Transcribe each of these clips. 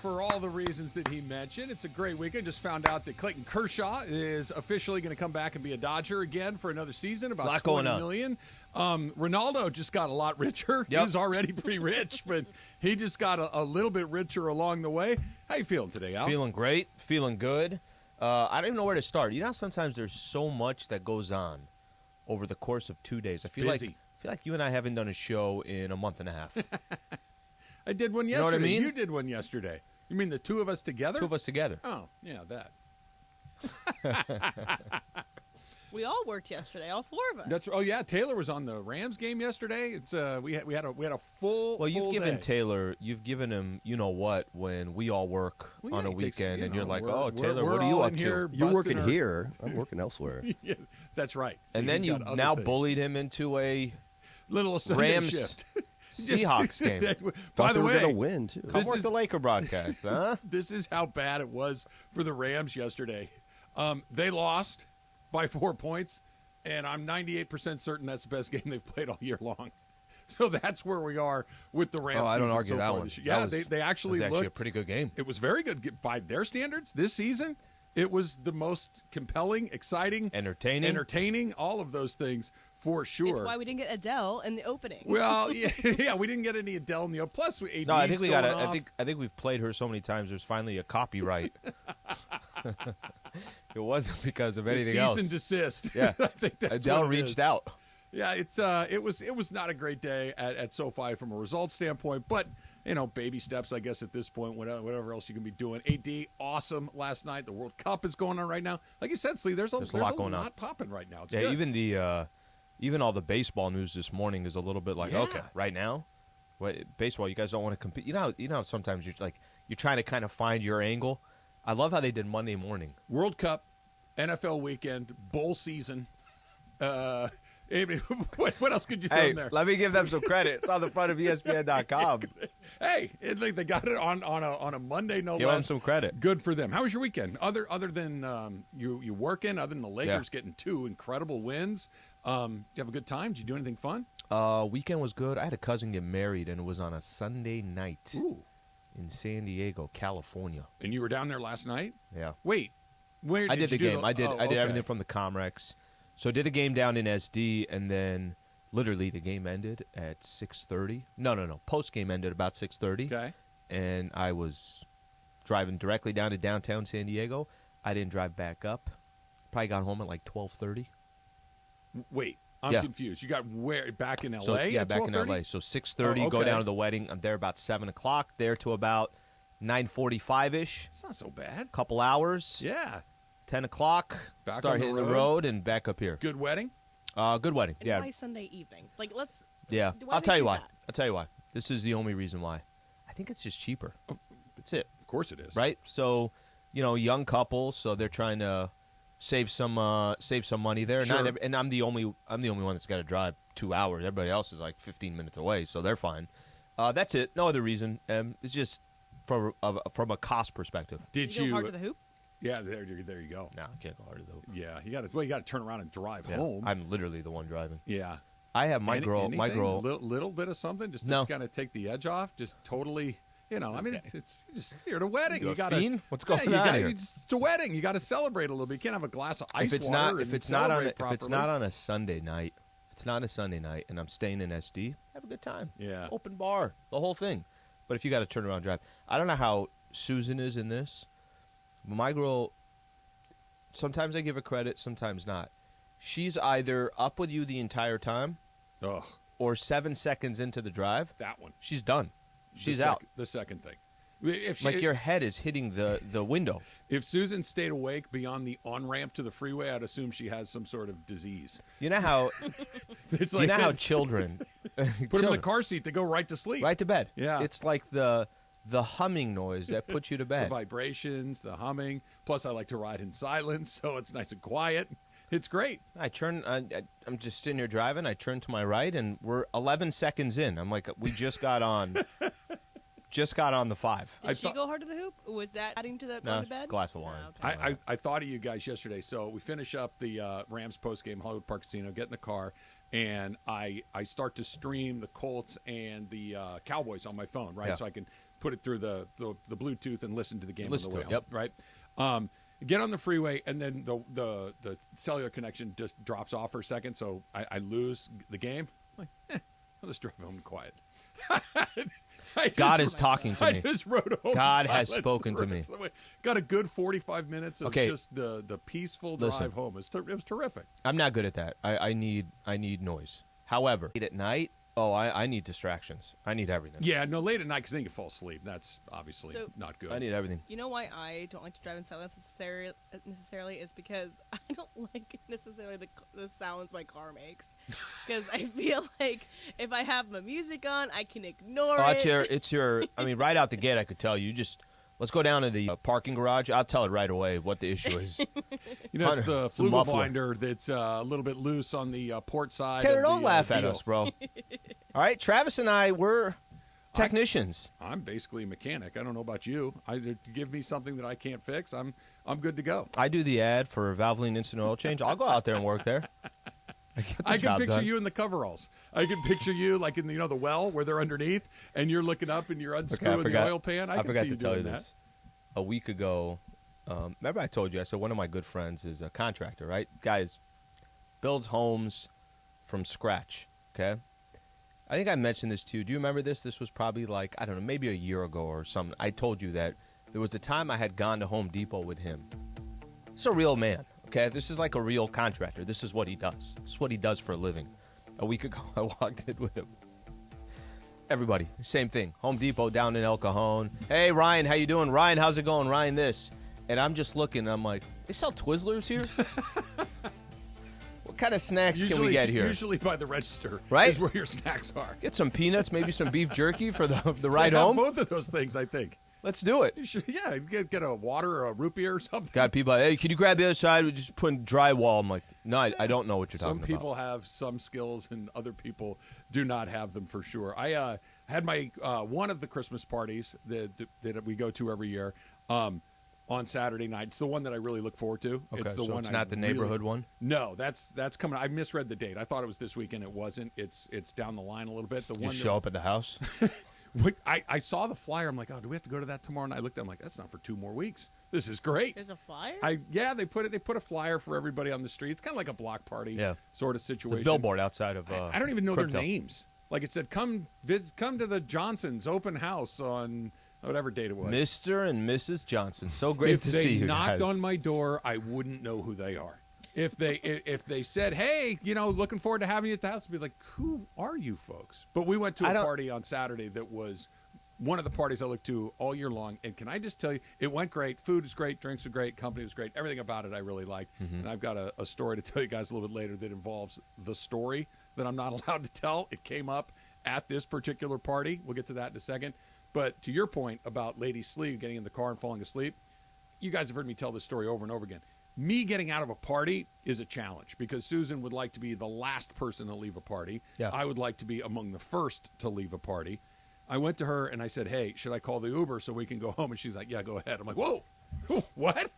for all the reasons that he mentioned. It's a great weekend. Just found out that Clayton Kershaw is officially going to come back and be a Dodger again for another season, about $20 million. Ronaldo just got a lot richer. Yep. He was already pretty rich, but he just got a little bit richer along the way. How you feeling today, Al? Feeling great. Feeling good. I don't even know where to start. You know how sometimes there's so much that goes on over the course of 2 days. I feel like you and I haven't done a show in a month and a half. I did one yesterday. You know what I mean? You did one yesterday. You mean the two of us together? Two of us together. Oh, yeah, that. We all worked yesterday, all four of us. Yeah. Taylor was on the Rams game yesterday. It's we had a full. Well, you've given day. Taylor, you've given him, you know what, when we all work on a weekend, and you're like, oh, Taylor, what are you up to? You're working here. I'm working elsewhere. Yeah, that's right. So and then you now bullied him into a little Rams shift. Seahawks game. By the way, we're going to win too. Come work the Laker broadcast, huh? This is how bad it was for the Rams yesterday. They lost by 4 points, and I'm 98% certain that's the best game they've played all year long. So that's where we are with the Rams. Oh, I don't argue that one. Yeah, they actually looked a pretty good game. It was very good by their standards this season. It was the most compelling, exciting, entertaining, all of those things for sure. It's why we didn't get Adele in the opening. Well, yeah, we didn't get any Adele in the opening. Plus, I think we got. I think we've played her so many times. There's finally a copyright. It wasn't because of anything else. Cease and desist. Yeah, I think that's Adele what it reached is. out. Yeah, it was not a great day at SoFi from a results standpoint, but baby steps, I guess, at this point, whatever else you can be doing. AD, awesome last night. The World Cup is going on right now. Like you said, Slee, there's a lot popping right now. It's good. Even all the baseball news this morning is a little bit like, okay, right now, baseball, you guys don't want to compete. You know, sometimes you're trying to kind of find your angle. I love how they did Monday morning. World Cup, NFL weekend, bowl season. What else could you throw in there? Let me give them some credit. It's on the front of ESPN.com. Hey, they got it on a Monday, no less. Give them some credit. Good for them. How was your weekend? Other than you working, other than the Lakers getting two incredible wins, did you have a good time? Did you do anything fun? Weekend was good. I had a cousin get married, and it was on a Sunday night. Ooh. In San Diego, California. And you were down there last night? Yeah. Wait, where I did the game. I did okay. everything from the Comrex. So I did the game down in SD, and then literally the game ended at 6:30. No. Post game ended about 6:30. Okay. And I was driving directly down to downtown San Diego. I didn't drive back up. Probably got home at like 12:30. Wait, I'm confused. You got where back in LA? So, at back in 12:30? LA. So 6:30, go down to the wedding. I'm there about 7 o'clock. There to about 9:45-ish. It's not so bad. Couple hours. Yeah. 10 o'clock. Back start hitting the road and back up here. Good wedding? Good wedding. And why Sunday evening? Yeah. I'll tell you why. This is the only reason why. I think it's just cheaper. Oh, that's it. Of course it is. Right? So, young couples, so they're trying to save some money there. Sure. And I'm the only one that's got to drive 2 hours. Everybody else is like 15 minutes away, so they're fine. That's it. No other reason. It's just from a cost perspective. Did you go hard to the hoop? Yeah, there you go. No, I can't go hard to the hoop. Yeah, you got to turn around and drive home. I'm literally the one driving. Yeah. I have my girl. Little bit of something just to kind of take the edge off. Just totally. It's just you're at a wedding. You got to. What's going on here? It's a wedding. You got to celebrate a little bit. You can't have a glass of ice water. If it's not on a Sunday night, and I'm staying in SD, have a good time. Yeah. Open bar, the whole thing. But if you got to turn around and drive, I don't know how Susan is in this. But my girl, sometimes I give her credit, sometimes not. She's either up with you the entire time, or 7 seconds into the drive. That one. She's done. She's out. The second thing. Your head is hitting the window. If Susan stayed awake beyond the on-ramp to the freeway, I'd assume she has some sort of disease. You know how how children put them in the car seat, they go right to sleep. Right to bed. Yeah. It's like the humming noise that puts you to bed. The vibrations, the humming. Plus, I like to ride in silence, so it's nice and quiet. It's great. I'm just sitting here driving. I turn to my right, and we're 11 seconds in. I'm like, we just got on. Just got on the 5. Did she go hard to the hoop? Was that adding to the going to bed? Glass of wine. Oh, okay. I thought of you guys yesterday. So we finish up the Rams postgame, Hollywood Park Casino, get in the car, and I start to stream the Colts and the Cowboys on my phone, right? Yeah. So I can put it through the Bluetooth and listen to the game on the way home. Yep. Right. Get on the freeway, and then the cellular connection just drops off for a second, so I lose the game. I'm like, I'll just drive home quiet. God is talking to me. I just rode home. God has spoken to me. Got a good 45 minutes of just the peaceful drive home. It was terrific. I'm not good at that. I need noise. However, late at night, I need distractions. I need everything. Yeah, no, late at night because then you can fall asleep. That's obviously not good. I need everything. You know why I don't like to drive in silence necessarily is because I don't like necessarily the sounds my car makes. Because I feel like if I have my music on, I can ignore it. It's your. I mean, right out the gate, I could tell you. Let's go down to the parking garage. I'll tell it right away what the issue is. It's the Flugelbinder that's a little bit loose on the port side. Taylor, don't laugh at us, bro. All right, Travis and I, we're technicians. I'm basically a mechanic. I don't know about you. Give me something that I can't fix, I'm good to go. I do the ad for Valvoline Instant Oil Change. I'll go out there and work there. I can picture you in the coveralls. I can picture you like in the well where they're underneath, and you're looking up and you're unscrewing the oil pan. I can see you doing that. A week ago, remember I told you, I said one of my good friends is a contractor, right? Guys, builds homes from scratch, okay? I think I mentioned this to you. Do you remember this? This was probably like, I don't know, maybe a year ago or something. I told you that there was a time I had gone to Home Depot with him. It's a real man. Okay, this is like a real contractor. This is what he does. This is what he does for a living. A week ago, I walked in with him. Everybody, same thing. Home Depot down in El Cajon. Hey, Ryan, how you doing? Ryan, how's it going? Ryan, this. And I'm just looking, and I'm like, they sell Twizzlers here? What kind of snacks can we get here? Usually by the register, right? Is where your snacks are. Get some peanuts, maybe some beef jerky for the ride They have home. both of those things, I think. Let's do it. Yeah, get a water or a root beer or something. Got people, hey, can you grab the other side? We're just putting drywall. I'm like, no, I don't know what you're talking about. Some people have some skills, and other people do not have them for sure. I had my one of the Christmas parties that we go to every year on Saturday night. It's the one that I really look forward to. Okay, it's the so one. It's not the neighborhood one? No, that's coming. I misread the date. I thought it was this weekend. It wasn't. It's down the line a little bit. The one just show up at the house. I saw the flyer. I'm like, oh, do we have to go to that tomorrow night? I looked at it, I'm like, that's not for 2 more weeks. This is great. There's a flyer? They put a flyer for everybody on the street. It's kind of like a block party sort of situation. The billboard outside of I don't even know Crypto. their names. Like it said, come to the Johnsons open house on whatever date it was. Mr. and Mrs. Johnson. So great to see you If they knocked guys. on my door, I wouldn't know who they are. If they said, hey, looking forward to having you at the house, I'd be like, who are you folks? But we went to a party on Saturday that was one of the parties I look to all year long. And can I just tell you, it went great. Food is great. Drinks are great. Company was great. Everything about it I really liked. Mm-hmm. And I've got a story to tell you guys a little bit later that involves the story that I'm not allowed to tell. It came up at this particular party. We'll get to that in a second. But to your point about Lady Sliwa getting in the car and falling asleep, you guys have heard me tell this story over and over again. Me getting out of a party is a challenge because Susan would like to be the last person to leave a party. Yeah. I would like to be among the first to leave a party. I went to her and I said, hey, should I call the Uber so we can go home? And she's like, yeah, go ahead. I'm like, whoa, what?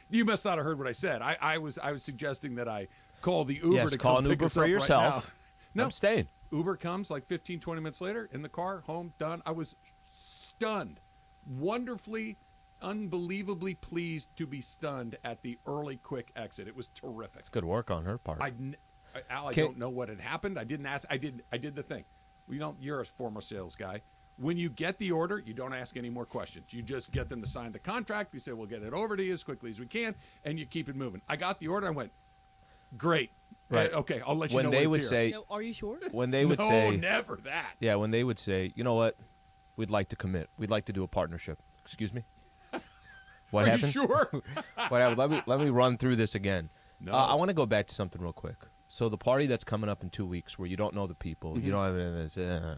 You must not have heard what I said. I was suggesting that I call the Uber to call come an pick Uber us for up yourself. right now. No, I'm staying. Uber comes like 15, 20 minutes later, in the car, home, done. I was stunned, wonderfully, unbelievably pleased to be stunned at the early, quick exit. It was terrific. It's good work on her part. Al, I don't know what had happened. I didn't ask. I did the thing. You're a former sales guy. When you get the order, you don't ask any more questions. You just get them to sign the contract. You say, we'll get it over to you as quickly as we can, and you keep it moving. I got the order. I went, great. Right. Okay, I'll let you when know they when would it's say, here. No, are you sure? When they would no, say, never that. Yeah, when they would say, you know what, we'd like to commit. We'd like to do a partnership. Excuse me. What happened? Are you sure? What happened? Let me run through this again. No. I want to go back to something real quick. So the party that's coming up in 2 weeks, where you don't know the people, you don't have any,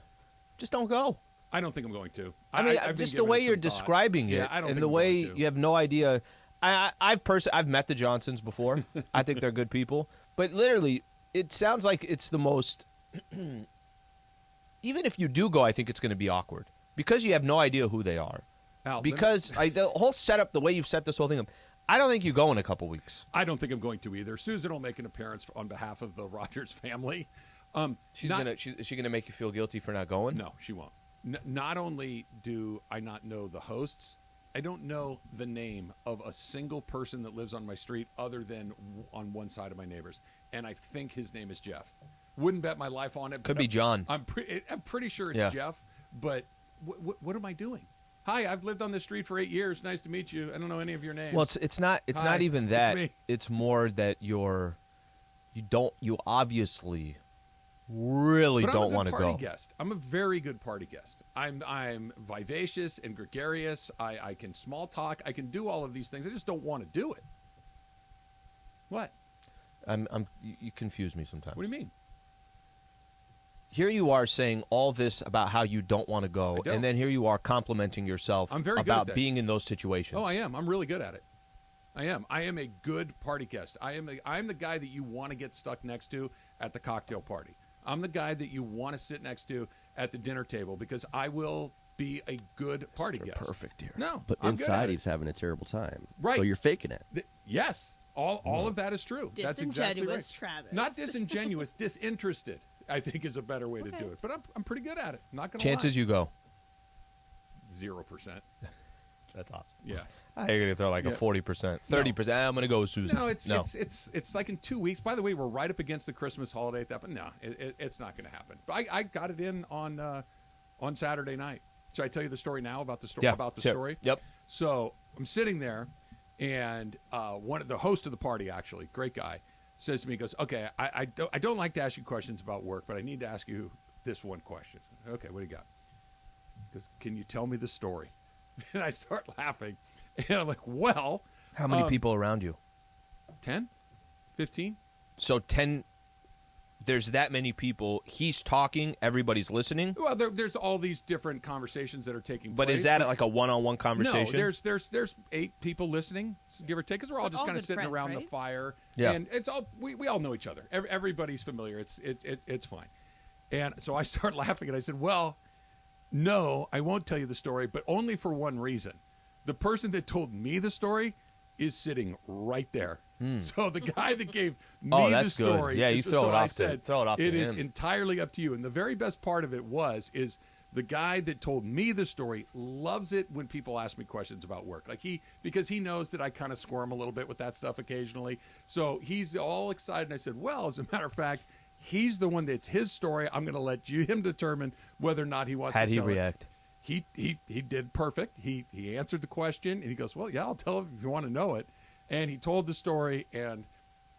just don't go. I don't think I'm going to. I mean, I've been just the giving way it you're some thought. describing it, Yeah, I don't and think the I'm way going to. you have no idea. I've met the Johnsons before. I think they're good people, but literally, it sounds like it's the most. Even if you do go, I think it's going to be awkward because you have no idea who they are. Al, Because the whole setup, the way you've set this whole thing up, I don't think you go in a couple weeks. I don't think I'm going to either. Susan will make an appearance on behalf of the Rogers family. Is she gonna make you feel guilty for not going? No, she won't. Not only do I not know the hosts, I don't know the name of a single person that lives on my street other than on one side of my neighbors. And I think his name is Jeff. Wouldn't bet my life on it. Could be John. I'm pretty sure it's Jeff, but what am I doing? Hi, I've lived on this street for 8 years. Nice to meet you. I don't know any of your names. Well, it's not even that. It's more that you obviously really don't want to go. Guest. I'm a very good party guest. I'm vivacious and gregarious. I can small talk. I can do all of these things. I just don't want to do it. What? You confuse me sometimes. What do you mean? Here you are saying all this about how you don't want to go, and then here you are complimenting yourself about being in those situations. Oh, I am. I'm really good at it. I am. I am a good party guest. I am the guy that you want to get stuck next to at the cocktail party. I'm the guy that you want to sit next to at the dinner table because I will be a good party guest. Perfect here. No, but I'm inside he's having a terrible time. Right. So you're faking it. Yes. All of that is true. That's exactly right. Travis. Not disingenuous, disinterested, I think is a better way to do it. But I'm pretty good at it. I'm not going to Chances you go. 0%. That's awesome. Yeah. I'm going to throw like a 40%, 30%. I'm going to go with Susan. No, it's like in 2 weeks. By the way, we're right up against the Christmas holiday. But no, it's not going to happen. But I got it in on Saturday night. Should I tell you the story now about the story? Yeah, about the story? Yep. So I'm sitting there, and the host of the party, actually, great guy, says to me, he goes, okay, I don't like to ask you questions about work, but I need to ask you this one question. Okay, what do you got? He goes, can you tell me the story? And I start laughing, and I'm like, well. How many people around you? 10? 15? So 10, there's that many people. He's talking, everybody's listening? Well, there's all these different conversations that are taking place. But is that like a one-on-one conversation? No, there's 8 people listening, give or take, because we're all just kind of sitting friends, around right? the fire. Yeah. And it's all we all know each other. Everybody's familiar. It's fine. And so I start laughing, and I said, well, no, I won't tell you the story, but only for one reason. The person that told me the story is sitting right there. So the guy that gave me the story, good. Yeah, you throw it off. Throw it off. It is entirely up to you. And the very best part of it is the guy that told me the story loves it when people ask me questions about work. Because he knows that I kind of squirm a little bit with that stuff occasionally. So he's all excited. And I said, well, as a matter of fact, he's the one that's his story. I'm going to let him determine whether or not he wants to tell it. How'd he react? He did perfect. He answered the question, and he goes, well, yeah, I'll tell him if you want to know it. And he told the story, and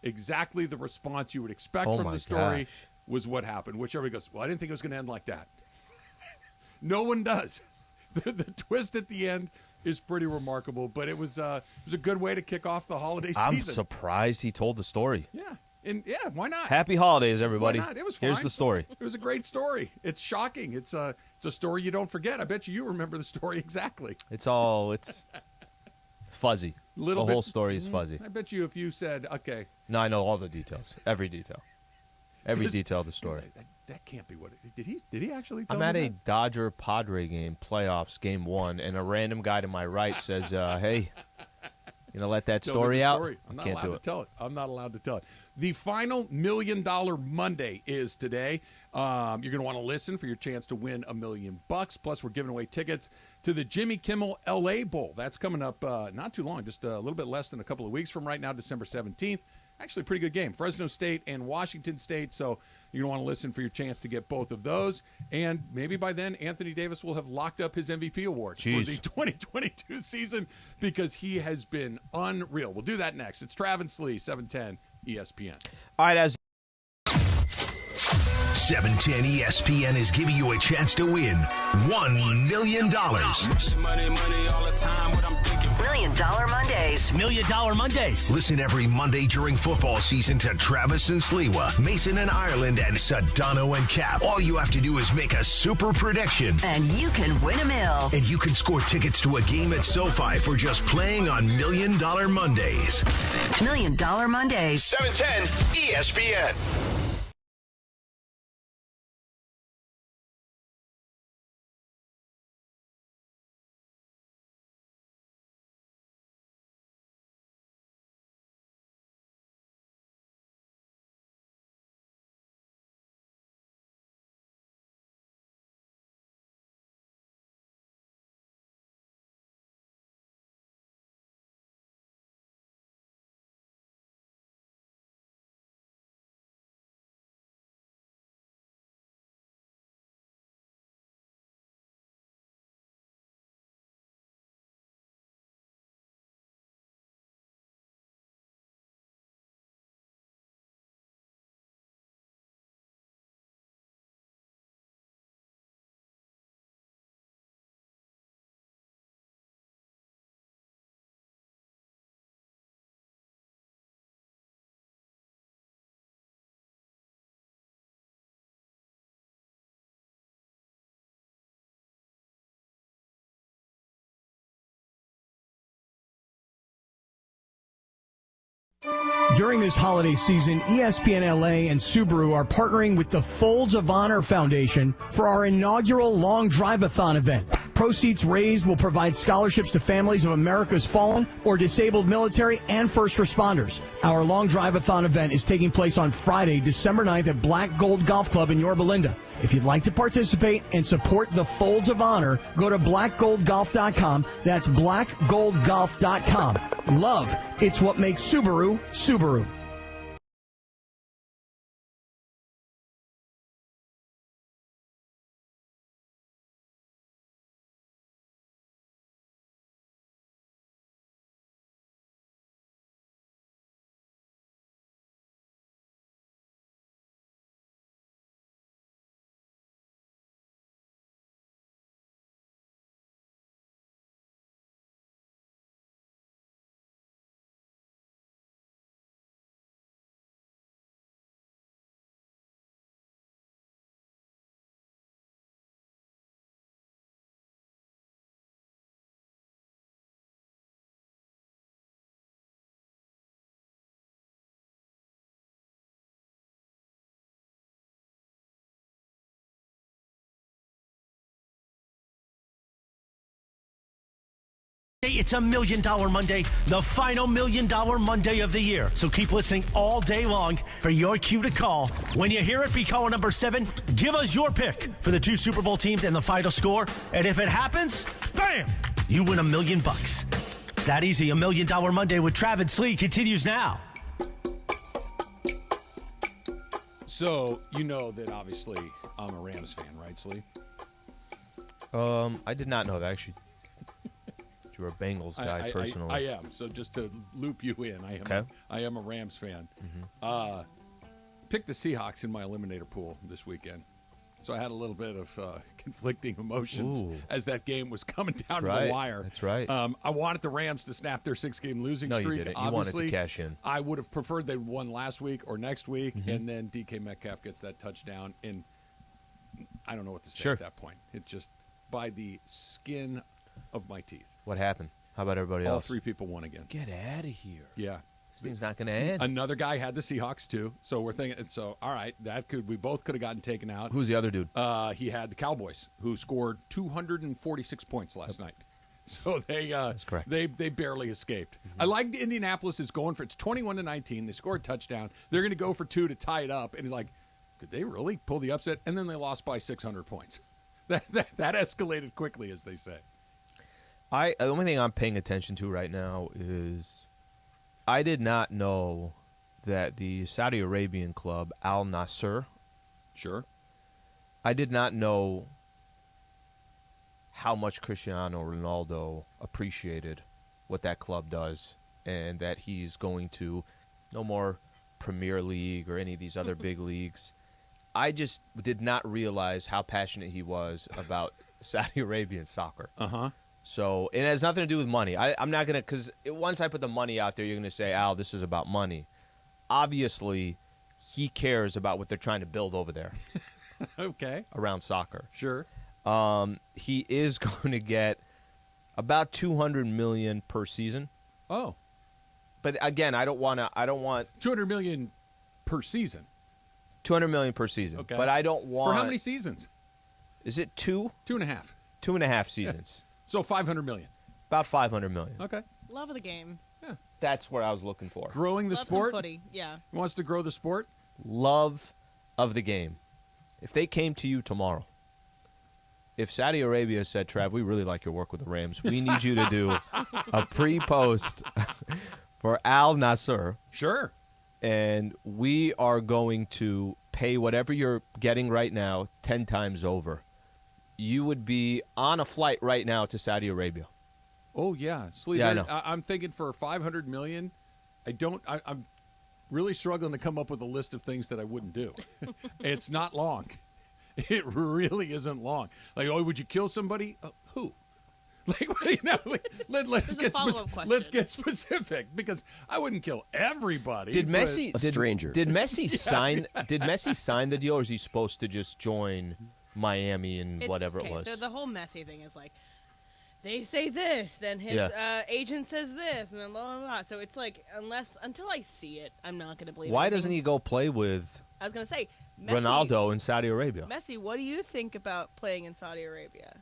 exactly the response you would expect from the story was what happened, which everybody goes, well, I didn't think it was going to end like that. No one does. The twist at the end is pretty remarkable, but it was a good way to kick off the holiday season. I'm surprised he told the story. Yeah. And why not? Happy holidays, everybody. Why not? It was fine. Here's the story. It was a great story. It's shocking. It's a story you don't forget. I bet you remember the story exactly. It's fuzzy. The whole story is fuzzy. I bet you if you said, okay. No, I know all the details. Every detail. Every detail of the story. That can't be what it is. Did he actually tell I'm me at that? a Dodger Padre game, playoffs, game 1, and a random guy to my right says, hey, you gonna let that story out? I'm not Can't allowed do to it. tell it. I'm not allowed to tell it. The final $1 Million Monday is today. You're going to want to listen for your chance to win $1 million. Plus, we're giving away tickets to the Jimmy Kimmel LA Bowl. That's coming up not too long, just a little bit less than a couple of weeks from right now, December 17th. Actually, a pretty good game. Fresno State and Washington State. So you're going to want to listen for your chance to get both of those. And maybe by then, Anthony Davis will have locked up his MVP award for the 2022 season because he has been unreal. We'll do that next. It's Travis Lee, 710 ESPN. All right, as 710 ESPN is giving you a chance to win $1 million. Money all the time. What I'm thinking. $1 Million Mondays. $1 Million Mondays. Listen every Monday during football season to Travis and Sliwa, Mason and Ireland, and Sedano and Cap. All you have to do is make a super prediction. And you can win $1 million. And you can score tickets to a game at SoFi for just playing on $1 Million Mondays. $1 Million Mondays. 710 ESPN. During this holiday season, ESPNLA and Subaru are partnering with the Folds of Honor Foundation for our inaugural Long Drive-a-thon event. Proceeds raised will provide scholarships to families of America's fallen or disabled military and first responders. Our Long Drive-a-thon event is taking place on Friday, December 9th at Black Gold Golf Club in Yorba Linda. If you'd like to participate and support the Folds of Honor, go to blackgoldgolf.com. That's blackgoldgolf.com. Love, it's what makes Subaru, Subaru. It's a $1 Million Monday, the final $1 Million Monday of the year. So keep listening all day long for your cue to call. When you hear it, be caller number 7. Give us your pick for the 2 Super Bowl teams and the final score. And if it happens, bam, you win $1 million. It's that easy. $1 Million Monday with Trav and Slee continues now. So, you know that obviously I'm a Rams fan, right, Slee? I did not know that, actually. You're a Bengals guy, personally. I am. So just to loop you in, I am a Rams fan. Mm-hmm. Picked the Seahawks in my eliminator pool this weekend. So I had a little bit of conflicting emotions as that game was coming down to the wire. That's right. I wanted the Rams to snap their 6-game losing streak. No, you didn't. You wanted to cash in. I would have preferred they won last week or next week, and then DK Metcalf gets that touchdown. And I don't know what to say at that point. It just, by the skin of my teeth. What happened? How about everybody else? All 3 people won again. Get out of here. Yeah. This thing's not going to end. Another guy had the Seahawks, too. So we're thinking, all right, we both could have gotten taken out. Who's the other dude? He had the Cowboys, who scored 246 points last night. So That's correct. They barely escaped. I like Indianapolis is going for, it's 21-19. They scored a touchdown. They're going to go for 2 to tie it up. And it's like, could they really pull the upset? And then they lost by 600 points. That escalated quickly, as they say. The only thing I'm paying attention to right now is I did not know that the Saudi Arabian club Al Nasser. Sure. I did not know how much Cristiano Ronaldo appreciated what that club does, and that he's going to no more Premier League or any of these other big leagues. I just did not realize how passionate he was about Saudi Arabian soccer. Uh-huh. So it has nothing to do with money. I'm not going to, because once I put the money out there, you're going to say, Al, this is about money. Obviously, he cares about what they're trying to build over there. Okay. Around soccer. Sure. He is going to get about $200 million per season. Oh. But again, I don't want $200 million per season. $200 million per season. Okay. But I don't want. For how many seasons? Is it 2? 2.5. 2.5 seasons. So $500 million. About $500 million. Okay. Love of the game. Yeah. That's what I was looking for. Growing the Love sport. some footy. Yeah. He wants to grow the sport. Love of the game. If they came to you tomorrow, if Saudi Arabia said, Trav, we really like your work with the Rams, we need you to do a pre-post for Al Nasser. Sure. And we are going to pay whatever you're getting right now 10 times over. You would be on a flight right now to Saudi Arabia. Oh, yeah. Sleep. Yeah, I know. I'm thinking for $500 million, I'm really struggling to come up with a list of things that I wouldn't do. It's not long. It really isn't long. Like, oh, would you kill somebody? Who? Like, let's get specific, because I wouldn't kill everybody. Did Messi a stranger? Did Messi sign? Did Messi sign the deal, or is he supposed to just join Miami and whatever it was? So the whole Messi thing is like, they say this, then his agent says this, and then blah, blah, blah. So it's like, until I see it, I'm not going to believe it. Why doesn't he go play with I was going to say, Messi, Ronaldo in Saudi Arabia? Messi, what do you think about playing in Saudi Arabia?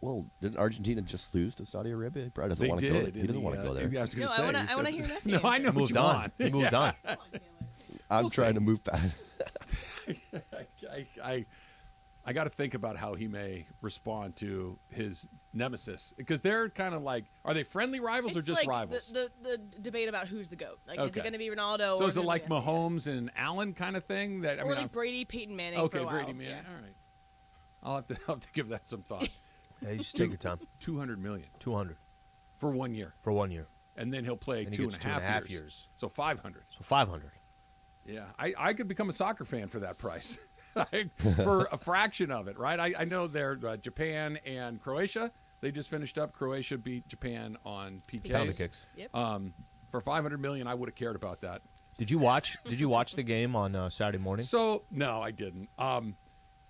Well, didn't Argentina just lose to Saudi Arabia? He probably doesn't want to go there. He doesn't want to go there. I was going to No, say. I want to hear Messi. No, I know what you want. He moved on. I'm trying to move past. I got to think about how he may respond to his nemesis, because they're kind of like, are they friendly rivals or just like rivals? The debate about who's the GOAT. Like, is Okay. it going to be Ronaldo? So or is it like Messi? Mahomes and Allen kind of thing? That I Or mean, like Brady, Peyton Manning okay, for a while. Brady, man. All right, I'll have to give that some thought. Yeah, you just take your time. 200 million 200 for 1 year, for 1 year. and then he'll play And he two gets and a half years. So 500. So 500. Yeah, I could become a soccer fan for that price. For a fraction of it, right? I know they're Japan and Croatia. They just finished up. Croatia beat Japan on PKs. Penalty kicks. Yep. For 500 million, I would have cared about that. Did you watch the game on Saturday morning? So no, I didn't.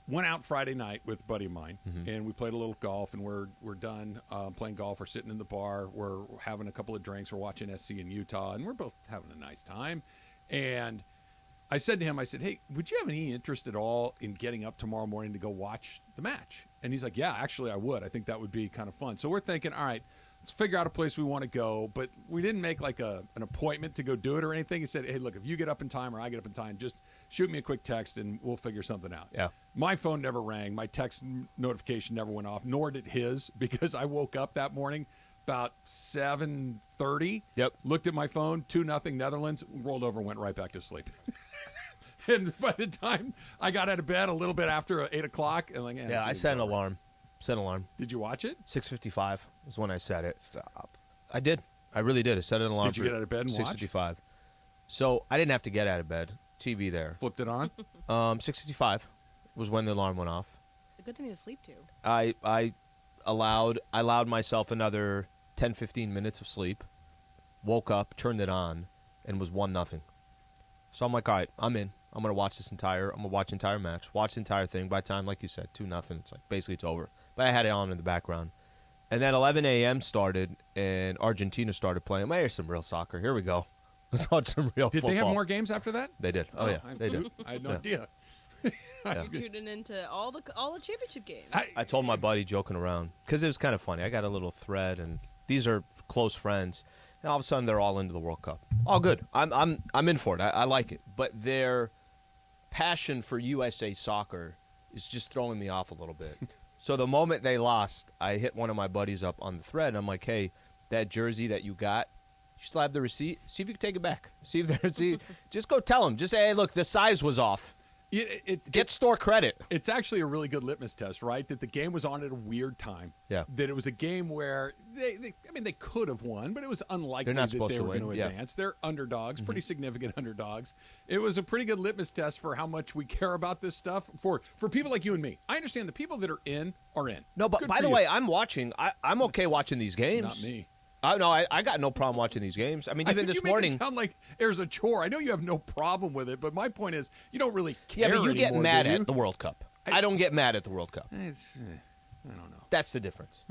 Went out Friday night with a buddy of mine, and we played a little golf, and we're done playing golf. We're sitting in the bar. We're having a couple of drinks. We're watching SC in Utah, and we're both having a nice time. And I said to him, I said, hey, would you have any interest at all in getting up tomorrow morning to go watch the match? And he's like, yeah, actually I would. I think that would be kind of fun. So we're thinking, all right, let's figure out a place we want to go. But we didn't make like an appointment to go do it or anything. He said, hey, look, if you get up in time or I get up in time, just shoot me a quick text and we'll figure something out. Yeah. My phone never rang. My text notification never went off, nor did his, because I woke up that morning about 7:30. Yep. Looked at my phone, 2-0 Netherlands, rolled over and went right back to sleep. And by the time I got out of bed a little bit after 8 o'clock, and like, Yeah, I set an alarm. Did you watch it? 6:55 is when I set it. Stop. I did. I really did. I set an alarm. Did you get out of bed and watch? 6:55. So I didn't have to get out of bed. TV there. Flipped it on? 6:55 was when the alarm went off. A good thing to sleep to. I allowed myself another 10-15 minutes of sleep. Woke up, turned it on, and was 1-0. So I'm like, all right, I'm in. I'm gonna watch I'm gonna watch the entire match, watch the entire thing. By the time, like you said, 2-0, it's like basically it's over. But I had it on in the background. And then 11 a.m. started, and Argentina started playing. Well, here's some real soccer. Here we go. Let's watch some real Did football. they have more games after that? They did. Oh, yeah, they did. I had no idea. You're tuning into all the championship games. I told my buddy, joking around, because it was kind of funny. I got a little thread, and these are close friends, and all of a sudden they're all into the World Cup. All good. I'm in for it. I like it. But their passion for USA soccer is just throwing me off a little bit. So the moment they lost, I hit one of my buddies up on the thread, and I'm like, hey, that jersey that you got, you still have the receipt? See if you can take it back. See if there's just go tell them. Just say, hey, look, the size was off. Get store credit. It's actually a really good litmus test, right? That the game was on at a weird time. Yeah. That it was a game where they could have won, but it was unlikely that they were going to advance. They're underdogs, pretty significant underdogs. It was a pretty good litmus test for how much we care about this stuff for people like you and me. I understand the people that are in are in. No, but Good by for the you. way, I'm watching. I'm okay watching these games. Not me. No, I got no problem watching these games. I mean, even I think this you make morning. it sound like there's a chore. I know you have no problem with it, but my point is you don't really care. Yeah, but you get anymore, mad do you? at the World Cup. I don't get mad at the World Cup. I don't know. That's the difference.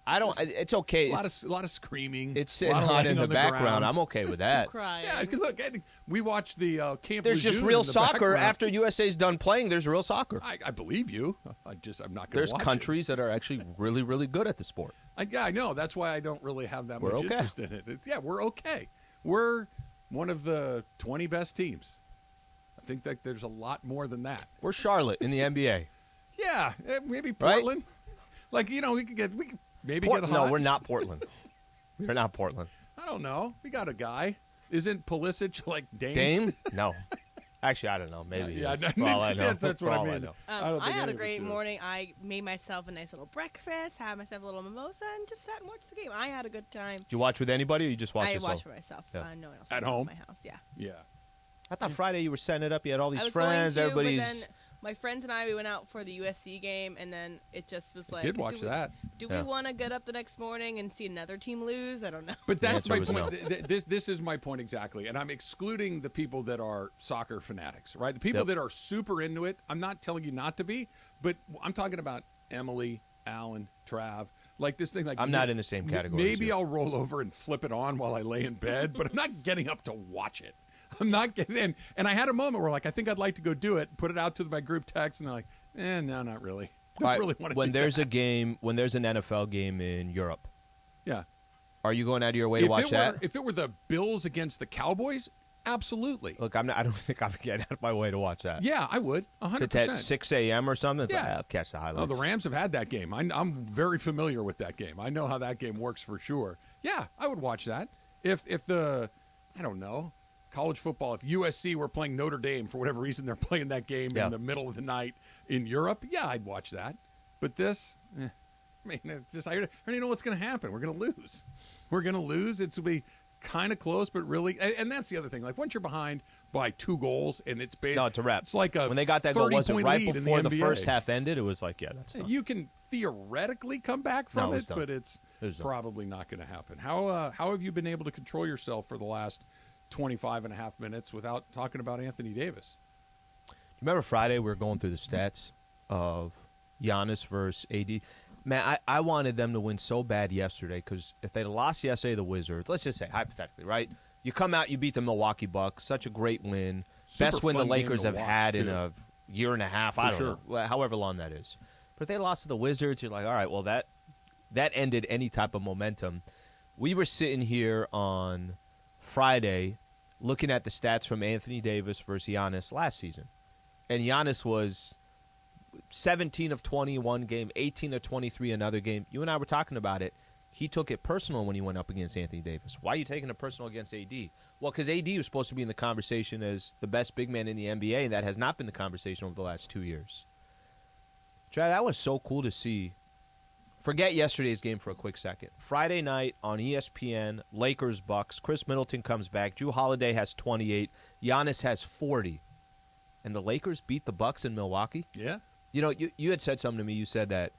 I don't know. It's okay. A lot of screaming. It's sitting lot of hot laying in the on background. ground. I'm okay with that. Crying. Yeah, look, we watched the Camp There's just Lejeune real in the soccer background. after USA's done playing. There's real soccer. I believe you. I'm not going to There's watch countries that are actually really, really good at the sport. I know. That's why I don't really have that We're much okay. interest in it. We're okay. We're one of the 20 best teams. I think that there's a lot more than that. We're Charlotte in the NBA. Yeah, maybe Right? Portland. Like, we could maybe get hot. No, we're not Portland. We're not Portland. I don't know. We got a guy. Isn't Pulisic like Dame? Dame? No. Actually, I don't know. Maybe. Yeah, he is. For all I know. that's what For I all mean. know. don't I think had any a of us great do. morning. I made myself a nice little breakfast, had myself a little mimosa, and just sat and watched the game. I had a good time. Did you watch with anybody, or you just watched I yourself? watched for myself. Yeah. No one else At was home? at my house. Yeah. Yeah. I thought Friday you were setting it up. You had all I these was friends. going to, but Everybody's. then my friends and I, we went out for the USC game, and then it just was like, Did watch that. Do Yeah. we want to get up the next morning and see another team lose? I don't know. But that's The my answer was point. This is my point exactly. And I'm excluding the people that are soccer fanatics, right? The people Yep. that are super into it. I'm not telling you not to be, but I'm talking about Emily, Alan, Trav. Like this thing, like I'm not in the same category. Maybe I'll roll over and flip it on while I lay in bed, but I'm not getting up to watch it. I'm not getting. And I had a moment where, like, I think I'd like to go do it, put it out to my group text, and they're like, no, not really. Don't really want to. When there's a game, when there's an NFL game in Europe, yeah, are you going out of your way to watch that? If it were the Bills against the Cowboys, absolutely. Look, I don't think I'm getting out of my way to watch that. Yeah, I would 100%. It's at 6 a.m. or something. It's yeah, like, I'll catch the highlights. Oh, the Rams have had that game. I'm very familiar with that game. I know how that game works for sure. Yeah, I would watch that. If the, I don't know, college football, if USC were playing Notre Dame for whatever reason, they're playing that game in the middle of the night in Europe, yeah, I'd watch that. But this, I mean, it's just I already know what's going to happen. We're going to lose. We're going to lose. It's going to be kind of close, but really, and that's the other thing. Like, once you're behind by 2 goals and it's no, it's a wrap. It's like when they got that goal, was it right before the NBA. first half ended? It was like, yeah, that's not. You can theoretically come back from it, but it's probably not going to happen. How have you been able to control yourself for the last 25 and a half minutes without talking about Anthony Davis? Remember Friday we were going through the stats of Giannis versus AD. Man, I wanted them to win so bad yesterday because if they'd lost yesterday to the Wizards, let's just say, hypothetically, right? You come out, you beat the Milwaukee Bucks, such a great win. Best win the Lakers have had in a year and a half, I don't know, however long that is. But if they lost to the Wizards, you're like, all right, well, that ended any type of momentum. We were sitting here on Friday looking at the stats from Anthony Davis versus Giannis last season. And Giannis was 17 of 20 one game, 18 of 23 another game. You and I were talking about it. He took it personal when he went up against Anthony Davis. Why are you taking it personal against AD? Well, because AD was supposed to be in the conversation as the best big man in the NBA, and that has not been the conversation over the last 2 years. Trav, that was so cool to see. Forget yesterday's game for a quick second. Friday night on ESPN, Lakers-Bucks. Chris Middleton comes back. Jrue Holiday has 28. Giannis has 40. And the Lakers beat the Bucks in Milwaukee? Yeah. You know, you had said something to me. You said that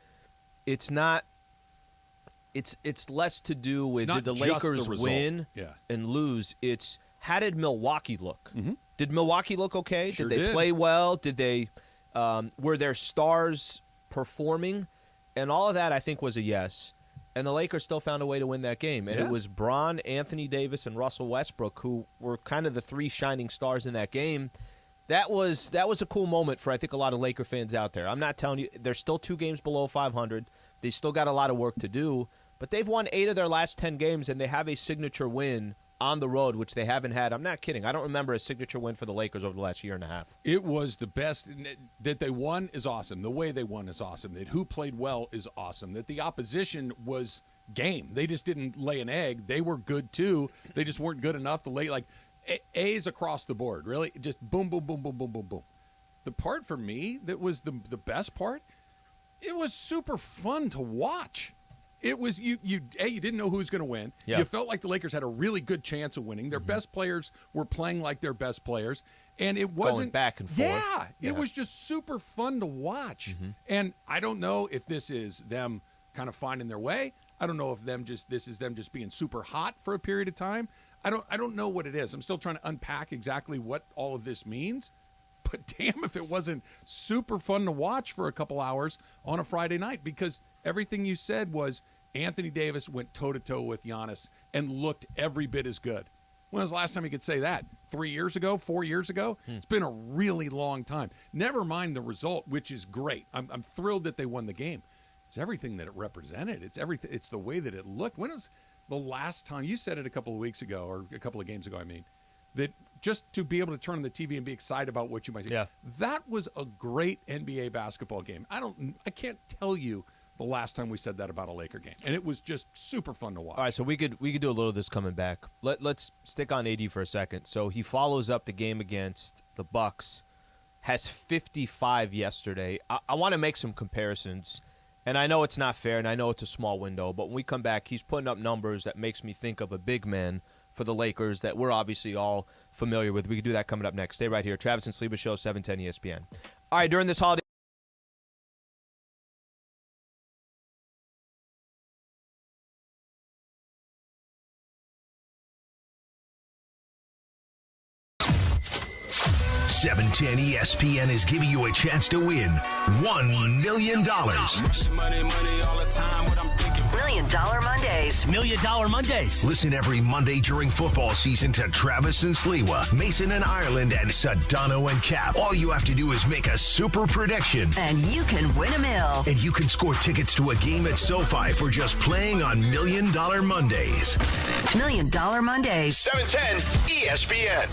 it's not – it's less to do with did the Lakers win and lose. It's how did Milwaukee look? Mm-hmm. Did Milwaukee look okay? Sure did they play well? Did they were their stars performing? And all of that, I think, was a yes. And the Lakers still found a way to win that game. And it was Bron, Anthony Davis, and Russell Westbrook who were kind of the 3 shining stars in that game. That was a cool moment for, I think, a lot of Laker fans out there. I'm not telling you, they're still 2 games below 500. They still got a lot of work to do. But they've won 8 of their last 10 games, and they have a signature win on the road, which they haven't had. I'm not kidding. I don't remember a signature win for the Lakers over the last year and a half. It was the best. That they won is awesome. The way they won is awesome. That who played well is awesome. That the opposition was game. They just didn't lay an egg. They were good, too. They just weren't good enough to lay, like, A's across the board, really. Just boom, boom, boom, boom, boom, boom, boom. The part for me that was the best part, it was super fun to watch. It was you didn't know who was going to win. Yeah. You felt like the Lakers had a really good chance of winning. Their best players were playing like their best players, and it wasn't going back and forth. Yeah, it was just super fun to watch. Mm-hmm. And I don't know if this is them kind of finding their way. I don't know if this is them just being super hot for a period of time. I don't know what it is. I'm still trying to unpack exactly what all of this means. But damn if it wasn't super fun to watch for a couple hours on a Friday night, because everything you said was Anthony Davis went toe-to-toe with Giannis and looked every bit as good. When was the last time you could say that? 3 years ago? 4 years ago? It's been a really long time. Never mind the result, which is great. I'm thrilled that they won the game. It's everything that it represented. It's everything. It's the way that it looked. When was the last time, you said it a couple of weeks ago, or a couple of games ago, I mean, that just to be able to turn on the TV and be excited about what you might see. Yeah. That was a great NBA basketball game. I can't tell you the last time we said that about a Laker game. And it was just super fun to watch. All right, so we could do a little of this coming back. Let's stick on AD for a second. So he follows up the game against the Bucks, has 55 yesterday. I want to make some comparisons. And I know it's not fair, and I know it's a small window, but when we come back, he's putting up numbers that makes me think of a big man for the Lakers that we're obviously all familiar with. We can do that coming up next. Stay right here. Travis and Sliwa Show, 710 ESPN. All right, during this holiday. 710 ESPN is giving you a chance to win $1 million. $1 Million Mondays. $1 Million Mondays. Listen every Monday during football season to Travis and Sliwa, Mason and Ireland, and Sedano and Cap. All you have to do is make a super prediction. And you can win $1 million. And you can score tickets to a game at SoFi for just playing on $1 Million Mondays. $1 Million Mondays. 710 ESPN.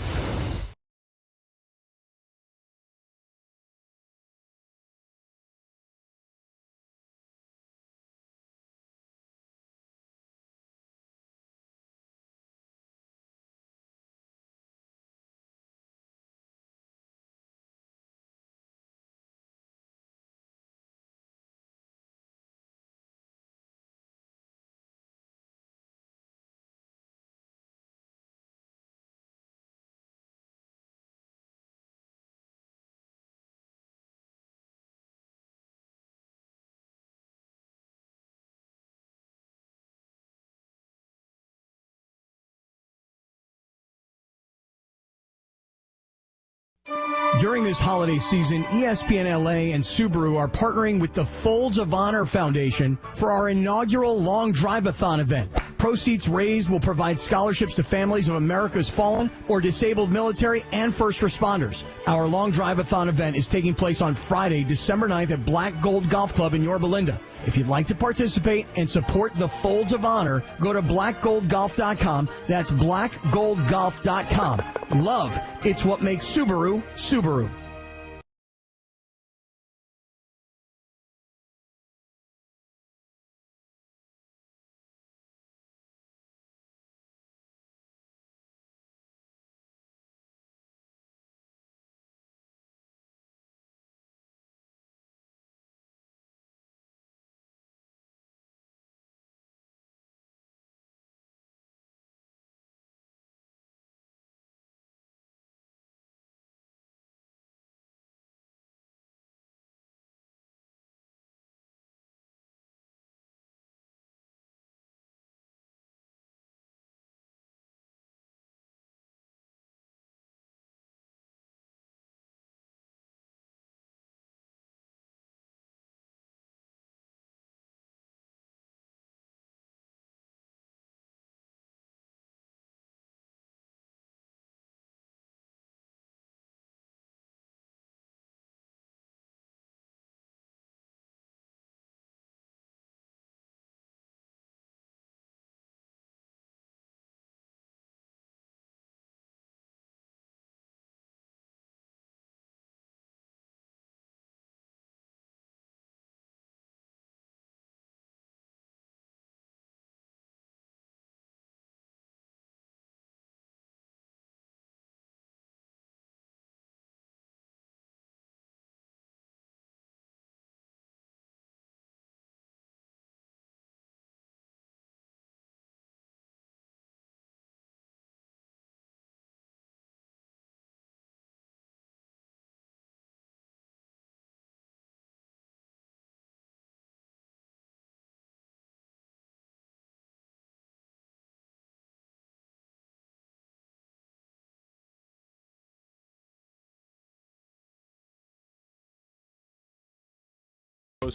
During this holiday season, ESPNLA and Subaru are partnering with the Folds of Honor Foundation for our inaugural Long Drive-a-thon event. Proceeds raised will provide scholarships to families of America's fallen or disabled military and first responders. Our Long Drive-a-thon event is taking place on Friday, December 9th at Black Gold Golf Club in Yorba Linda. If you'd like to participate and support the Folds of Honor, go to blackgoldgolf.com. That's blackgoldgolf.com. Love, it's what makes Subaru, Subaru.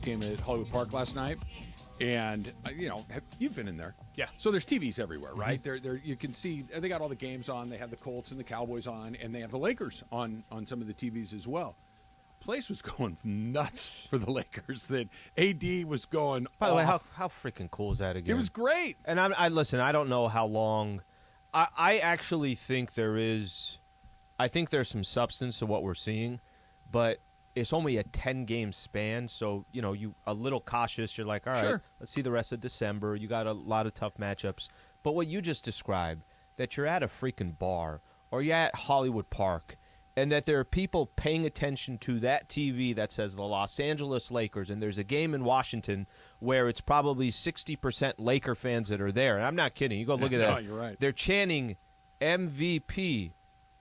Game at Hollywood Park last night, and you've been in there. Yeah. So there's TVs everywhere, right? There you can see they got all the games on. They have the Colts and the Cowboys on, and they have the Lakers on some of the TVs as well. Place was going nuts for the Lakers. That AD was going. By the way, how freaking cool is that again? It was great. And I listen. I don't know how long. I actually think there is. I think there's some substance to what we're seeing, but it's only a 10-game span, so you a little cautious. You're like, all right, sure, let's see the rest of December. You got a lot of tough matchups. But what you just described, that you're at a freaking bar or you're at Hollywood Park, and that there are people paying attention to that TV that says the Los Angeles Lakers, and there's a game in Washington where it's probably 60% Laker fans that are there. And I'm not kidding. You go look at that. No, you're right. They're chanting MVP,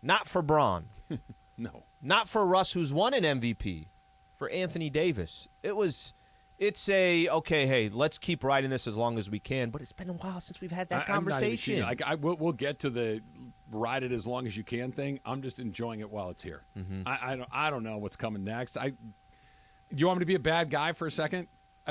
not for Braun. No. Not for Russ, who's won an MVP, for Anthony Davis. It was It's okay, hey, let's keep riding this as long as we can. But it's been a while since we've had that conversation. We'll get to the ride it as long as you can thing. I'm just enjoying it while it's here. Mm-hmm. I don't know what's coming next. Do you want me to be a bad guy for a second?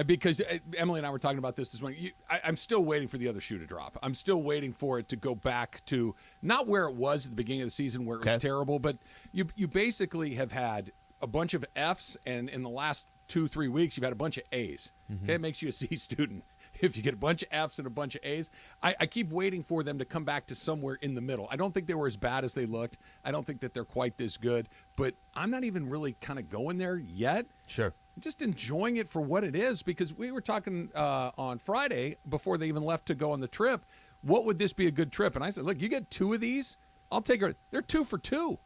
Because Emily and I were talking about this morning. I'm still waiting for the other shoe to drop. I'm still waiting for it to go back to not where it was at the beginning of the season where it was terrible, but you basically have had a bunch of Fs, and in the last 2-3 weeks, you've had a bunch of A's. Mm-hmm. Okay, it makes you a C student. If you get a bunch of Fs and a bunch of A's, I keep waiting for them to come back to somewhere in the middle. I don't think they were as bad as they looked. I don't think that they're quite this good, but I'm not even really kind of going there yet. Sure. I'm just enjoying it for what it is, because we were talking on Friday before they even left to go on the trip. What would this be a good trip? And I said, look, you get 2 of these, I'll take her. They're 2 for 2.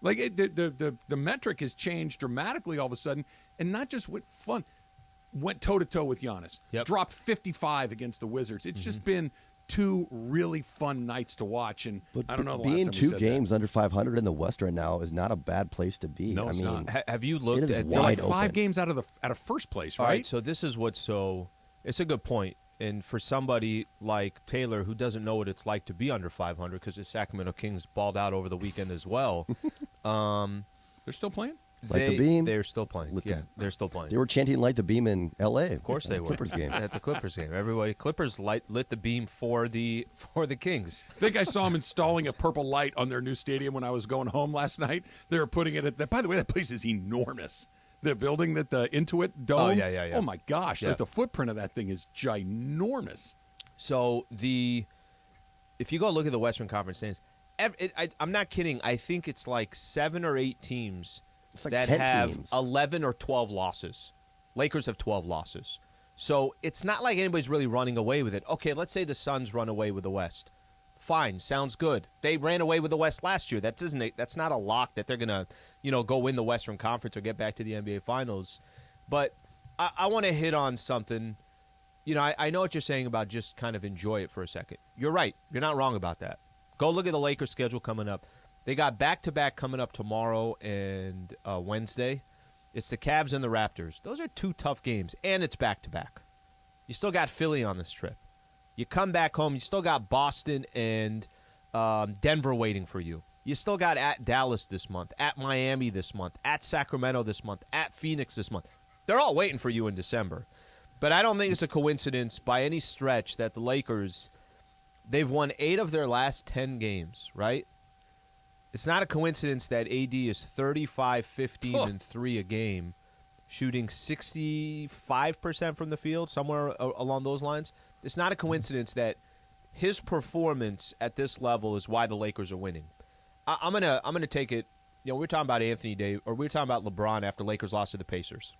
Like the metric has changed dramatically all of a sudden, and not just with fun. Went toe-to-toe with Giannis. Yep. Dropped 55 against the Wizards. It's just been 2 really fun nights to watch, and I don't know. Being 2 games under 500 in the West right now is not a bad place to be. No, it's not. Have you looked it is at wide like 5 open. games out of first place, right? All right, so this is what's so – it's a good point. And for somebody like Taylor who doesn't know what it's like to be under 500 because the Sacramento Kings balled out over the weekend as well. They're still playing? Light the beam. They're still playing. They're still playing. They were chanting "Light the beam" in L.A. Of course they were. Clippers game. At the Clippers game. Everybody, Clippers lit the beam for the Kings. I think I saw them installing a purple light on their new stadium when I was going home last night. They were putting it at by the way, that place is enormous. The building that the Intuit Dome. Oh, yeah. Oh, my gosh. Yeah. Like the footprint of that thing is ginormous. So if you go look at the Western Conference standings, I'm not kidding. I think it's like 7 or 8 teams like that 10 have teams. 11 or 12 losses. Lakers have 12 losses. So it's not like anybody's really running away with it. Okay, let's say the Suns run away with the West. Fine, sounds good. They ran away with the West last year. That's not a lock that they're gonna, go win the Western Conference or get back to the NBA Finals. But I want to hit on something. I know what you're saying about just kind of enjoy it for a second. You're right. You're not wrong about that. Go look at the Lakers' schedule coming up. They got back-to-back coming up tomorrow and Wednesday. It's the Cavs and the Raptors. Those are 2 tough games, and it's back-to-back. You still got Philly on this trip. You come back home, you still got Boston and Denver waiting for you. You still got at Dallas this month, at Miami this month, at Sacramento this month, at Phoenix this month. They're all waiting for you in December. But I don't think it's a coincidence by any stretch that the Lakers, they've won 8 of their last 10 games, right? It's not a coincidence that AD is 35, 15, and 3 a game, shooting 65% from the field, somewhere along those lines. It's not a coincidence that his performance at this level is why the Lakers are winning. I'm gonna take it. We were talking about Anthony Davis, or we were talking about LeBron after Lakers lost to the Pacers.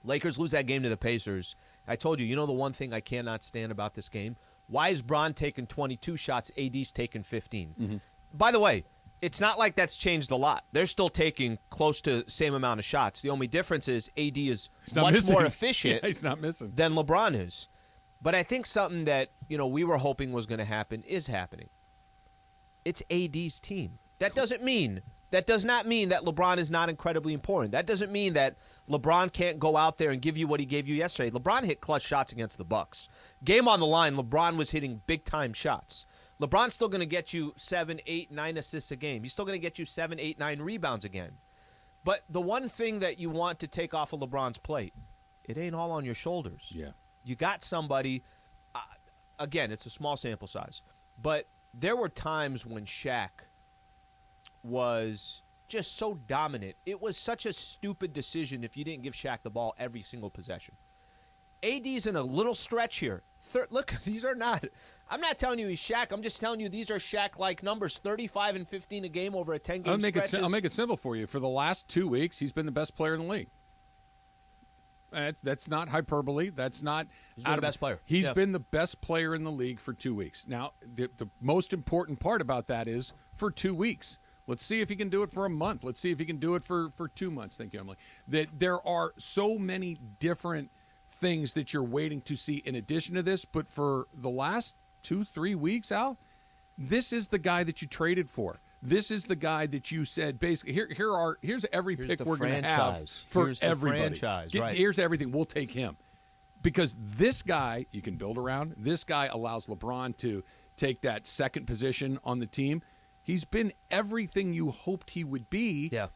Lakers lose that game to the Pacers. I told you, the one thing I cannot stand about this game? Why is Bron taking 22 shots? AD's taking 15. Mm-hmm. By the way, it's not like that's changed a lot. They're still taking close to the same amount of shots. The only difference is AD is much more efficient he's not missing. Than LeBron is. But I think something that, we were hoping was going to happen is happening. It's AD's team. That does not mean that LeBron is not incredibly important. That doesn't mean that LeBron can't go out there and give you what he gave you yesterday. LeBron hit clutch shots against the Bucks. Game on the line, LeBron was hitting big-time shots. LeBron's still going to get you 7, 8, 9 assists a game. He's still going to get you 7, 8, 9 rebounds again. But the one thing that you want to take off of LeBron's plate, it ain't all on your shoulders. Yeah. You got somebody, again, it's a small sample size, but there were times when Shaq was just so dominant. It was such a stupid decision if you didn't give Shaq the ball every single possession. AD's in a little stretch here. Look, these are not – I'm not telling you he's Shaq. I'm just telling you these are Shaq-like numbers, 35 and 15 a game over a 10-game stretch. I'll make it simple for you. For the last 2 weeks, he's been the best player in the league. That's not hyperbole. That's not – He's been the best player. He's been the best player in the league for 2 weeks. Now, the most important part about that is for 2 weeks. Let's see if he can do it for a month. Let's see if he can do it for 2 months. Thank you, Emily. That there are so many different things that you're waiting to see in addition to this, but for the last 2-3 weeks, Al, this is the guy that you traded for. This is the guy that you said basically. Here's every Here's pick the we're going to have franchise. for Here's the everybody. franchise, right. Here's everything. We'll take him because this guy you can build around. This guy allows LeBron to take that second position on the team. He's been everything you hoped he would be. Yeah.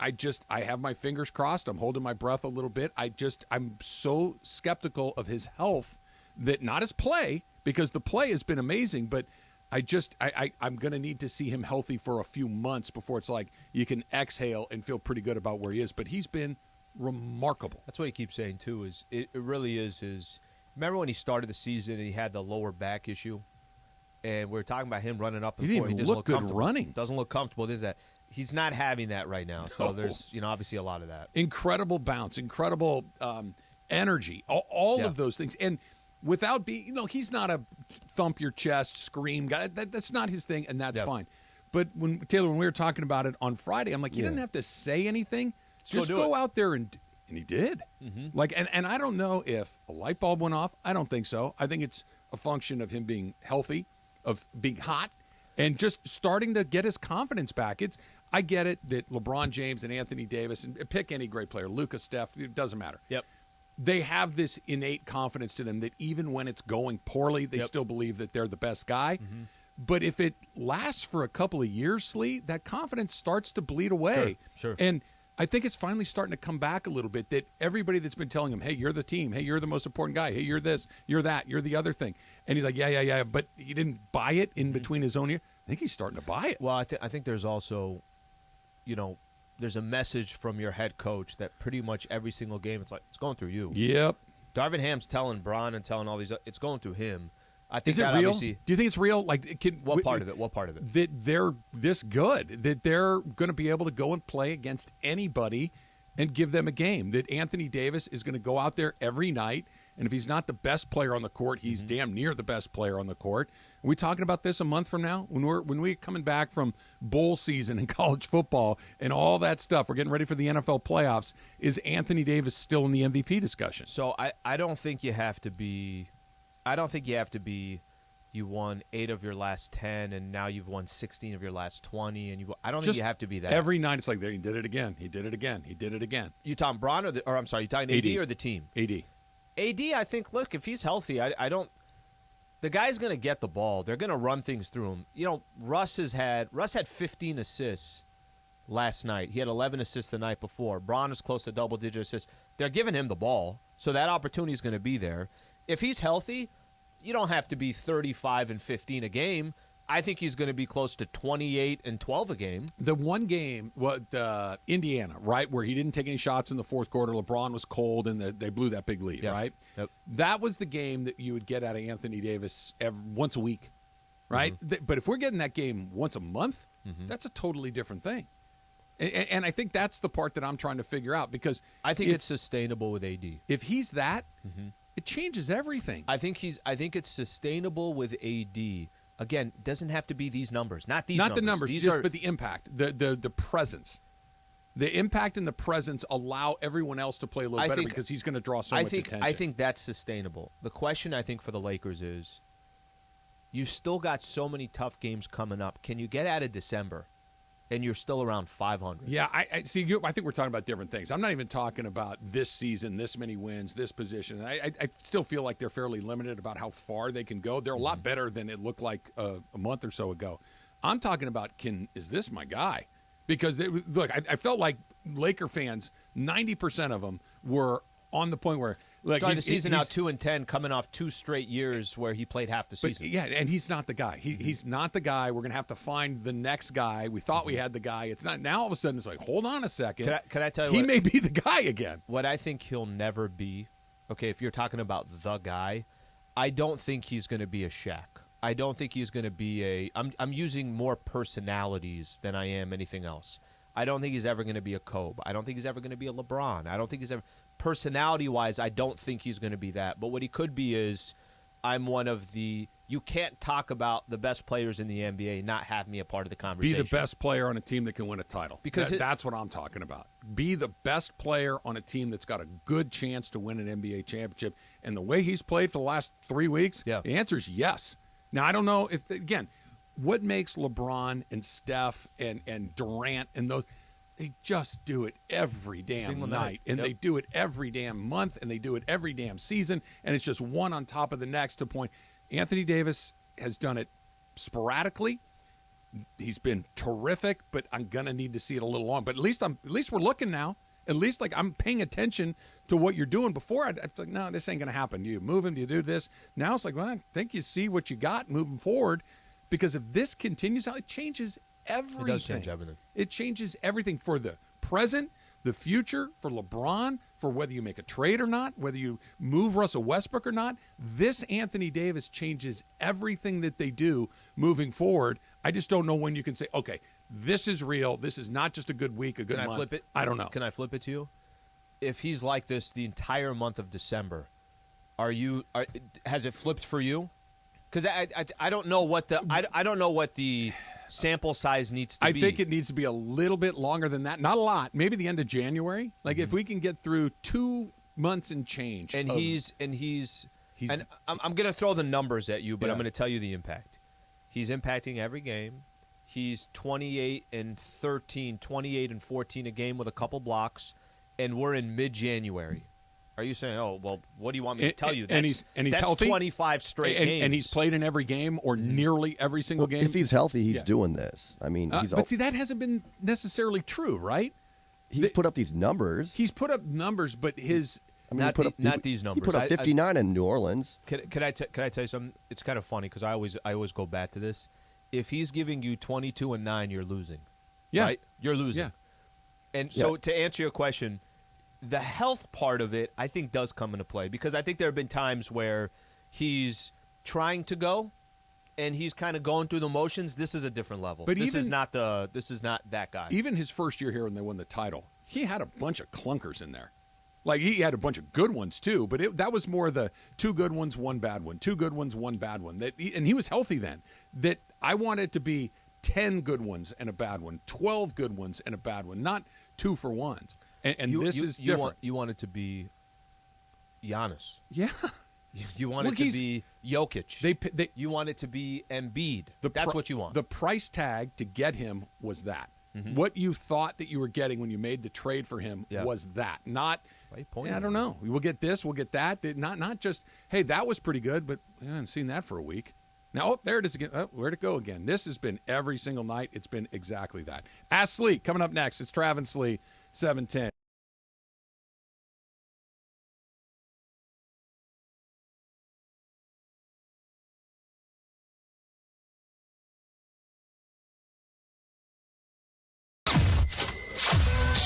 I have my fingers crossed. I'm holding my breath a little bit. I'm so skeptical of his health that not his play, because the play has been amazing, but I'm going to need to see him healthy for a few months before it's like you can exhale and feel pretty good about where he is. But he's been remarkable. That's what he keeps saying, too, is it really is his – remember when he started the season and he had the lower back issue? And we were talking about him running up and He forth. didn't He even doesn't look good comfortable. running. Doesn't look comfortable, does that? He's not having that right now. So No. there's, obviously a lot of that. Incredible bounce, incredible energy, all of those things. And without being, he's not a thump your chest, scream guy. That's not his thing, and that's fine. But when we were talking about it on Friday, I'm like, he didn't have to say anything. Just go out there and he did. Mm-hmm. And I don't know if a light bulb went off. I don't think so. I think it's a function of him being healthy, of being hot, and just starting to get his confidence back. I get it that LeBron James and Anthony Davis, and pick any great player, Luka, Steph, it doesn't matter. Yep. They have this innate confidence to them that even when it's going poorly, they still believe that they're the best guy. Mm-hmm. But if it lasts for a couple of years, Slee, that confidence starts to bleed away. Sure. And I think it's finally starting to come back a little bit, that everybody that's been telling him, hey, you're the team. Hey, you're the most important guy. Hey, you're this, you're that, you're the other thing. And he's like, yeah. But he didn't buy it in between his own ear. I think he's starting to buy it. Well, I think there's also, there's a message from your head coach that pretty much every single game, it's going through you. Yep. Darvin Ham's telling Bron and telling all these, it's going through him. I think Is it that real? obviously. Do you think it's real? What part of it? That they're this good, that they're going to be able to go and play against anybody and give them a game. That Anthony Davis is going to go out there every night, and if he's not the best player on the court, he's damn near the best player on the court. Are we talking about this a month from now when we're coming back from bowl season in college football and all that stuff? We're getting ready for the NFL playoffs. Is Anthony Davis still in the MVP discussion? So I don't think you have to be. I don't think you have to be. You won 8 of your last 10, and now you've won 16 of your last 20, and I don't think you have to be that. Every night it's like, he did it again. He did it again. He did it again. You talking Bron you talking AD or the team? AD. I think. Look, if he's healthy, I don't. The guy's going to get the ball. They're going to run things through him. Russ had 15 assists last night. He had 11 assists the night before. Bron is close to double-digit assists. They're giving him the ball, so that opportunity is going to be there. If he's healthy, you don't have to be 35 and 15 a game. I think he's going to be close to 28 and 12 a game. The one game, Indiana, right, where he didn't take any shots in the fourth quarter. LeBron was cold, and they blew that big lead, right? Yep. That was the game that you would get out of Anthony Davis once a week, right? But if we're getting that game once a month, that's a totally different thing. And I think that's the part that I'm trying to figure out, because I think it's sustainable with AD. If he's that, it changes everything. I think it's sustainable with AD. Again, doesn't have to be these numbers. Not the numbers. But the impact, the presence. The impact and the presence allow everyone else to play a little better, because he's going to draw so much attention. I think that's sustainable. The question, I think, for the Lakers is, you still got so many tough games coming up. Can you get out of December and you're still around 500? Yeah, I see. I think we're talking about different things. I'm not even talking about this season, this many wins, this position. I still feel like they're fairly limited about how far they can go. They're a lot better than it looked like a month or so ago. I'm talking about, is this my guy? Because, I felt like Laker fans, 90% of them were on the point where, starting the season out 2-10, coming off 2 straight years where he played half the season. Yeah, and he's not the guy. He's not the guy. We're going to have to find the next guy. We thought we had the guy. It's not. Now all of a sudden it's like, hold on a second. Can I tell you he may be the guy again. What I think he'll never be, okay, if you're talking about the guy, I don't think he's going to be a Shaq. I don't think he's going to be I'm using more personalities than I am anything else. I don't think he's ever going to be a Kobe. I don't think he's ever going to be a LeBron. I don't think he's ever... Personality-wise, I don't think he's going to be that. But what he could be is, I'm one of the... You can't talk about the best players in the NBA not have me a part of the conversation. Be the best player on a team that can win a title. Because that's what I'm talking about. Be the best player on a team that's got a good chance to win an NBA championship. And the way he's played for the last 3 weeks, the answer is yes. Now, I don't know if... Again... what makes LeBron and Steph and Durant and those, they just do it every damn night. And they do it every damn month, and they do it every damn season, and it's just one on top of the next to point. Anthony Davis has done it sporadically. He's been terrific, but I'm going to need to see it a little long. But at least we're looking now. At least like I'm paying attention to what you're doing. Before I'd like, no, this ain't going to happen. Do you move him? Do you do this? Now it's like, well, I think you see what you got moving forward, because if this continues out, it changes everything. It does change everything. It changes everything for the present, the future, for LeBron, for whether you make a trade or not, whether you move Russell Westbrook or not. This Anthony Davis changes everything that they do moving forward. I just don't know when you can say, okay, this is real. This is not just a good week, a good month. Can I flip it? I don't know. Can I flip it to you? If he's like this the entire month of December, has it flipped for you? Because I don't know what the sample size needs to be. I think it needs to be a little bit longer than that. Not a lot. Maybe the end of January. Like if we can get through 2 months and change. And I'm going to throw the numbers at you, but I'm going to tell you the impact. He's impacting every game. He's 28 and 13, 28 and 14 a game with a couple blocks, and we're in mid-January. Are you saying, oh, well, what do you want me to tell you? He's healthy. 25 straight games. And he's played in every game or nearly every single game. If he's healthy, he's doing this. I mean, but see, that hasn't been necessarily true, right? He's put up these numbers. He's put up numbers, but his not these numbers. He put up 59 in New Orleans. Can I tell you something? It's kind of funny because I always go back to this. If he's giving you 22 and 9, you're losing. Yeah, right? You're losing. Yeah. And so to answer your question, the health part of it, I think, does come into play, because I think there have been times where he's trying to go and he's kind of going through the motions. This is a different level. But this is not that guy. Even his first year here when they won the title, he had a bunch of clunkers in there. Like, he had a bunch of good ones, too, but that was more the 2 good ones, 1 bad one, 2 good ones, 1 bad one. And he was healthy then. That I want it to be 10 good ones and a bad one, 12 good ones and a bad one, not 2 for 1s. And this is different. You want it to be Giannis. Yeah. You want it to be Jokic. You want it to be Embiid. That's what you want. The price tag to get him was that. Mm-hmm. What you thought that you were getting when you made the trade for him was that. Not, I don't know. We'll get this, we'll get that. Not just, hey, that was pretty good, but I haven't seen that for a week. Now, there it is again. Where'd it go again? This has been every single night. It's been exactly that. Ask Slee. Coming up next, it's Travis Slee, 710.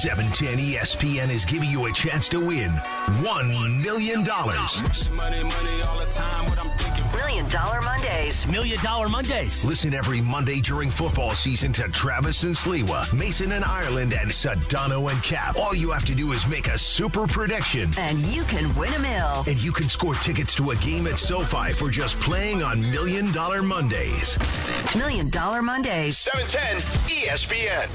$710 ESPN is giving you a chance to win $1 million. Money all the time. What I'm thinking. $1 Million Mondays. $1 Million Mondays. Listen every Monday during football season to Travis and Sliwa, Mason and Ireland, and Sedano and Cap. All you have to do is make a super prediction, and you can win $1 million. And you can score tickets to a game at SoFi for just playing on $1 Million Mondays. $1 Million Mondays. 710 ESPN.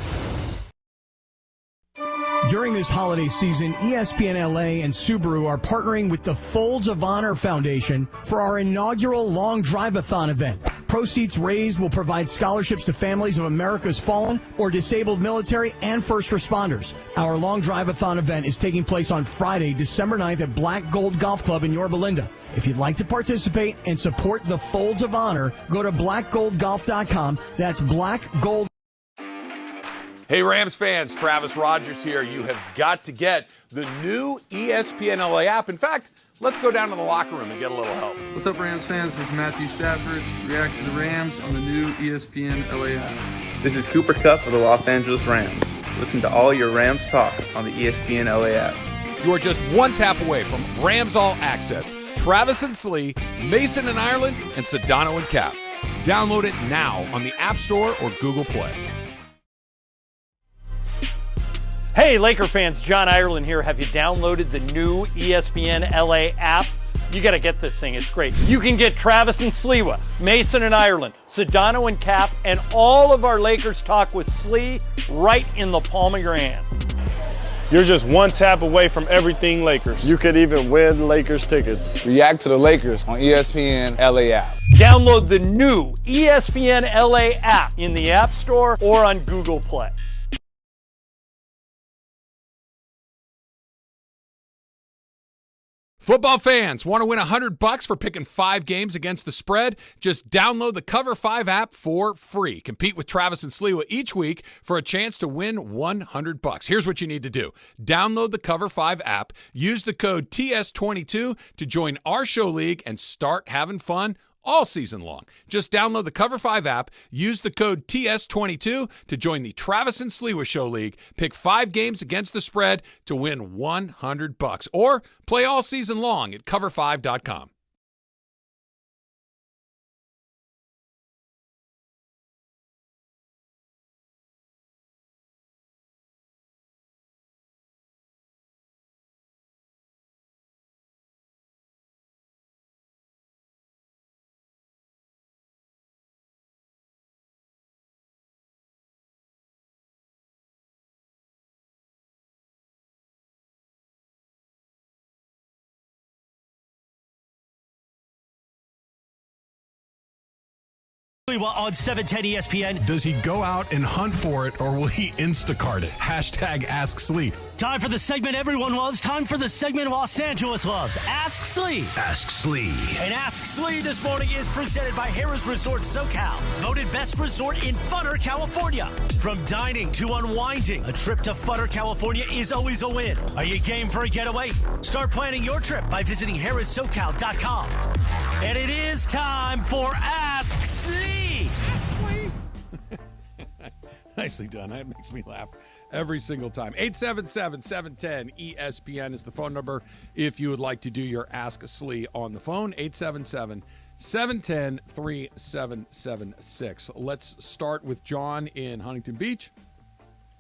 During this holiday season, ESPNLA and Subaru are partnering with the Folds of Honor Foundation for our inaugural Long Drive-a-thon event. Proceeds raised will provide scholarships to families of America's fallen or disabled military and first responders. Our Long Drive-a-thon event is taking place on Friday, December 9th at Black Gold Golf Club in Yorba Linda. If you'd like to participate and support the Folds of Honor, go to blackgoldgolf.com. That's blackgold. Hey, Rams fans, Travis Rogers here. You have got to get the new ESPNLA app. In fact, let's go down to the locker room and get a little help. What's up, Rams fans? This is Matthew Stafford. React to the Rams on the new ESPNLA app. This is Cooper Kupp of the Los Angeles Rams. Listen to all your Rams talk on the ESPNLA app. You are just one tap away from Rams All Access. Travis and Slee, Mason and Ireland, and Sedano and Cap. Download it now on the App Store or Google Play. Hey, Laker fans, John Ireland here. Have you downloaded the new ESPNLA app? You got to get this thing. It's great. You can get Travis and Sliwa, Mason and Ireland, Sedano and Cap, and all of our Lakers talk with Slee right in the palm of your hand. You're just one tap away from everything Lakers. You could even win Lakers tickets. React to the Lakers on ESPNLA app. Download the new ESPNLA app in the App Store or on Google Play. Football fans, want to win $100 for picking 5 games against the spread? Just download the Cover 5 app for free. Compete with Travis and Sliwa each week for a chance to win $100. Here's what you need to do. Download the Cover 5 app, use the code TS22 to join our show league and start having fun all season long. Just download the Cover 5 app, use the code TS22 to join the Travis and Sliwa Show League, pick 5 games against the spread to win $100, or play all season long at cover5.com. On 710 ESPN. Does he go out and hunt for it, or will he Instacart it? Hashtag Ask Slee. Time for the segment everyone loves. Time for the segment Los Angeles loves. Ask Slee. Ask Slee. And Ask Slee this morning is presented by Harrah's Resort SoCal. Voted best resort in Funner, California. From dining to unwinding, a trip to Funner, California is always a win. Are you game for a getaway? Start planning your trip by visiting harrahssocal.com. And it is time for Ask Slee. Nicely done. That makes me laugh every single time. 877-710-ESPN is the phone number if you would like to do your Ask Slee on the phone. 877-710-3776. Let's start with John in Huntington Beach.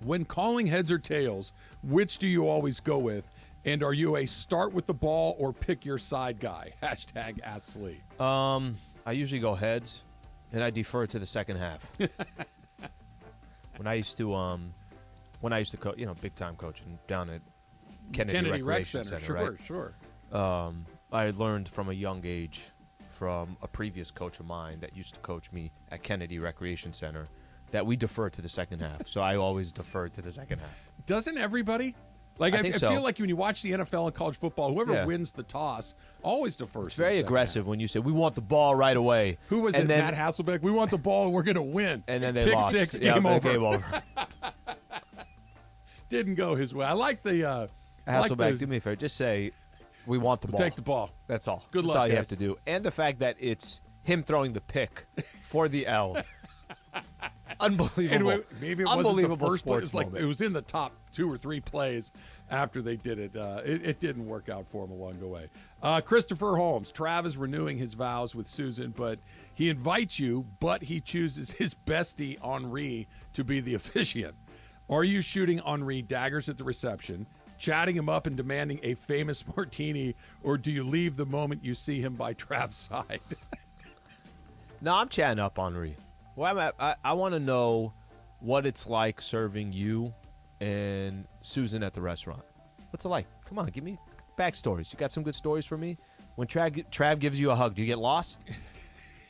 When calling heads or tails, which do you always go with? And are you a start with the ball or pick your side guy? Hashtag Ask Slee. I usually go heads, and I defer to the second half. When I used to coach, big time coaching down at Kennedy Rec Center, sure, right? Sure. I learned from a young age from a previous coach of mine that used to coach me at Kennedy Recreation Center that we defer to the second half. So I always defer to the second half. Doesn't everybody? Like I feel like when you watch the NFL and college football, whoever wins the toss always defers. It's very aggressive when you say, we want the ball right away. Who was it, Matt Hasselbeck? We want the ball and we're going to win. And then they Pick lost. 6, game over. Game over. Didn't go his way. I like the Hasselbeck, do me a favor. Just say, we want the ball. Take the ball. That's all. Good luck, That's all you guys. have to do. And the fact that it's him throwing the pick for the L. Unbelievable. Anyway, maybe it wasn't the first play. Moment. It was in the top 2 or 3 plays after they did it. It didn't work out for him along the way. Christopher Holmes. Trav is renewing his vows with Susan, but he invites you, but he chooses his bestie, Henri, to be the officiant. Are you shooting Henri daggers at the reception, chatting him up and demanding a famous martini, or do you leave the moment you see him by Trav's side? No, I'm chatting up Henri. Well, I want to know what it's like serving you and Susan at the restaurant. What's it like? Come on, give me backstories. You got some good stories for me? When Trav gives you a hug, do you get lost?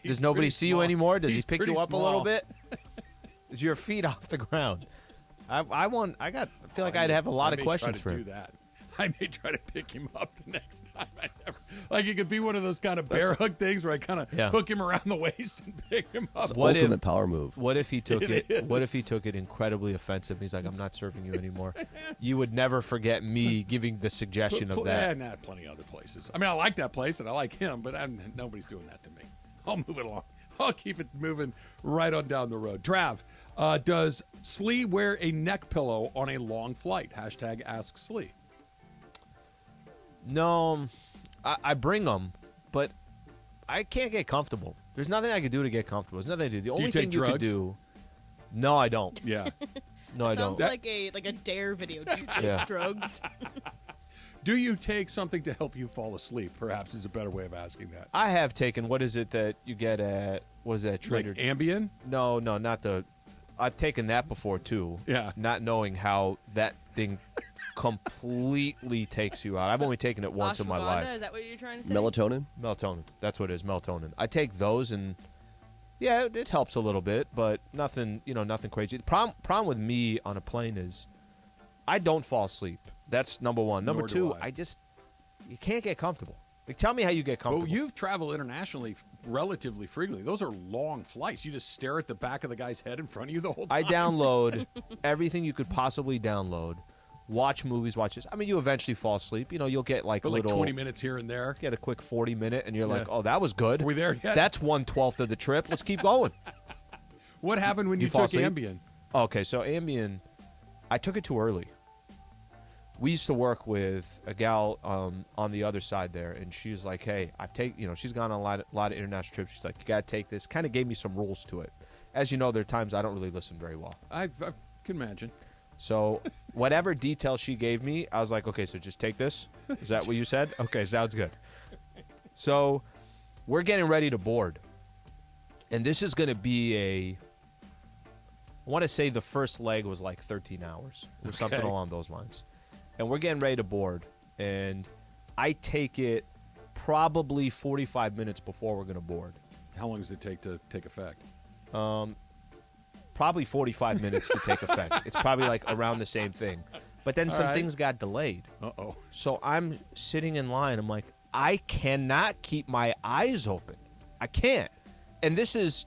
Does nobody see you anymore? Does he pick you up a little bit? Is your feet off the ground? I feel like I'd have a lot of questions for him. Do that. I may try to pick him up the next time. It could be one of those kind of bear hug things where I kind of hook him around the waist and pick him up. Ultimate power move. What if he took it? What if he took it incredibly offensive? He's like, I'm not serving you anymore. You would never forget me giving the suggestion of that. Yeah, plenty of other places. I mean, I like that place and I like him, but nobody's doing that to me. I'll move it along. I'll keep it moving right on down the road. Trav, does Slee wear a neck pillow on a long flight? Hashtag Ask Slee. No, I bring them, but I can't get comfortable. There's nothing I could do to get comfortable. There's nothing I do. The only thing you could do. No, I don't. Yeah. No, I don't. Sounds like a dare video. Do you take drugs? Do you take something to help you fall asleep? Perhaps is a better way of asking that. I have taken. What is it that you get at? What is that? Trader? Like Ambien? No, not the. I've taken that before too. Yeah. Not knowing how that thing completely takes you out. I've only taken it once in my life. Is that what you're trying to say? Melatonin? Melatonin. That's what it is, melatonin. I take those, and yeah, it helps a little bit, but nothing crazy. The problem with me on a plane is I don't fall asleep. That's number one. Number two, you can't get comfortable. Like, tell me how you get comfortable. Well, you've traveled internationally relatively frequently. Those are long flights. You just stare at the back of the guy's head in front of you the whole time. I download everything you could possibly download. Watch movies, watch this. I mean, you eventually fall asleep. You'll get like a little 20 minutes here and there. Get a quick 40-minute, and you're like, oh, that was good. Are we there yet? That's 1/12 of the trip. Let's keep going. What happened when you took Ambien? Okay, so Ambien, I took it too early. We used to work with a gal on the other side there, and she's like, hey, she's gone on a lot of international trips. She's like, you got to take this. Kind of gave me some rules to it. As you know, there are times I don't really listen very well. I can imagine. So whatever details she gave me, I was like, okay, so just take this. Is that what you said? Okay, sounds good. So we're getting ready to board. And this is going to be I want to say the first leg was like 13 hours or something along those lines. And we're getting ready to board. And I take it probably 45 minutes before we're going to board. How long does it take to take effect? Probably 45 minutes to take effect. It's probably like around the same thing. But then some things got delayed. Uh-oh. So I'm sitting in line. I'm like, I cannot keep my eyes open. I can't. And this is,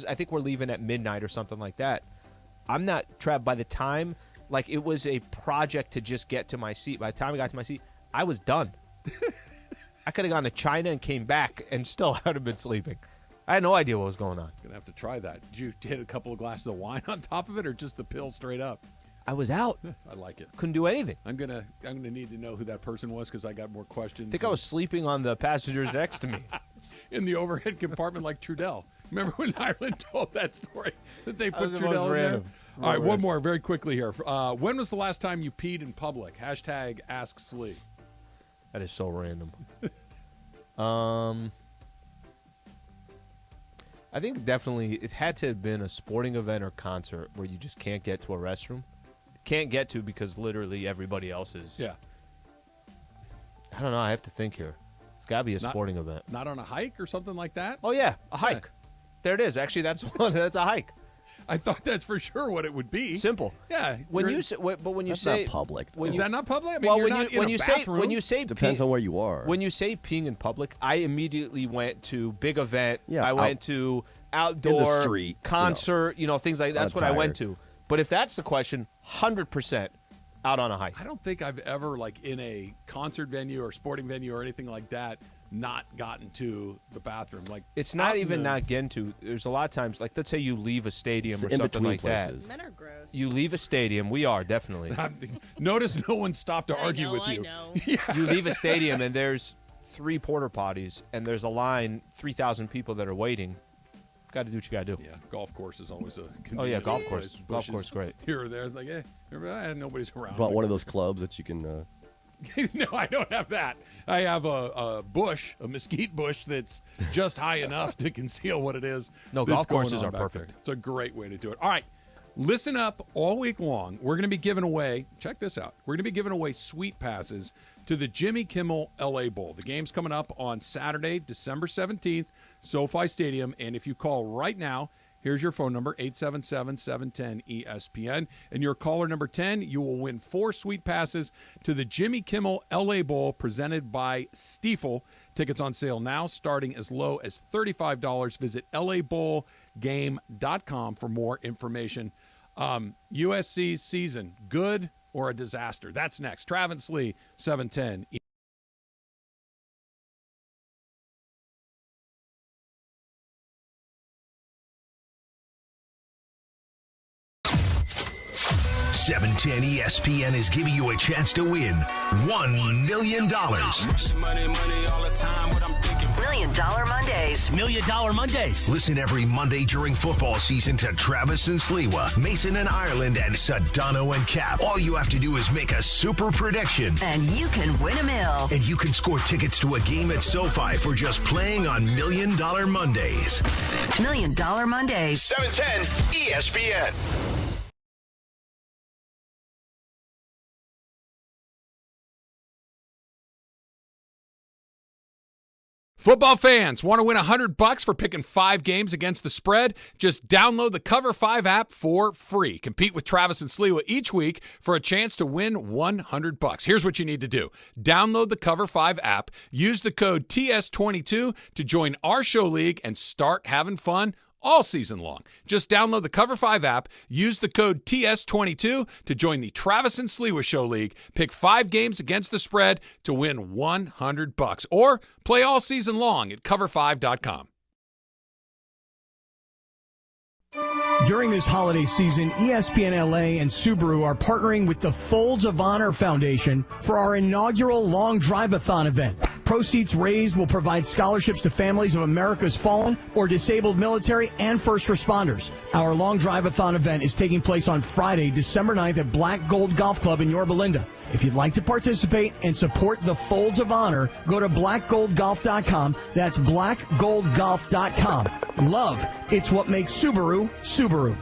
I think we're leaving at midnight or something like that. I'm not trapped by the time. Like, it was a project to just get to my seat. By the time I got to my seat, I was done. I could have gone to China and came back and still I'd have been sleeping. I had no idea what was going on. Gonna have to try that. Did you hit a couple of glasses of wine on top of it, or just the pill straight up? I was out. I like it. Couldn't do anything. I'm gonna need to know who that person was because I got more questions. I think I was sleeping on the passengers next to me. In the overhead compartment like Trudell. Remember when Ireland told that story that they put the Trudell most in random. there? All right, one more very quickly here. When was the last time you peed in public? Hashtag Ask Slee. That is so random. I think definitely it had to have been a sporting event or concert where you just can't get to a restroom. Can't get to because literally everybody else is. Yeah. I don't know. I have to think here. It's got to be a sporting event. Not on a hike or something like that? Oh, yeah. A hike. Yeah. There it is. Actually, that's a hike. I thought that's for sure what it would be. Simple. Yeah. When you say not public. Is that not public? I mean, well, when you say depends on where you are. When you say peeing in public, I immediately went to big event. Yeah, I went to outdoor in the street, concert, things like that. That's what I went to. But if that's the question, 100% out on a hike. I don't think I've ever, in a concert venue or sporting venue or anything like that, not gotten to the bathroom. It's not even not getting to. There's a lot of times, let's say you leave a stadium or something like places. Men are gross. You leave a stadium. We are, definitely. Notice no one stopped to argue with you. I know. Yeah. You leave a stadium and there's 3 porta potties and there's a line, 3,000 people that are waiting. Got to do what you got to do. Yeah, golf course is always a convenient. Oh, yeah, golf course. Golf course, great. Here or there. It's like, nobody's around. Bought one of those clubs that you can... No, I don't have that. I have a bush, a mesquite bush that's just high enough to conceal what it is. No, golf courses are perfect. There. It's a great way to do it. All right, listen up all week long. We're going to be giving away, check this out, we're going to be giving away suite passes to the Jimmy Kimmel LA Bowl. The game's coming up on Saturday, December 17th, SoFi Stadium. And if you call right now, here's your phone number, 877-710-ESPN. And your caller number 10, you will win 4 suite passes to the Jimmy Kimmel LA Bowl presented by Stiefel. Tickets on sale now, starting as low as $35. Visit labowlgame.com for more information. USC's season, good or a disaster? That's next. Travis Lee, 710. 710 ESPN is giving you a chance to win $1 million. Money all the time. What I'm thinking. $1 Million Mondays. $1 Million Mondays. Listen every Monday during football season to Travis and Sliwa, Mason and Ireland, and Sedano and Cap. All you have to do is make a super prediction. And you can win $1 million. And you can score tickets to a game at SoFi for just playing on $1 Million Mondays. $1 Million Mondays. 710 ESPN. Football fans, want to win $100 for picking 5 games against the spread? Just download the Cover 5 app for free. Compete with Travis and Sliwa each week for a chance to win $100. Here's what you need to do. Download the Cover 5 app, use the code TS22 to join our show league and start having fun all season long. Just download the Cover 5 app, use the code TS22 to join the Travis and Sliwa Show League. Pick 5 games against the spread to win $100. Or play all season long at cover5.com. During this holiday season, ESPNLA and Subaru are partnering with the Folds of Honor Foundation for our inaugural Long Drive-a-thon event. Proceeds raised will provide scholarships to families of America's fallen or disabled military and first responders. Our Long Drive-a-thon event is taking place on Friday, December 9th at Black Gold Golf Club in Yorba Linda. If you'd like to participate and support the Folds of Honor, go to blackgoldgolf.com. That's blackgoldgolf.com. Love, it's what makes Subaru, Subaru.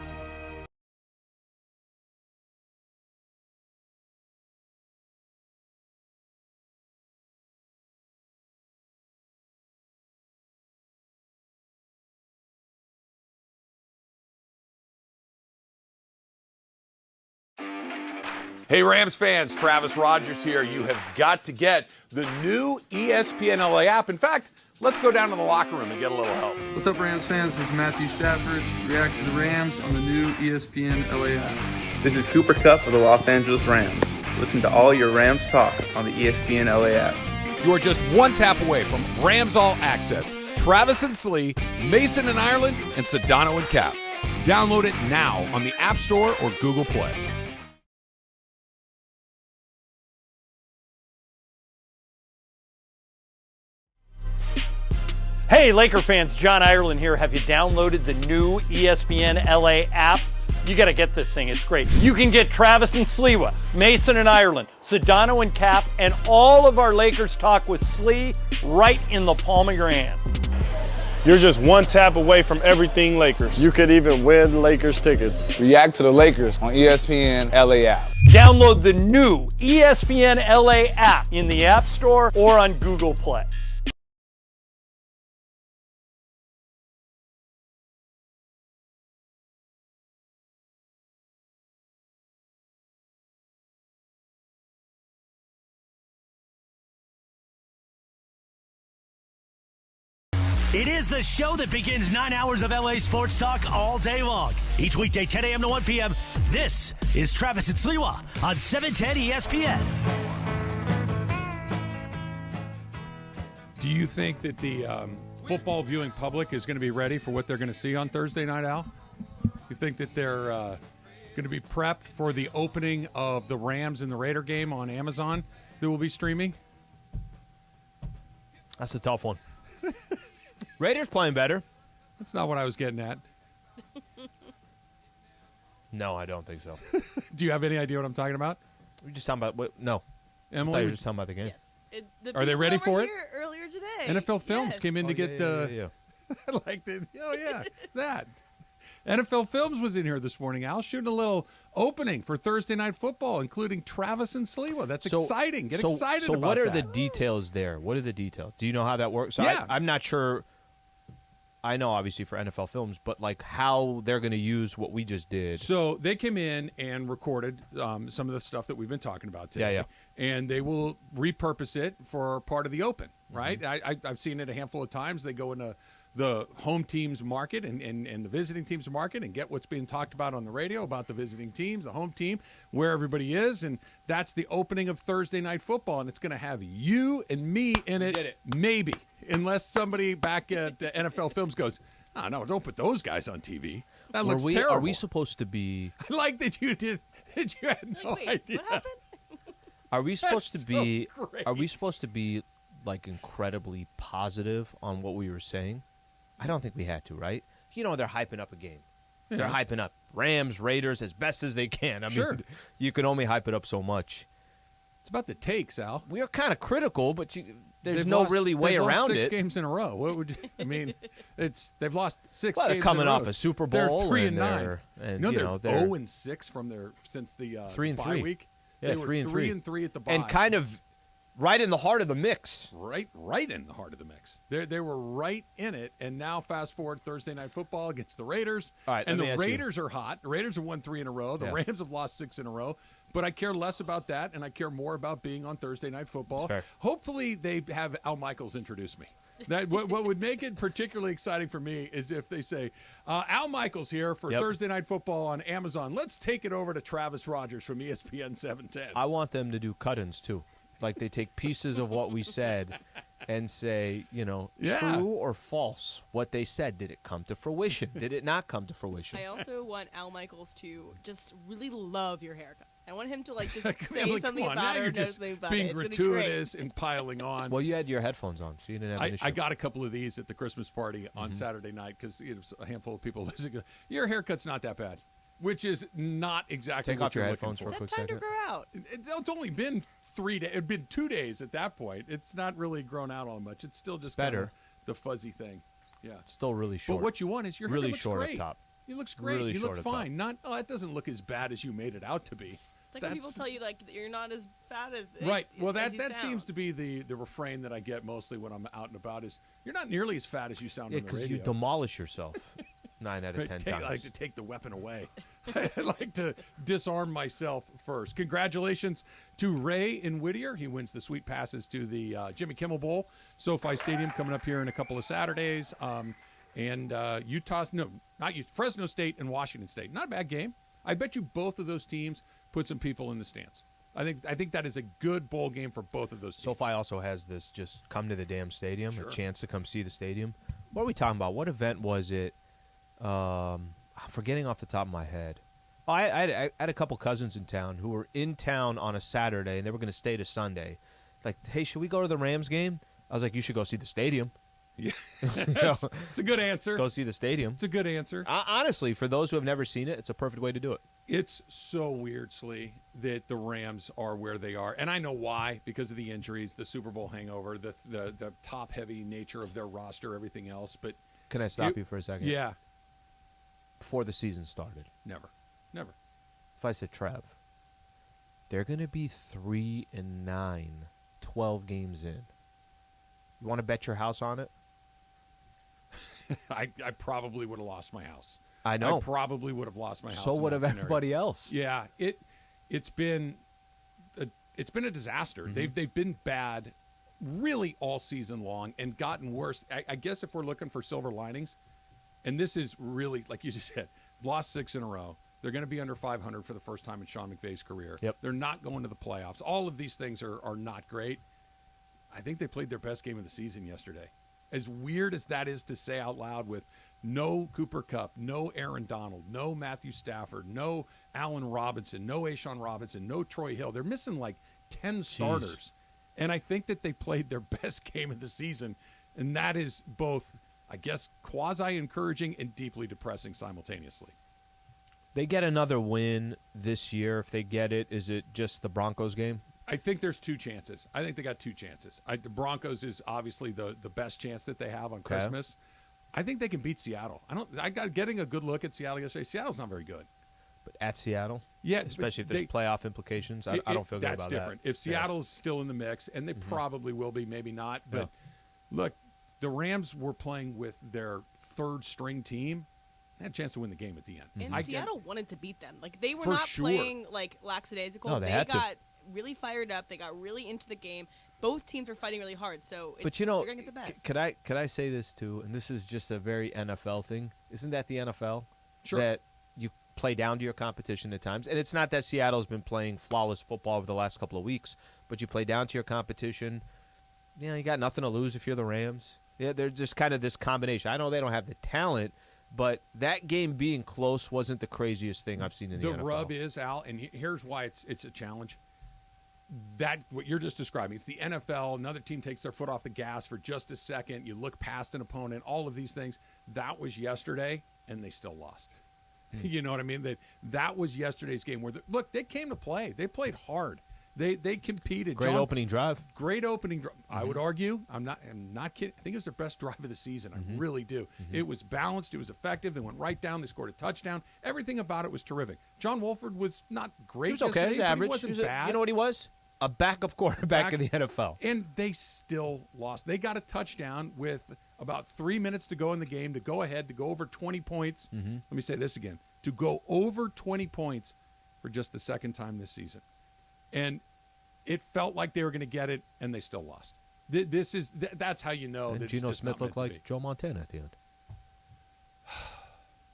Hey, Rams fans, Travis Rogers here. You have got to get the new ESPNLA app. In fact, let's go down to the locker room and get a little help. What's up, Rams fans? This is Matthew Stafford. React to the Rams on the new ESPNLA app. This is Cooper Kupp of the Los Angeles Rams. Listen to all your Rams talk on the ESPNLA app. You are just one tap away from Rams All Access. Travis and Slee, Mason and Ireland, and Sedano and Cap. Download it now on the App Store or Google Play. Hey, Laker fans, John Ireland here. Have you downloaded the new ESPNLA app? You got to get this thing. It's great. You can get Travis and Sliwa, Mason and Ireland, Sedano and Cap, and all of our Lakers talk with Slee right in the palm of your hand. You're just one tap away from everything Lakers. You could even win Lakers tickets. React to the Lakers on ESPNLA app. Download the new ESPNLA app in the App Store or on Google Play. It is the show that begins 9 hours of LA sports talk all day long. Each weekday, 10 a.m. to 1 p.m. This is Travis and Sliwa on 710 ESPN. Do you think that the football viewing public is going to be ready for what they're going to see on Thursday night, Al? You think that they're going to be prepped for the opening of the Rams and the Raider game on Amazon that will be streaming? That's a tough one. Raiders playing better. That's not what I was getting at. No, I don't think so. Do you have any idea what I'm talking about? We're just talking about no. Emily, I thought you were just talking about the game. Yes. Are they ready for it? Earlier today. NFL Films came in to get like the that. NFL Films was in here this morning, Al, shooting a little opening for Thursday Night Football, including Travis and Sliwa. That's exciting. Get excited about that. So what are the details there? What are the details? Do you know how that works? So yeah. I'm not sure. I know, obviously, for NFL Films, but like how they're going to use what we just did. So they came in and recorded some of the stuff that we've been talking about today. Yeah. And they will repurpose it for part of the Open, right? Mm-hmm. I've seen it a handful of times. They go into the home team's market and the visiting team's market and get what's being talked about on the radio about the visiting teams, the home team, where everybody is. And that's the opening of Thursday Night Football. And it's going to have you and me in it, maybe, unless somebody back at the NFL Films goes, oh, no, don't put those guys on TV. That looks terrible. Are we supposed to be? I like that you did. That you had no idea. What happened? Are we supposed to be? Great. Are we supposed to be like incredibly positive on what we were saying? I don't think we had to, right? You know, they're hyping up a game. Yeah. They're hyping up Rams, Raiders as best as they can. I mean, you can only hype it up so much. It's about the takes, Al. We are kind of critical, but there's no really way around it. They've lost 6 games in a row. What would I mean? They've lost 6 games. They're coming off a Super Bowl. They're 3-9. And they're 0-6 from since the 3-3 bye week. Yeah, they were 3-3 3-3 at the bye. And kind of Right in the heart of the mix. Right in the heart of the mix. They were right in it, and now fast forward Thursday Night Football against the Raiders. All right, and the Raiders are hot. The Raiders have won 3 in a row. The Rams have lost 6 in a row. But I care less about that, and I care more about being on Thursday Night Football. Hopefully they have Al Michaels introduce me. What would make it particularly exciting for me is if they say, Al Michaels here for Thursday Night Football on Amazon. Let's take it over to Travis Rogers from ESPN 710. I want them to do cut-ins, too. Like they take pieces of what we said and say, true or false, what they said. Did it come to fruition? Did it not come to fruition? I also want Al Michaels to just really love your haircut. I want him to just say something about it or know something about being it. It's gratuitous and piling on. Well, you had your headphones on, so you didn't have an issue. I got a couple of these at the Christmas party on Saturday night because a handful of people listening. Your haircut's not that bad, which is not exactly what you're looking for. Take off your headphones for a quick second. second. Time to grow out. It's only been 3 days. It'd been 2 days at that point. It's not really grown out all much. It's still just better. The fuzzy thing. Yeah, it's still really short. But what you want is your really hair looks short great. up top. He looks great. Really you look short up fine. Not that doesn't look as bad as you made it out to be. It's like when people tell you that you're not as fat as right. Well, as that you seems to be the refrain that I get mostly when I'm out and about is you're not nearly as fat as you sound on the radio. Because you demolish yourself 9 out of 10 times. I like to take the weapon away. I like to disarm myself first. Congratulations to Ray in Whittier. He wins the sweet passes to the Jimmy Kimmel Bowl, SoFi Stadium, coming up here in a couple of Saturdays. And Fresno State and Washington State. Not a bad game. I bet you both of those teams put some people in the stands. I think that is a good bowl game for both of those teams. SoFi also has this just come to the damn stadium, a chance to come see the stadium. What are we talking about? What event was it? I'm forgetting off the top of my head. Oh, I had a couple cousins in town who were in town on a Saturday, and they were going to stay to Sunday. Like, hey, should we go to the Rams game? I was like, you should go see the stadium. Yeah, it's a good answer. Go see the stadium. It's a good answer. Honestly, for those who have never seen it, it's a perfect way to do it. It's so weird, Slee, that the Rams are where they are. And I know why, because of the injuries, the Super Bowl hangover, the top-heavy nature of their roster, everything else. But can I stop you for a second? Yeah. Before the season started. Never. If I said, Trev, they're going to be 3-9, 12 games in. You want to bet your house on it? I probably would have lost my house. I know. I probably would have lost my house. So would have everybody else. Yeah, it's been a disaster. Mm-hmm. They've been bad really all season long and gotten worse. I guess if we're looking for silver linings, and this is really, like you just said, lost 6 in a row. They're going to be under 500 for the first time in Sean McVay's career. Yep. They're not going to the playoffs. All of these things are not great. I think they played their best game of the season yesterday. As weird as that is to say out loud, with no Cooper Kupp, no Aaron Donald, no Matthew Stafford, no Allen Robinson, no A'Shaun Robinson, no Troy Hill. They're missing like 10 starters. And I think that they played their best game of the season. And that is both, I guess, quasi-encouraging and deeply depressing simultaneously. They get another win this year. If they get it, is it just the Broncos game? I think there's 2 chances. I think they got 2 chances. The Broncos is obviously the best chance that they have on Christmas. I think they can beat Seattle. I got getting a good look at Seattle yesterday. Seattle's not very good. But at Seattle? Yeah. Especially if there's playoff implications. I don't feel good about that. That's different. If Seattle's still in the mix, and they probably will be, maybe not. But look, the Rams were playing with their third-string team. They had a chance to win the game at the end. And Seattle wanted to beat them. Like, they were not playing like lackadaisical. No, they got really fired up. They got really into the game. Both teams were fighting really hard. So, but they're going to get the best. Could I say this too? And this is just a very NFL thing. Isn't that the NFL? Sure. That you play down to your competition at times. And it's not that Seattle's been playing flawless football over the last couple of weeks, but you play down to your competition. You know, you got nothing to lose if you're the Rams. Yeah, they're just kind of this combination. I know they don't have the talent, but that game being close wasn't the craziest thing I've seen in the NFL. The rub is, Al, and here's why it's a challenge. That what you're just describing, it's the NFL. Another team takes their foot off the gas for just a second. You look past an opponent. All of these things. That was yesterday, and they still lost. You know what I mean? That was yesterday's game. Where look, they came to play. They played hard. They competed. Great opening drive. Great opening drive. I would argue. I'm not kidding. I think it was their best drive of the season. I really do. It was balanced. It was effective. They went right down. They scored a touchdown. Everything about it was terrific. John Wolford was not great. He was okay. He was average. He wasn't bad. You know what he was? A backup quarterback in the NFL. And they still lost. They got a touchdown with about 3 minutes to go in the game to go ahead, to go over 20 points. Mm-hmm. Let me say this again. To go over 20 points for just the second time this season. And it felt like they were going to get it, and they still lost. That's how you know that Geno it's just Smith not looked meant to like Joe Montana at the end.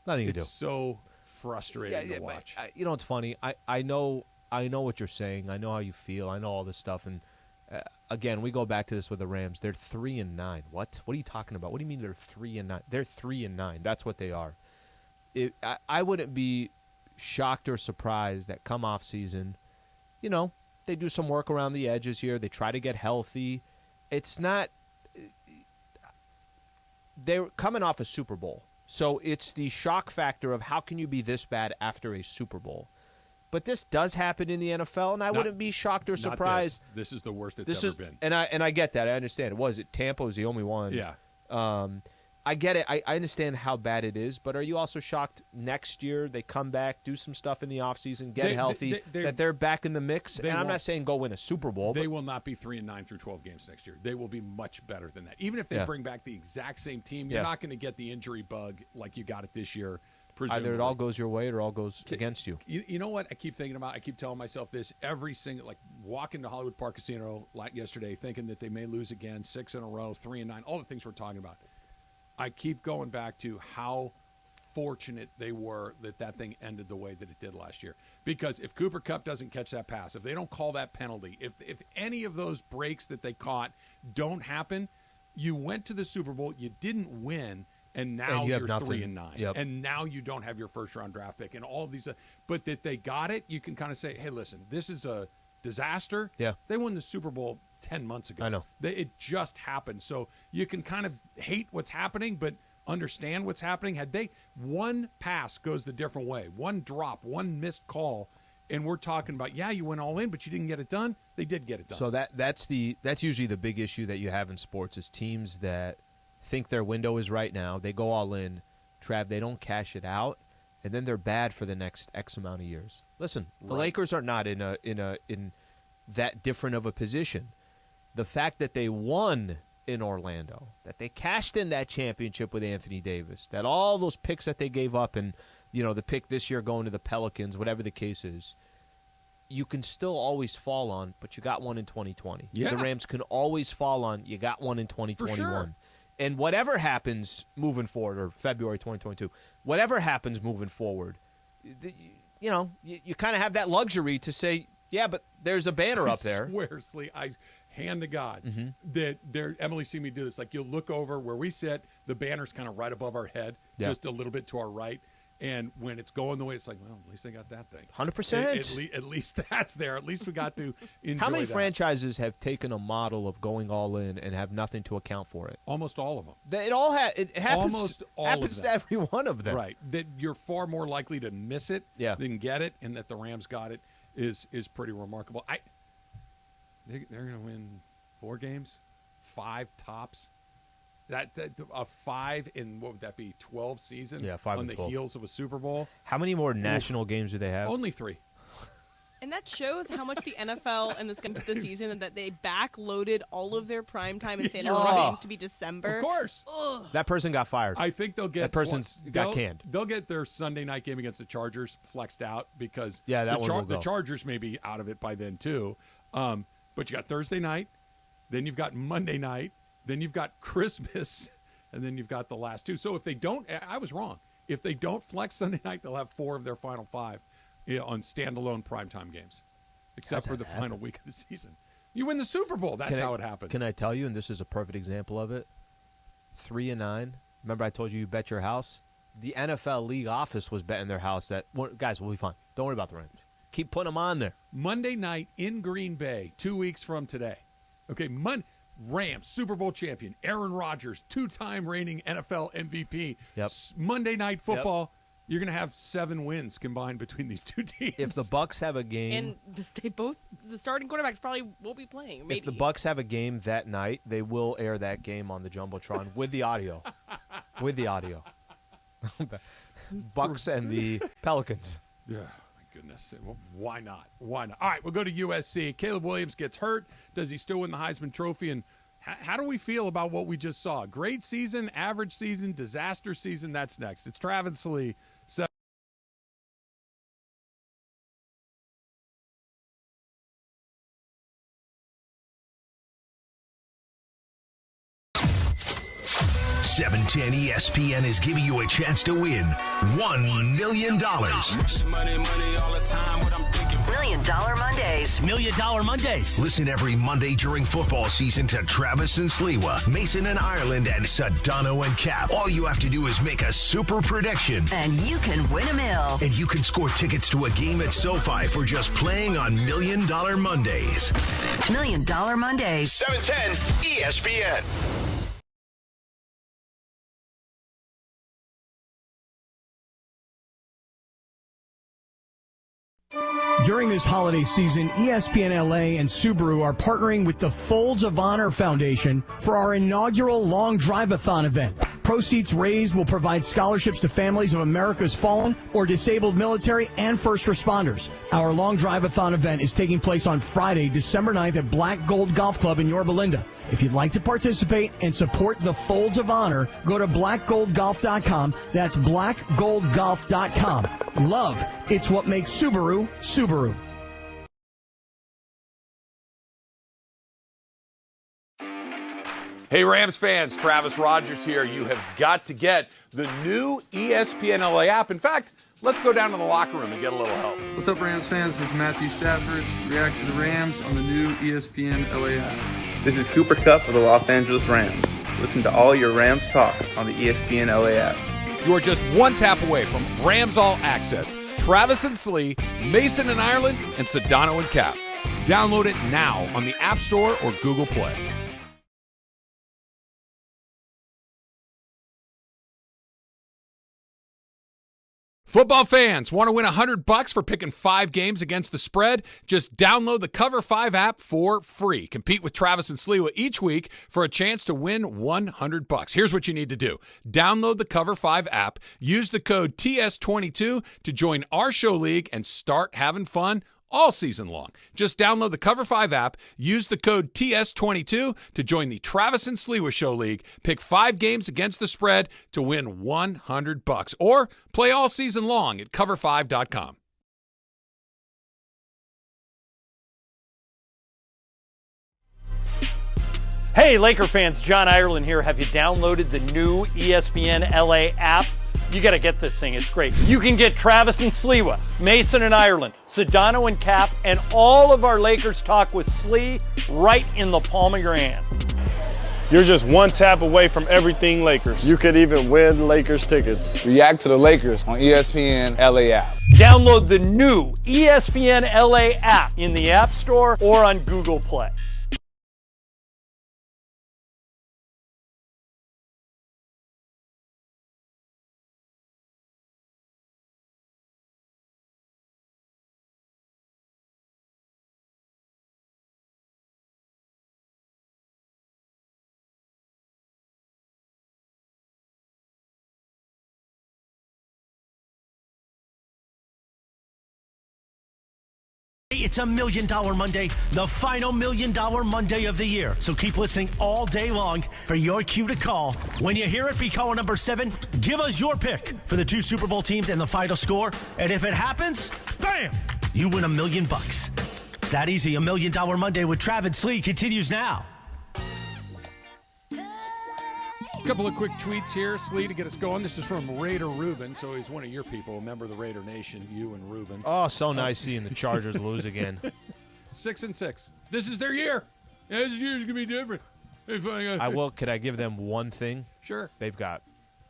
Nothing you can do. It's so frustrating to watch. You know, it's funny. I know what you're saying. I know how you feel. I know all this stuff. And again, we go back to this with the Rams. They're 3-9. What? What are you talking about? What do you mean they're 3-9? They're 3-9. That's what they are. I wouldn't be shocked or surprised that come off season, you know, they do some work around the edges here. They try to get healthy. It's not. They're coming off a Super Bowl. So it's the shock factor of how can you be this bad after a Super Bowl? But this does happen in the NFL, and I wouldn't be shocked or surprised. This is the worst it's ever been. And I get that. I understand. Tampa was the only one. Yeah. I get it. I understand how bad it is, but are you also shocked next year they come back, do some stuff in the offseason, get healthy, that they're back in the mix? And I'm not saying go win a Super Bowl. They will not be 3-9 through 12 games next year. They will be much better than that. Even if they bring back the exact same team, you're not going to get the injury bug like you got it this year. Presumably. Either it all goes your way or it all goes against you. You know what I keep thinking about? I keep telling myself this every single, like walking to Hollywood Park Casino like yesterday, thinking that they may lose again, 6 in a row, 3-9, all the things we're talking about. I keep going back to how fortunate they were that thing ended the way that it did last year. Because if Cooper Kupp doesn't catch that pass, if they don't call that penalty, if any of those breaks that they caught don't happen, you went to the Super Bowl, you didn't win, and now you're 3-9. Yep. And now you don't have your first-round draft pick and all of these. But that they got it, you can kind of say, hey, listen, this is a disaster. Yeah. They won the Super Bowl 10 months ago. I know. It just happened. So you can kind of hate what's happening, but understand what's happening. Had they one pass goes the different way, one drop, one missed call, and we're talking about, you went all in, but you didn't get it done. They did get it done. So that's usually the big issue that you have in sports is teams that think their window is right now. They go all in. Trav, they don't cash it out, and then they're bad for the next X amount of years. Listen, the Lakers are not in that different of a position. The fact that they won in Orlando, that they cashed in that championship with Anthony Davis, that all those picks that they gave up, and the pick this year going to the Pelicans, whatever the case is, you can still always fall on, but you got one in 2020. Yeah. The Rams can always fall on, you got one in 2021. For sure. And whatever happens moving forward, or February 2022, whatever happens moving forward, you kind of have that luxury to say, yeah, but there's a banner up there. I hand to God that Emily seen me do this. Like, you'll look over where we sit, the banner's kind of right above our head, just a little bit to our right. And when it's going the way, it's like, well, at least they got that thing. 100%. At least that's there. At least we got to enjoy How many that. franchises have taken a model of going all in and have nothing to account for it? Almost all of them. It happens. Almost all happens of to every one of them. Right. That you're far more likely to miss it than get it, and that the Rams got it is pretty remarkable. They're going to win 4 games, 5 tops. That a 5 in, what would that be, 12 season? Yeah, 5 on and the 12. heels of a Super Bowl. How many more national games do they have? Only 3. And that shows how much the NFL and this season, and that they backloaded all of their primetime and Santa Ana games to be December. Of course. Ugh. That person got fired. I think they'll get that person's got canned. They'll get their Sunday night game against the Chargers flexed out because the Chargers may be out of it by then too. But you got Thursday night, then you've got Monday night, then you've got Christmas, and then you've got the last 2. So if they don't, I was wrong. If they don't flex Sunday night, they'll have 4 of their final 5 on standalone primetime games, except for the final week of the season. You win the Super Bowl. That's how it happens. Can I tell you, and this is a perfect example of it, 3-9. Remember I told you bet your house? The NFL league office was betting their house that, guys, we'll be fine. Don't worry about the Rams. Keep putting them on there. Monday night in Green Bay, 2 weeks from today. Okay, Rams, Super Bowl champion, Aaron Rodgers, 2-time reigning NFL MVP. Yep. Monday Night Football, you're going to have 7 wins combined between these 2 teams. If the Bucs have a game, and the starting quarterbacks probably won't be playing. Maybe. If the Bucs have a game that night, they will air that game on the Jumbotron with the audio. With the audio. Bucs and the Pelicans. Yeah, my goodness. Well, why not? Why not? All right, we'll go to USC. Caleb Williams gets hurt. Does he still win the Heisman Trophy? And how do we feel about what we just saw? Great season, average season, disaster season? That's next. It's Travis Lee. 710 ESPN is giving you a chance to win $1 million. Money all the time. What I'm thinking. $1 Million Mondays. $1 Million Mondays. Listen every Monday during football season to Travis and Sliwa, Mason and Ireland, and Sedano and Cap. All you have to do is make a super prediction. And you can win $1 million. And you can score tickets to a game at SoFi for just playing on $1 Million Mondays. $1 Million Mondays. 710 ESPN. During this holiday season, ESPNLA and Subaru are partnering with the Folds of Honor Foundation for our inaugural Long Drive-a-thon event. Proceeds raised will provide scholarships to families of America's fallen or disabled military and first responders. Our Long Drive-a-thon event is taking place on Friday, December 9th at Black Gold Golf Club in Yorba Linda. If you'd like to participate and support the Folds of Honor, go to blackgoldgolf.com. That's blackgoldgolf.com. Love, it's what makes Subaru, Subaru. Hey Rams fans, Travis Rogers here. You have got to get the new ESPNLA app. In fact, let's go down to the locker room and get a little help. What's up, Rams fans? This is Matthew Stafford. React to the Rams on the new ESPNLA app. This is Cooper Kupp of the Los Angeles Rams. Listen to all your Rams talk on the ESPNLA app. You are just one tap away from Rams All Access. Travis and Slee, Mason and Ireland, and Sedano and Cap. Download it now on the App Store or Google Play. Football fans, want to win $100 for picking 5 games against the spread? Just download the Cover 5 app for free. Compete with Travis and Sliwa each week for a chance to win $100. Here's what you need to do. Download the Cover 5 app, use the code TS22 to join our show league and start having fun all season long. Just download the Cover 5 app, use the code TS22 to join the Travis and Sliwa Show League, pick 5 games against the spread to win $100, or play all season long at cover5.com. Hey, Laker fans, John Ireland here. Have you downloaded the new ESPNLA app? You got to get this thing. It's great. You can get Travis and Sliwa, Mason and Ireland, Sedano and Cap, and all of our Lakers talk with Slee right in the palm of your hand. You're just one tap away from everything Lakers. You could even win Lakers tickets. React to the Lakers on ESPNLA app. Download the new ESPNLA app in the App Store or on Google Play. It's $1 Million Monday, the final $1 Million Monday of the year. So keep listening all day long for your cue to call. When you hear it, be caller number 7. Give us your pick for the 2 Super Bowl teams and the final score. And if it happens, bam, you win $1 million. It's that easy. $1 Million Monday with Travis Slee continues now. A couple of quick tweets here, Slee, to get us going. This is from Raider Ruben, so he's one of your people, a member of the Raider Nation, you and Ruben. Oh, so nice seeing the Chargers lose again. 6-6. This is their year. Yeah, this year's going to be different. Could I give them one thing? Sure. They've got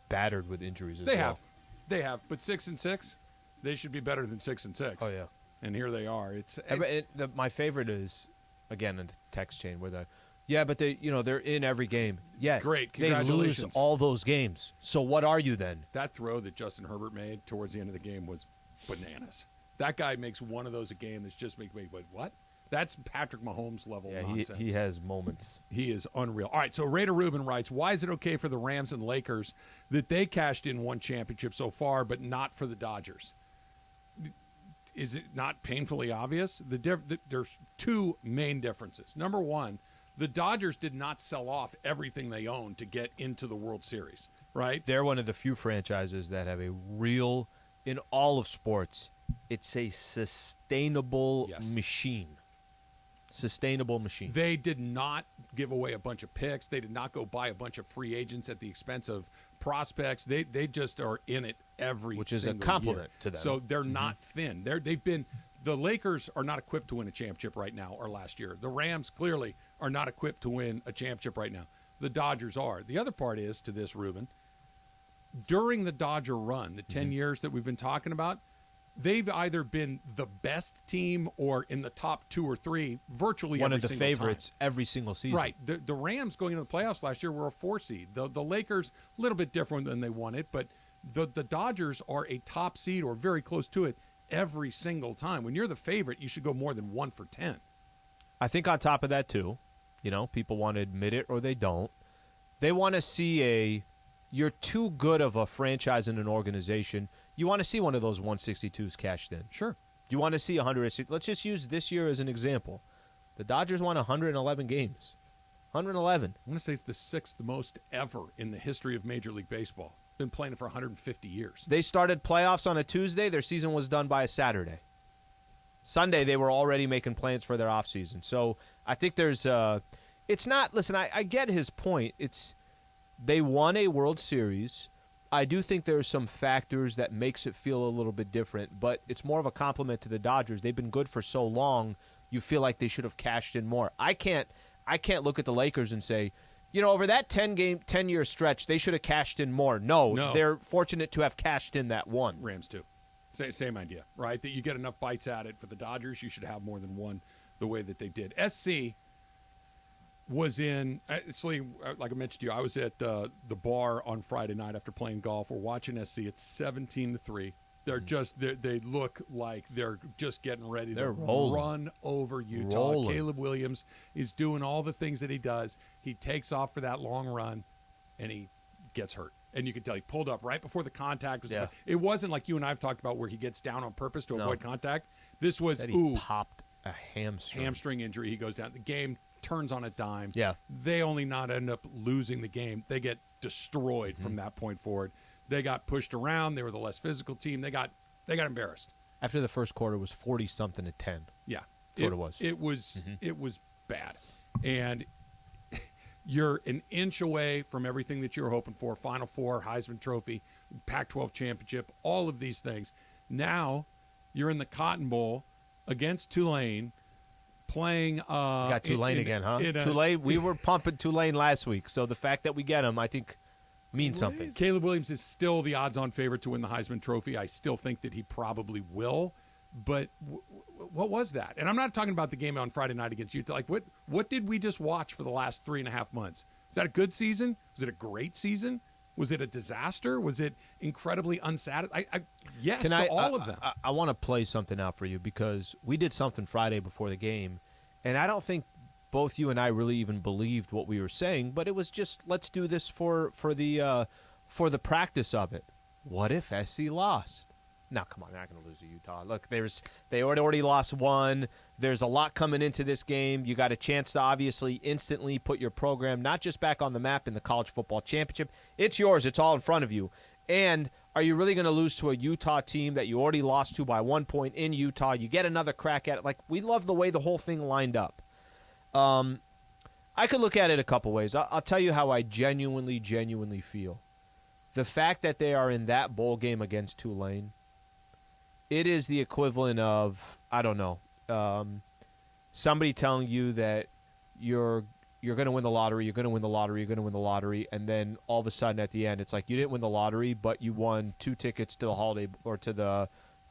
battered with injuries as well. They have. But 6-6, they should be better than 6-6. Oh, yeah. And here they are. My favorite is, again, in the text chain where but they're in every game. Yeah, great. They lose all those games. So what are you then? That throw that Justin Herbert made towards the end of the game was bananas. That guy makes one of those a game that's just making me, what? That's Patrick Mahomes level nonsense. He has moments. He is unreal. All right, so Raider Ruben writes, why is it okay for the Rams and Lakers that they cashed in one championship so far, but not for the Dodgers? is it not painfully obvious? There's two main differences. Number one, the Dodgers did not sell off everything they own to get into the World Series, right? They're one of the few franchises that have a real, in all of sports, it's a sustainable machine. Sustainable machine. They did not give away a bunch of picks. They did not go buy a bunch of free agents at the expense of prospects. They just are in it every which is a single compliment year. to them. So they're not thin. The Lakers are not equipped to win a championship right now or last year. The Rams clearly are not equipped to win a championship right now. The Dodgers are. The other part is to this, Ruben, during the Dodger run, the 10 years that we've been talking about, they've either been the best team or in the top 2 or 3 virtually one every of the single favorites time. Every single season. Right. The Rams going into the playoffs last year were a 4 seed. The Lakers, a little bit different than they won it, but the Dodgers are a top seed or very close to it every single time. When you're the favorite, you should go more than 1 for 10. I think on top of that, too, people want to admit it or they don't. They want to see you're too good of a franchise and an organization. You want to see one of those 162s cashed in. Sure. You want to see 160. Let's just use this year as an example. The Dodgers won 111 games. 111. I'm going to say it's the 6th most ever in the history of Major League Baseball. Been playing it for 150 years. They started playoffs on a Tuesday. Their season was done by a Saturday. Sunday, they were already making plans for their offseason. So I think there's it's not – listen, I get his point. They won a World Series. I do think there's some factors that makes it feel a little bit different, but it's more of a compliment to the Dodgers. They've been good for so long, you feel like they should have cashed in more. I can't look at the Lakers and say, over that 10-year stretch, they should have cashed in more. No, they're fortunate to have cashed in that one. Rams too. Same idea, right? That you get enough bites at it. For the Dodgers, you should have more than one the way that they did. SC was in, like I mentioned to you, I was at the bar on Friday night after playing golf. We're watching SC. It's 17-3. They're they look like they're just getting ready to run over Utah. Caleb Williams is doing all the things that he does. He takes off for that long run, and he gets hurt. And you can tell he pulled up right before the contact. It wasn't like you and I have talked about where he gets down on purpose to avoid contact. This was, he popped a hamstring injury. He goes down. The game turns on a dime. Yeah. They only not end up losing the game. They get destroyed from that point forward. They got pushed around. They were the less physical team. They got embarrassed. After the first quarter, it was 40-something to 10. Yeah. That's what it was. It was bad. And you're an inch away from everything that you were hoping for. Final Four, Heisman Trophy, Pac-12 championship, all of these things. Now you're in the Cotton Bowl against Tulane playing got Tulane again, huh? Tulane, we were pumping Tulane last week, so the fact that we get them, I think, means something. Caleb Williams is still the odds-on favorite to win the Heisman Trophy. I still think that he probably will, but what was that? And I'm not talking about the game on Friday night against Utah. Like, what did we just watch for the last 3.5 months? Is that a good season? Was it a great season? Was it a disaster? Was it incredibly unsatisfying? Yes to all of them. I want to play something out for you because we did something Friday before the game, and I don't think both you and I really even believed what we were saying, but it was just, let's do this for the practice of it. What if SC lost? Now, come on, they're not going to lose to Utah. Look, they already lost one. There's a lot coming into this game. You got a chance to obviously instantly put your program not just back on the map in the college football championship. It's yours. It's all in front of you. And are you really going to lose to a Utah team that you already lost to by 1 point in Utah? You get another crack at it. Like, we love the way the whole thing lined up. I could look at it a couple ways. I'll tell you how I genuinely feel. The fact that they are in that bowl game against Tulane, it is the equivalent of, I don't know, somebody telling you that you're going to win the lottery, you're going to win the lottery, you're going to win the lottery, and then all of a sudden at the end, it's like you didn't win the lottery, but you won 2 tickets to the holiday or to the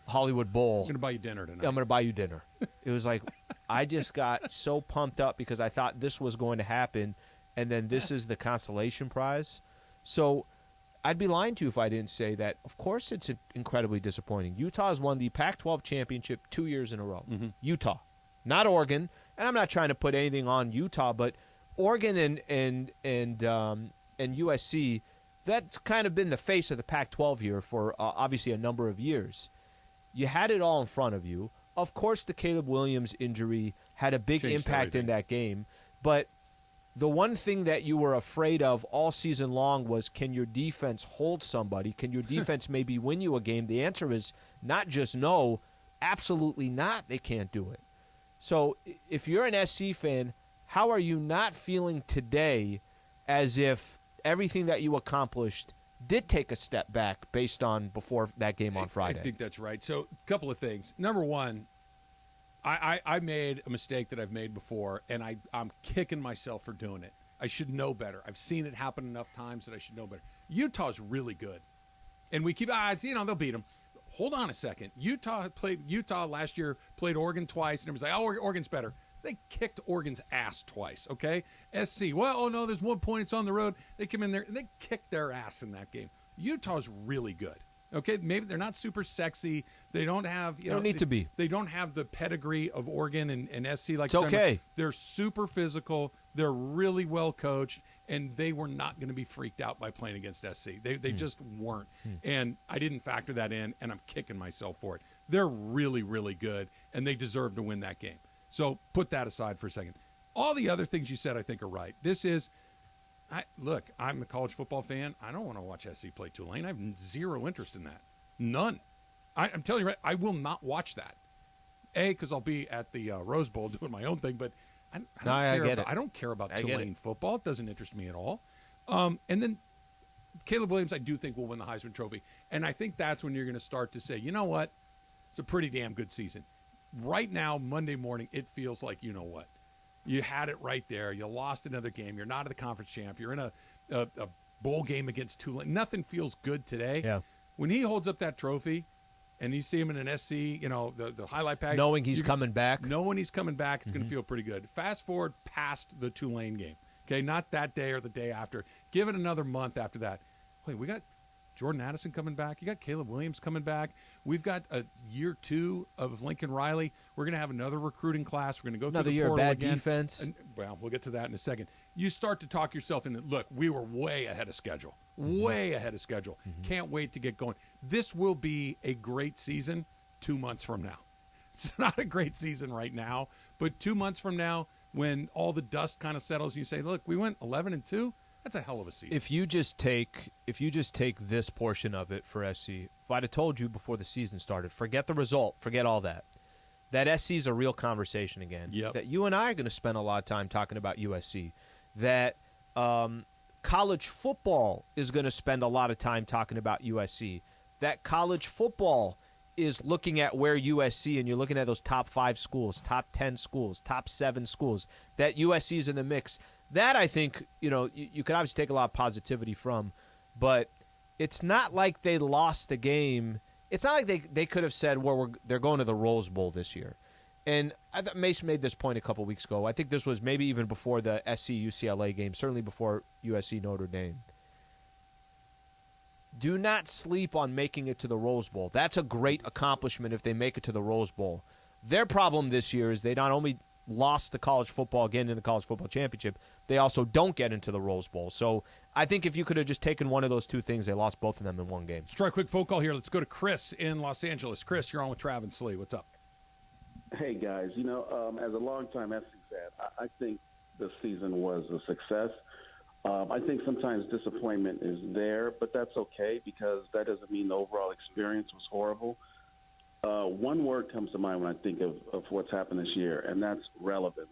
Hollywood Bowl. I'm going to buy you dinner tonight. I'm going to buy you dinner. It was like I just got so pumped up because I thought this was going to happen, and then this is the consolation prize. So I'd be lying to you if I didn't say that, of course, it's incredibly disappointing. Utah has won the Pac-12 championship 2 years in a row. Mm-hmm. Utah, not Oregon. And I'm not trying to put anything on Utah, but Oregon and USC, that's kind of been the face of the Pac-12 here for obviously a number of years. You had it all in front of you. Of course, the Caleb Williams injury had a big impact in that game, but the one thing that you were afraid of all season long was, can your defense hold somebody? Can your defense maybe win you a game? The answer is not just no, absolutely not. They can't do it. So if you're an SC fan, how are you not feeling today as if everything that you accomplished did take a step back based on before that game on Friday? I think that's right. So a couple of things. Number one, I made a mistake that I've made before, and I'm kicking myself for doing it. I should know better. I've seen it happen enough times that I should know better. Utah's really good. And we keep, they'll beat them. Hold on a second. Utah last year, played Oregon twice, and it was like, Oregon's better. They kicked Oregon's ass twice, okay? SC, there's 1 point, it's on the road. They come in there, and they kicked their ass in that game. Utah's really good. Okay, maybe they're not super sexy. They don't have, they don't need to be. They don't have the pedigree of Oregon and SC. Like it's okay. They're super physical. They're really well coached, and they were not going to be freaked out by playing against SC. They just weren't. And I didn't factor that in, and I'm kicking myself for it. They're really, really good, and they deserve to win that game. So put that aside for a second. All the other things you said I think are right. I'm a college football fan. I don't want to watch SC play Tulane. I have zero interest in that. None. I'm telling you, right, I will not watch that. Because I'll be at the Rose Bowl doing my own thing, but I don't care about Tulane football. It doesn't interest me at all. And then Caleb Williams, I do think will win the Heisman Trophy. And I think that's when you're going to start to say, you know what? It's a pretty damn good season. Right now, Monday morning, it feels like you know what. You had it right there. You lost another game. You're not a conference champ. You're in a bowl game against Tulane. Nothing feels good today. Yeah. When he holds up that trophy and you see him in an SC, the highlight pack. Knowing he's coming back. Knowing he's coming back, it's going to feel pretty good. Fast forward past the Tulane game. Okay, not that day or the day after. Give it another month after that. Wait, we got Jordan Addison coming back. You got Caleb Williams coming back. We've got a year 2 of Lincoln Riley. We're going to have another recruiting class. We're going to go another through the year portal of bad again. defense. And, we'll get to that in a second. You start to talk yourself into, look, we were way ahead of schedule. Way ahead of schedule. Can't wait to get going. This will be a great season 2 months from now. It's not a great season right now, but 2 months from now, when all the dust kind of settles, you say, look, we went 11-2. That's a hell of a season. If you just take this portion of it for SC, if I'd have told you before the season started, forget the result, forget all that. That SC is a real conversation again. Yep. That you and I are going to spend a lot of time talking about USC. That college football is going to spend a lot of time talking about USC. That college football is looking at where USC, and you're looking at those top 5 schools, top 10 schools, top 7 schools, that USC is in the mix. That, I think, you could obviously take a lot of positivity from, but it's not like they lost the game. It's not like they could have said, well, they're going to the Rose Bowl this year. And I thought Mace made this point a couple weeks ago. I think this was maybe even before the SC-UCLA game, certainly before USC-Notre Dame. Do not sleep on making it to the Rose Bowl. That's a great accomplishment if they make it to the Rose Bowl. Their problem this year is they not only lost the college football again in the college football championship, they also don't get into the Rose Bowl. So I think if you could have just taken one of those two things, they lost both of them in one game. Let's try a quick phone call here. Let's go to Chris in Los Angeles. Chris, you're on with Trav and Slee. What's up? Hey, guys. As a longtime SC fan, I think the season was a success. I think sometimes disappointment is there, but that's okay because that doesn't mean the overall experience was horrible. One word comes to mind when I think of what's happened this year, and that's relevance.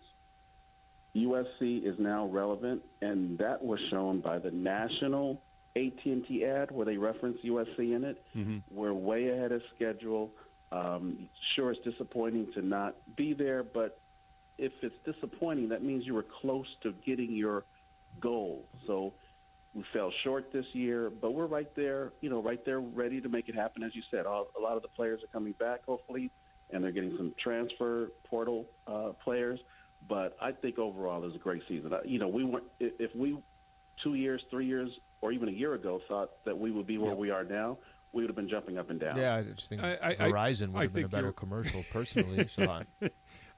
USC is now relevant, and that was shown by the national AT&T ad where they reference USC in it. We're way ahead of schedule. Sure, it's disappointing to not be there, but if it's disappointing, that means you were close to getting your goal. So we fell short this year, but we're right there, ready to make it happen. As you said, a lot of the players are coming back, hopefully, and they're getting some transfer portal players. But I think overall it was a great season. We weren't, if we 2 years, 3 years, or even a year ago thought that we would be where we are now, we would have been jumping up and down. Yeah, I just think Verizon would have been a better commercial, personally. So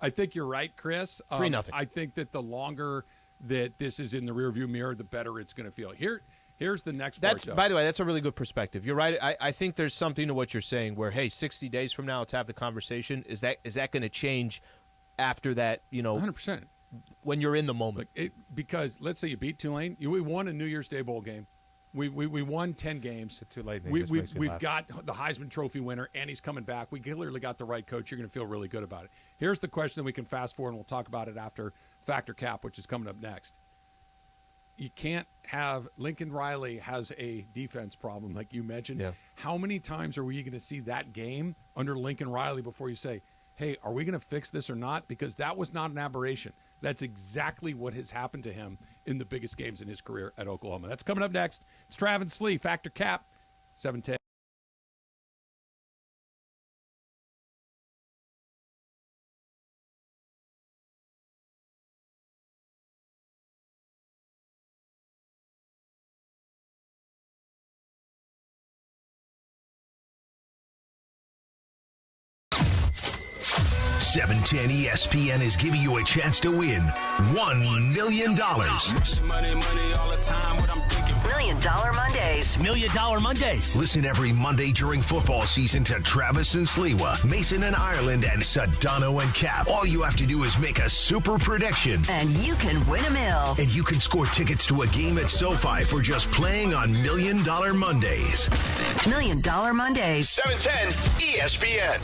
I think you're right, Chris. 3-0. I think that the longer that this is in the rearview mirror, the better it's going to feel. Here's the next part, though. By the way, that's a really good perspective. You're right. I think there's something to what you're saying where, hey, 60 days from now, let's have the conversation. Is that going to change after that, 100%. When you're in the moment? Because let's say you beat Tulane. We won a New Year's Day bowl game. We won 10 games. It's too late. We've got the Heisman Trophy winner, and he's coming back. We clearly got the right coach. You're going to feel really good about it. Here's the question that we can fast forward, and we'll talk about it after Factor Cap, which is coming up next. You can't have Lincoln Riley has a defense problem, like you mentioned. Yeah. How many times are we going to see that game under Lincoln Riley before you say, hey, are we going to fix this or not? Because that was not an aberration. That's exactly what has happened to him in the biggest games in his career at Oklahoma. That's coming up next. It's Travis Slee, Factor Cap, 710. $710 ESPN is giving you a chance to win $1 million. Money all the time. What I'm thinking. $1 Million Mondays. $1 Million Mondays. Listen every Monday during football season to Travis and Sliwa, Mason and Ireland, and Sedano and Cap. All you have to do is make a super prediction. And you can win $1 million. And you can score tickets to a game at SoFi for just playing on $1 Million Mondays. $1 Million Mondays. 710 ESPN.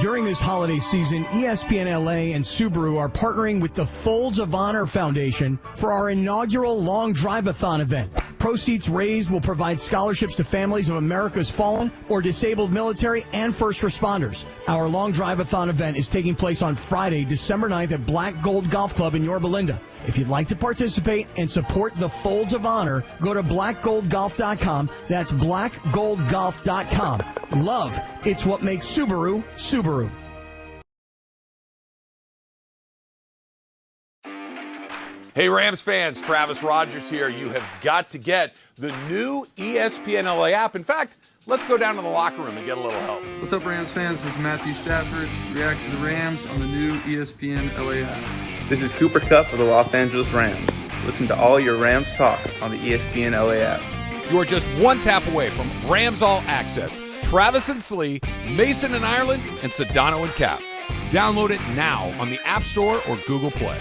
During this holiday season, ESPNLA and Subaru are partnering with the Folds of Honor Foundation for our inaugural Long Drive-a-thon event. Proceeds raised will provide scholarships to families of America's fallen or disabled military and first responders. Our Long Drive-a-thon event is taking place on Friday, December 9th at Black Gold Golf Club in Yorba Linda. If you'd like to participate and support the Folds of Honor, go to blackgoldgolf.com. That's blackgoldgolf.com. Love, it's what makes Subaru, Subaru. Hey, Rams fans, Travis Rogers here. You have got to get the new ESPNLA app. In fact, let's go down to the locker room and get a little help. What's up, Rams fans? This is Matthew Stafford. React to the Rams on the new ESPNLA app. This is Cooper Kupp of the Los Angeles Rams. Listen to all your Rams talk on the ESPNLA app. You are just one tap away from Rams All Access. Travis and Slee, Mason and Ireland, and Sedano and Cap. Download it now on the App Store or Google Play.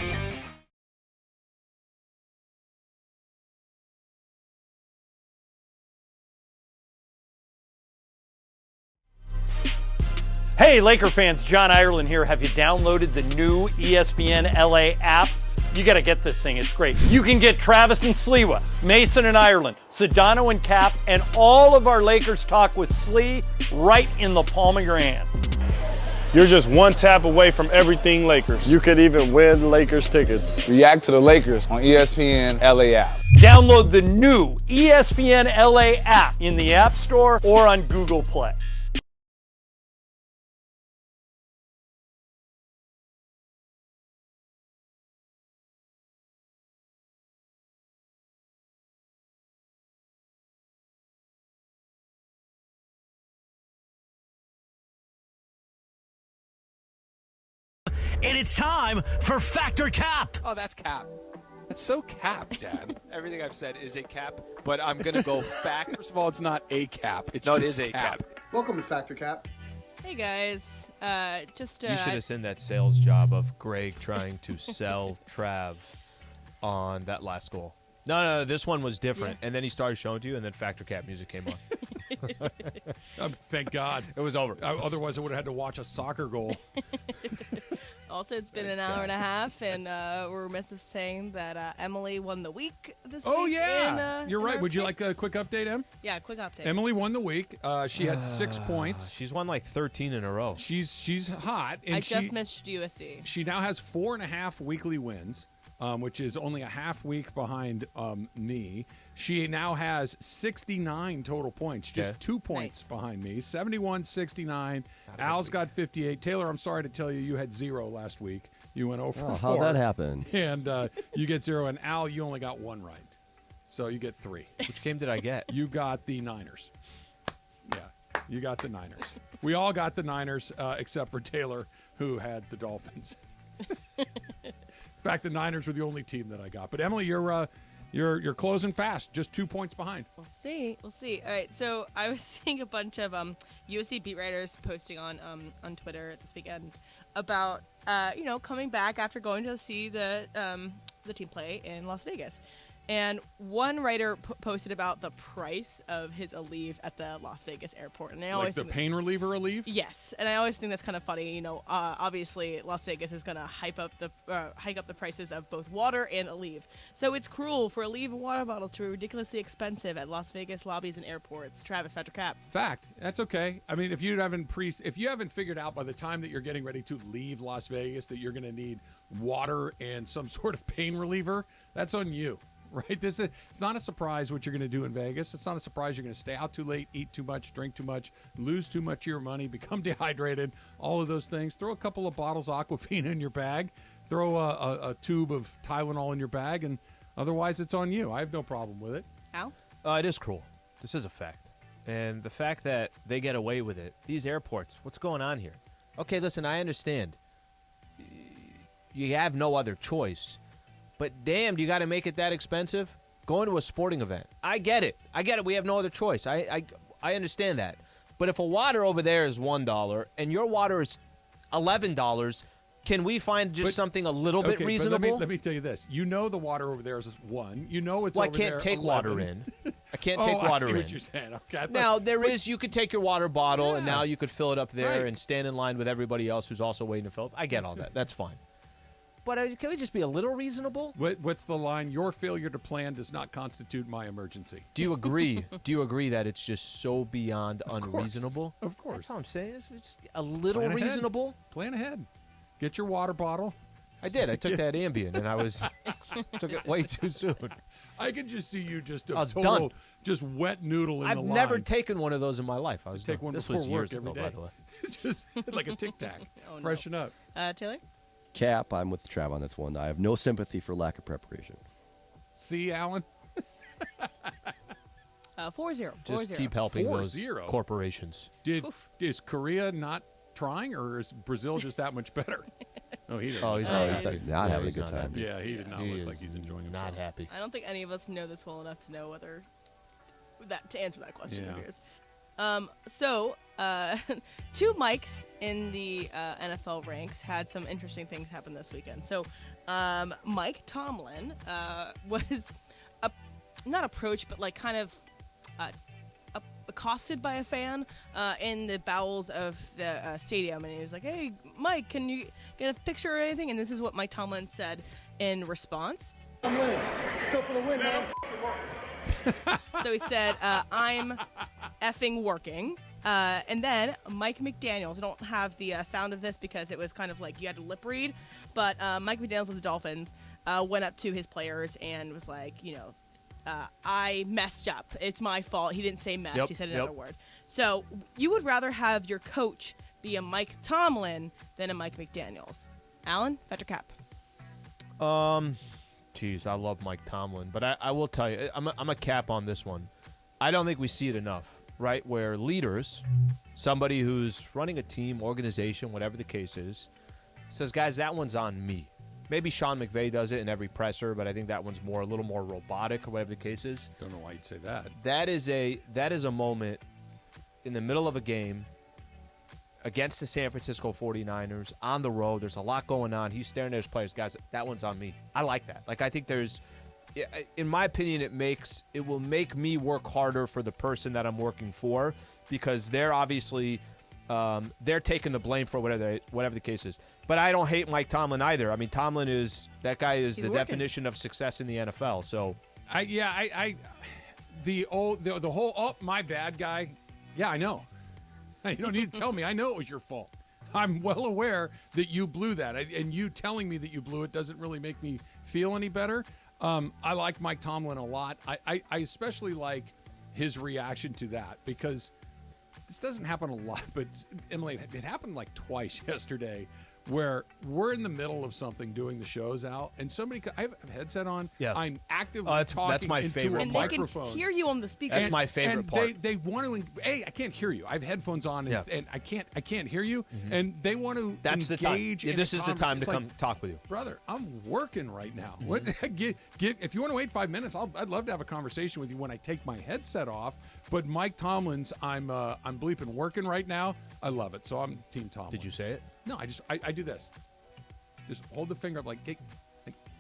Hey, Laker fans, John Ireland here. Have you downloaded the new ESPNLA app? You got to get this thing. It's great. You can get Travis and Sliwa, Mason and Ireland, Sedano and Cap, and all of our Lakers talk with Slee right in the palm of your hand. You're just one tap away from everything Lakers. You could even win Lakers tickets. React to the Lakers on ESPNLA app. Download the new ESPNLA app in the App Store or on Google Play. And it's time for Factor Cap. Oh, that's Cap. That's so Cap, Dad. Everything I've said is a cap, but I'm going to go back. First of all, it's not a cap. It's no, just it is a cap. Welcome to Factor Cap. Hey, guys. You should have seen that sales job of Greg trying to sell Trav on that last goal. No, this one was different. Yeah. And then he started showing it to you, and then Factor Cap music came on. Thank God. It was over. Otherwise, I would have had to watch a soccer goal. Also, it's been an hour and a half, and we're remiss of saying that Emily won the week this week. Oh, yeah. You're right. Would you like a quick update, Em? Yeah, quick update. Emily won the week. She had 6 points. She's won like 13 in a row. She's hot. And I just missed USC. She now has 4.5 weekly wins, which is only a half week behind me. She now has 69 total points, just 2 points behind me. 71-69. Al's got 58. Taylor, I'm sorry to tell you, you had 0 last week. You went over 4. How'd that happen? And you get 0. And Al, you only got 1 right. So you get 3. Which game did I get? You got the Niners. Yeah, you got the Niners. We all got the Niners except for Taylor, who had the Dolphins. In fact, the Niners were the only team that I got. But Emily, you're closing fast, just 2 points behind. We'll see. All right, so I was seeing a bunch of USC beat writers posting on Twitter this weekend about coming back after going to see the team play in Las Vegas. And one writer posted about the price of his Aleve at the Las Vegas airport. And I always like the pain reliever Aleve? Yes, and I always think that's kind of funny. Obviously Las Vegas is going to hike up the prices of both water and Aleve. So it's cruel for Aleve and water bottles to be ridiculously expensive at Las Vegas lobbies and airports. Travis, Patrick Cap. Fact. That's okay. I mean, if you haven't figured out by the time that you're getting ready to leave Las Vegas that you're going to need water and some sort of pain reliever, that's on you. Right? It's not a surprise what you're going to do in Vegas. It's not a surprise you're going to stay out too late, eat too much, drink too much, lose too much of your money, become dehydrated, all of those things. Throw a couple of bottles of Aquafina in your bag. Throw a tube of Tylenol in your bag, and otherwise it's on you. I have no problem with it. Al? It is cruel. This is a fact. And the fact that they get away with it, these airports, what's going on here? Okay, listen, I understand. You have no other choice. But damn, you got to make it that expensive? Going to a sporting event. I get it. We have no other choice. I understand that. But if a water over there is $1 and your water is $11, can we find something a little bit reasonable? Let me tell you this. You know the water over there is $1. You know it's over there. I can't take 11. water in. I can't take water in. I see what you're saying. Okay. Now, you could take your water bottle and now you could fill it up there and stand in line with everybody else who's also waiting to fill it. I get all that. That's fine. But can we just be a little reasonable? What's the line? Your failure to plan does not constitute my emergency. Do you agree? Do you agree that it's just so beyond unreasonable? Of course. That's all I'm saying. It's just a little reasonable. Plan ahead. Get your water bottle. I did. I took that Ambien, and took it way too soon. I can just see you just done. Just wet noodle in I've the line. never taken one of those in my life. I was take one this before was work years every ago, day. by the way. Just like a Tic Tac. Freshen up. Taylor? Cap, I'm with Trav on this one. I have no sympathy for lack of preparation. See, Alan? 4-0. Just keep helping those corporations. Is Korea not trying, or is Brazil just that much better? He's not having a good time. Yeah, he did not look like he's enjoying himself. Not happy. I don't think any of us know this well enough to know whether to answer that question of yours. So, 2 Mikes in the NFL ranks had some interesting things happen this weekend. So, Mike Tomlin was not approached, but kind of accosted by a fan in the bowels of the stadium, and he was like, "Hey, Mike, can you get a picture or anything?" And this is what Mike Tomlin said in response. I'm winning. Still for the win, man. So he said, "I'm effing working." And then Mike McDaniels, I don't have the sound of this because it was kind of like you had to lip read, but Mike McDaniels of the Dolphins went up to his players and was like, I messed up. It's my fault. He didn't say mess. Yep, he said another word. So you would rather have your coach be a Mike Tomlin than a Mike McDaniels. Alan, Patrick Cap. Geez, I love Mike Tomlin, but I will tell you, I'm a cap on this one. I don't think we see it enough. Right, where leaders, somebody who's running a team, organization, whatever the case is, says, guys, that one's on me. Maybe Sean McVay does it in every presser, but I think that one's a little more robotic or whatever the case is. Don't know why you'd say that. That is a moment in the middle of a game against the San Francisco 49ers on the road. There's a lot going on. He's staring at his players. Guys, that one's on me. I like that. I think there's... In my opinion, it will make me work harder for the person that I'm working for, because they're obviously they're taking the blame for whatever the case is. But I don't hate Mike Tomlin either. I mean, Tomlin is the definition of success in the NFL. So the whole my bad guy. Yeah, I know. You don't need to tell me. I know it was your fault. I'm well aware that you blew that, and you telling me that you blew it doesn't really make me feel any better. I like Mike Tomlin a lot. I especially like his reaction to that, because this doesn't happen a lot, but Emily, it happened like twice yesterday where we're in the middle of something doing the shows out, and I have a headset on. Yeah. I'm actively talking that's my into favorite a and microphone. they can hear you on the speaker. That's my favorite part. They want to. I can't hear you. I have headphones on, and I can't hear you. And they want to That's the time. engage. Yeah, in this a is the time to conversation. come talk with you, Brother, I'm working right now. What? If you want to wait 5 minutes, I'd love to have a conversation with you when I take my headset off. But Mike Tomlin's, I'm bleeping working right now. I love it. So I'm Team Tomlin. Did you say it? No, I do this. Just hold the finger up like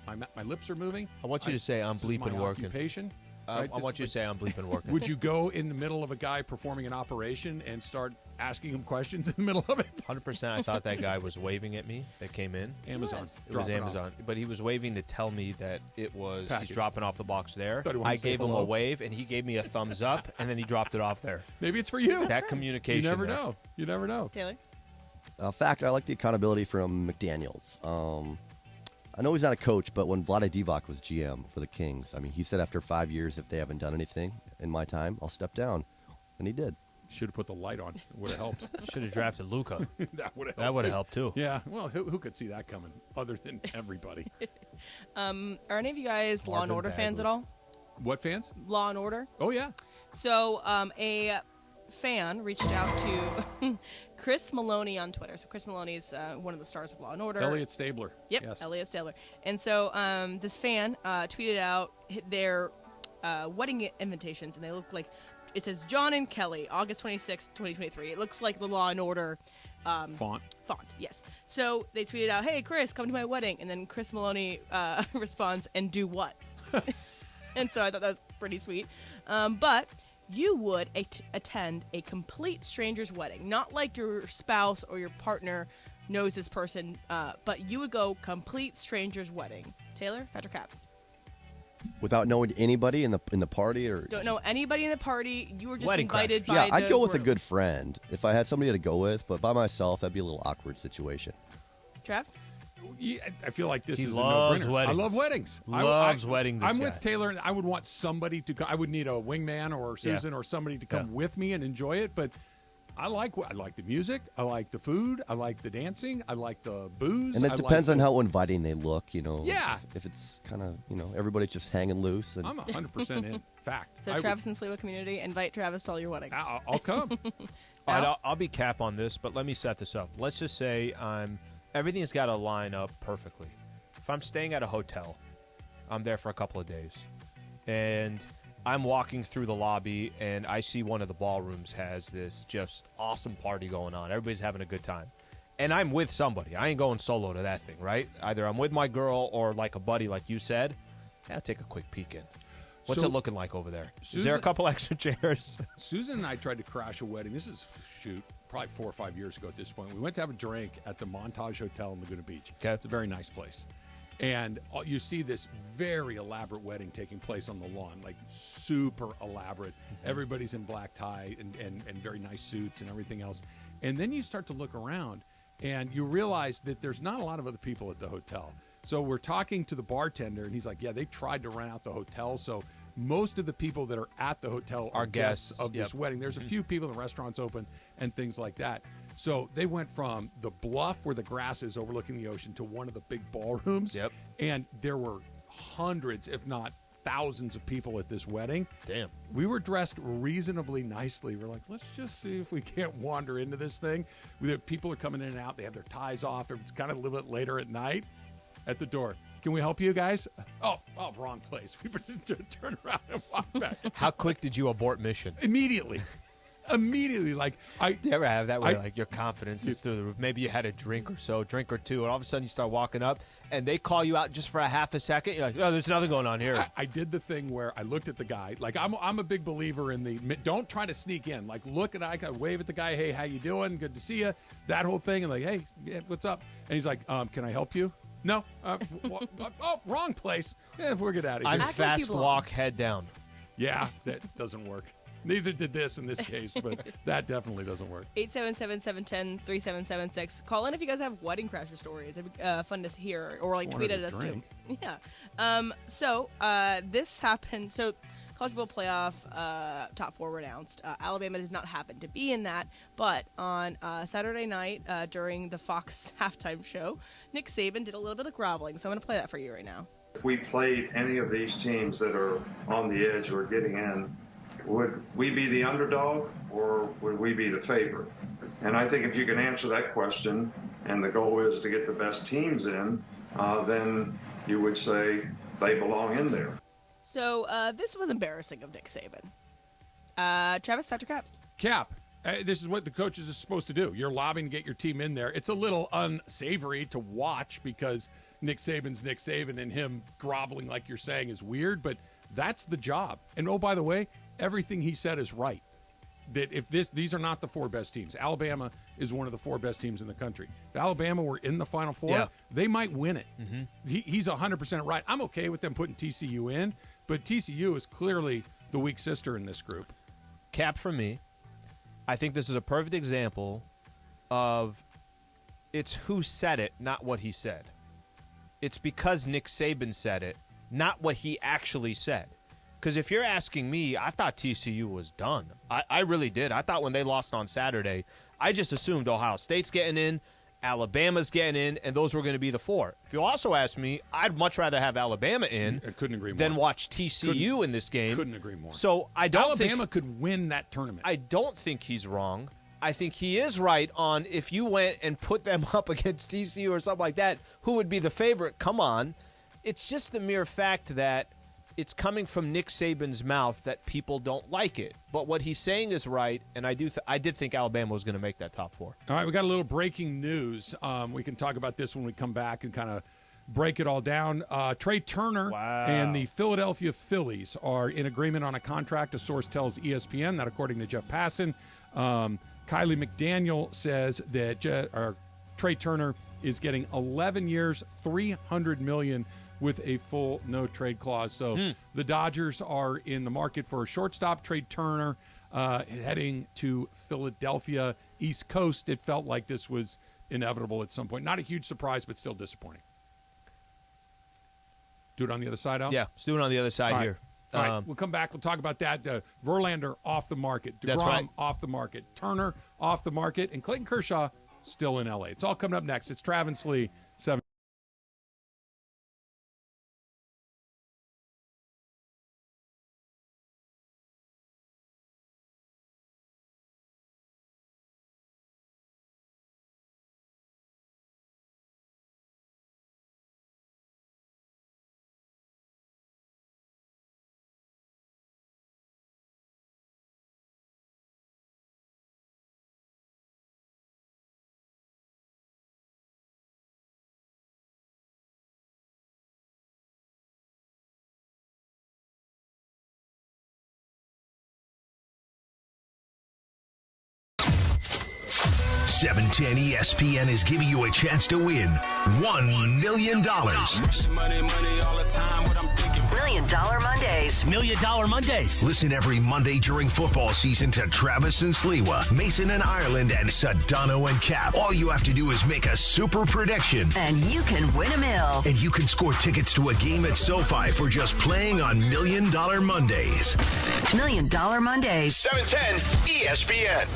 my lips are moving. I want you to say I'm bleeping working. Occupation. I want you to say I'm bleeping working. Would you go in the middle of a guy performing an operation and start asking him questions in the middle of it? 100%. I thought that guy was waving at me that came in. Amazon. It was Amazon. But he was waving to tell me that it was Package. he's dropping off the box there. I gave him a wave, and he gave me a thumbs up, and then he dropped it off there. Maybe it's for you. That communication. You never there. know. You never know. Taylor? Fact, I like the accountability from McDaniels. I know he's not a coach, but when Vlade Divac was GM for the Kings, I mean, he said after 5 years, if they haven't done anything in my time, I'll step down. And he did. Should have put the light on. It would have helped. Should have drafted Luka. That would have helped. That would have helped, too. Yeah. Well, who could see that coming other than everybody? Are any of you guys Law and Marvin Order fans Bagley. at all? What fans? Law and Order? Oh, yeah. So a fan reached out to Chris Maloney on Twitter. So Chris Maloney is one of the stars of Law and Order. Elliot Stabler. Yep, yes. Elliot Stabler. And so this fan tweeted out their wedding invitations, and they look like it says John and Kelly, August 26, 2023. It looks like the Law and Order font. Yes. So they tweeted out, "Hey, Chris, come to my wedding," and then Chris Maloney responds, "And do what?" And so I thought that was pretty sweet. But you would attend a complete stranger's wedding, not like your spouse or your partner knows this person, but you would go complete stranger's wedding. Taylor, Patrick Cap. Without knowing anybody in the party, or Don't know anybody in the party. You were just Wedding invited crash. by yeah, I'd the go with a groom. good friend if I had somebody to go with, but by myself, that'd be a little awkward situation. Trev? Yeah, I feel like this He is loves a no-brainer. weddings. I love weddings. Loves weddings. I'm with Taylor. I would want somebody to. I would need a wingman or Susan or somebody to come with me and enjoy it. But I like the music. I like the food. I like the dancing. I like the booze. And it depends on how inviting they look, you know. Yeah. If it's kind of, everybody's just hanging loose. And I'm 100% in. Fact. So Travis and Sliwa community, invite Travis to all your weddings. I'll come. All right, I'll be Cap on this, but let me set this up. Let's just say everything's got to line up perfectly. If I'm staying at a hotel, I'm there for a couple of days, and I'm walking through the lobby, and I see one of the ballrooms has this just awesome party going on. Everybody's having a good time. And I'm with somebody. I ain't going solo to that thing, right? Either I'm with my girl or like a buddy, like you said. I'll take a quick peek in. What's So, it looking like over there? Is Susan- there a couple extra chairs? Susan and I tried to crash a wedding. This is, probably 4 or 5 years ago at this point. We went to have a drink at the Montage Hotel in Laguna Beach. Okay. It's a very nice place. And you see this very elaborate wedding taking place on the lawn, like super elaborate. Everybody's in black tie and very nice suits and everything else. And then you start to look around, and you realize that there's not a lot of other people at the hotel. So we're talking to the bartender, and he's like, yeah, they tried to rent out the hotel. So most of the people that are at the hotel are guests of this wedding. There's a few people, the restaurant's open and things like that. So they went from the bluff where the grass is overlooking the ocean to one of the big ballrooms. Yep. And there were hundreds, if not thousands of people at this wedding. Damn. We were dressed reasonably nicely. We're like, let's just see if we can't wander into this thing. People are coming in and out. They have their ties off. It's kind of a little bit later at night. At the door. Can we help you guys? Oh, wrong place. We turn around and walk back. How quick did you abort mission? Immediately. Like Do you ever have that where like your confidence is through the roof? Maybe you had a drink or two, and all of a sudden you start walking up, and they call you out just for a half a second. You're like, oh, there's nothing going on here. I did the thing where I looked at the guy. Like I'm a big believer in don't try to sneak in. Like look at I wave at the guy. Hey, how you doing? Good to see you. That whole thing. And like, hey, what's up? And he's like, can I help you? No. Wrong place. We'll get out of here. I'm fast walk, head down. Yeah, that doesn't work. Neither did this in this case, but that definitely doesn't work. 877-710-3776. Call in if you guys have wedding crasher stories. It'd be fun to hear, or like tweet at us too. Yeah. So this happened. So a college football playoff top 4 were announced. Alabama did not happen to be in that, but on Saturday night during the Fox halftime show, Nick Saban did a little bit of groveling. So I'm going to play that for you right now. If we played any of these teams that are on the edge or getting in, would we be the underdog or would we be the favorite? And I think if you can answer that question, and the goal is to get the best teams in, then you would say they belong in there. So this was embarrassing of Nick Saban. Travis, Dr. Cap. Cap, this is what the coaches are supposed to do. You're lobbying to get your team in there. It's a little unsavory to watch because Nick Saban's Nick Saban, and him groveling like you're saying is weird, but that's the job. And oh, by the way, everything he said is right. That if these are not the 4 best teams. Alabama is one of the 4 best teams in the country. If Alabama were in the Final Four, they might win it. Mm-hmm. He's 100% right. I'm okay with them putting TCU in, but TCU is clearly the weak sister in this group. Cap for me. I think this is a perfect example of it's who said it, not what he said. It's because Nick Saban said it, not what he actually said. Because if you're asking me, I thought TCU was done. I really did. I thought when they lost on Saturday, I just assumed Ohio State's getting in, Alabama's getting in, and those were going to be the 4. If you also ask me, I'd much rather have Alabama in than watch TCU in this game. Couldn't agree more. So I don't Alabama could win that tournament. I don't think he's wrong. I think he is right on if you went and put them up against TCU or something like that, who would be the favorite? Come on. It's just the mere fact that it's coming from Nick Saban's mouth that people don't like it. But what he's saying is right, and I did think Alabama was going to make that top 4. All right, we got a little breaking news. We can talk about this when we come back and kind of break it all down. Trey Turner and the Philadelphia Phillies are in agreement on a contract. A source tells ESPN that, according to Jeff Passan, Kylie McDaniel says that Trey Turner is getting 11 years, $300 million with a full no-trade clause. So the Dodgers are in the market for a shortstop. Trey Turner heading to Philadelphia, East Coast. It felt like this was inevitable at some point. Not a huge surprise, but still disappointing. Do it on the other side, Al? Yeah, let's do it on the other side here. All right, we'll come back. We'll talk about that. Verlander off the market. DeGrom off the market. Turner off the market. And Clayton Kershaw still in L.A. It's all coming up next. It's Travis Lee, 7. $710 ESPN is giving you a chance to win $1 million. $1 Million Mondays. $1 Million Mondays. Listen every Monday during football season to Travis and Sliwa, Mason and Ireland, and Sedano and Cap. All you have to do is make a super prediction. And you can win $1 million. And you can score tickets to a game at SoFi for just playing on $1 Million Mondays. $1 Million Mondays. 710 ESPN.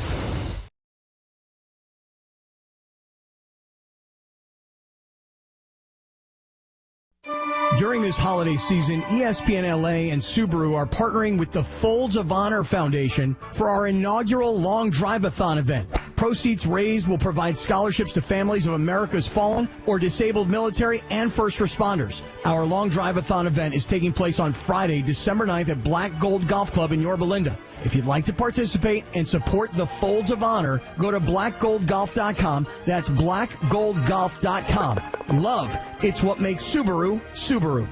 During this holiday season, ESPNLA and Subaru are partnering with the Folds of Honor Foundation for our inaugural Long Drive-a-thon event. Proceeds raised will provide scholarships to families of America's fallen or disabled military and first responders. Our Long Drive-a-thon event is taking place on Friday, December 9th at Black Gold Golf Club in Yorba Linda. If you'd like to participate and support the Folds of Honor, go to blackgoldgolf.com. That's blackgoldgolf.com. Love, it's what makes Subaru, Subaru.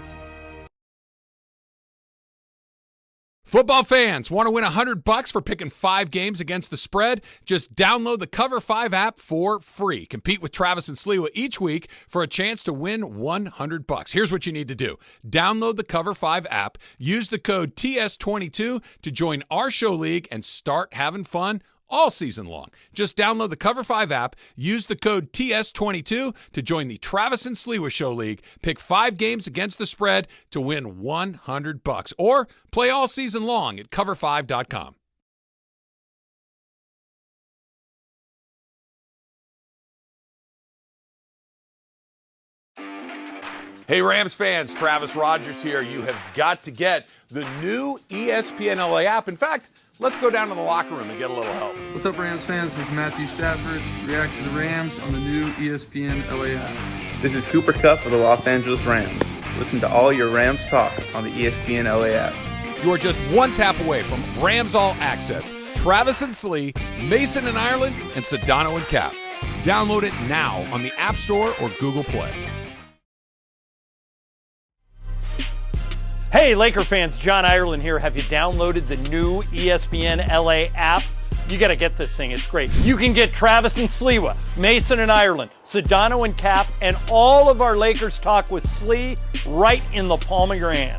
Football fans, want to win $100 for picking 5 games against the spread? Just download the Cover 5 app for free. Compete with Travis and Sliwa each week for a chance to win $100. Here's what you need to do. Download the Cover 5 app, use the code TS22 to join our show league, and start having fun all season long. Just download the Cover 5 app, use the code TS22 to join the Travis and Sliwa Show League. Pick 5 games against the spread to win $100, or play all season long at cover5.com. Hey, Rams fans, Travis Rogers here. You have got to get the new ESPNLA app. In fact, let's go down to the locker room and get a little help. What's up, Rams fans? This is Matthew Stafford. React to the Rams on the new ESPNLA app. This is Cooper Kupp of the Los Angeles Rams. Listen to all your Rams talk on the ESPNLA app. You are just one tap away from Rams All Access. Travis and Slee, Mason and Ireland, and Sedano and Cap. Download it now on the App Store or Google Play. Hey, Laker fans, John Ireland here. Have you downloaded the new ESPNLA app? You got to get this thing. It's great. You can get Travis and Sliwa, Mason and Ireland, Sedano and Cap, and all of our Lakers talk with Slee right in the palm of your hand.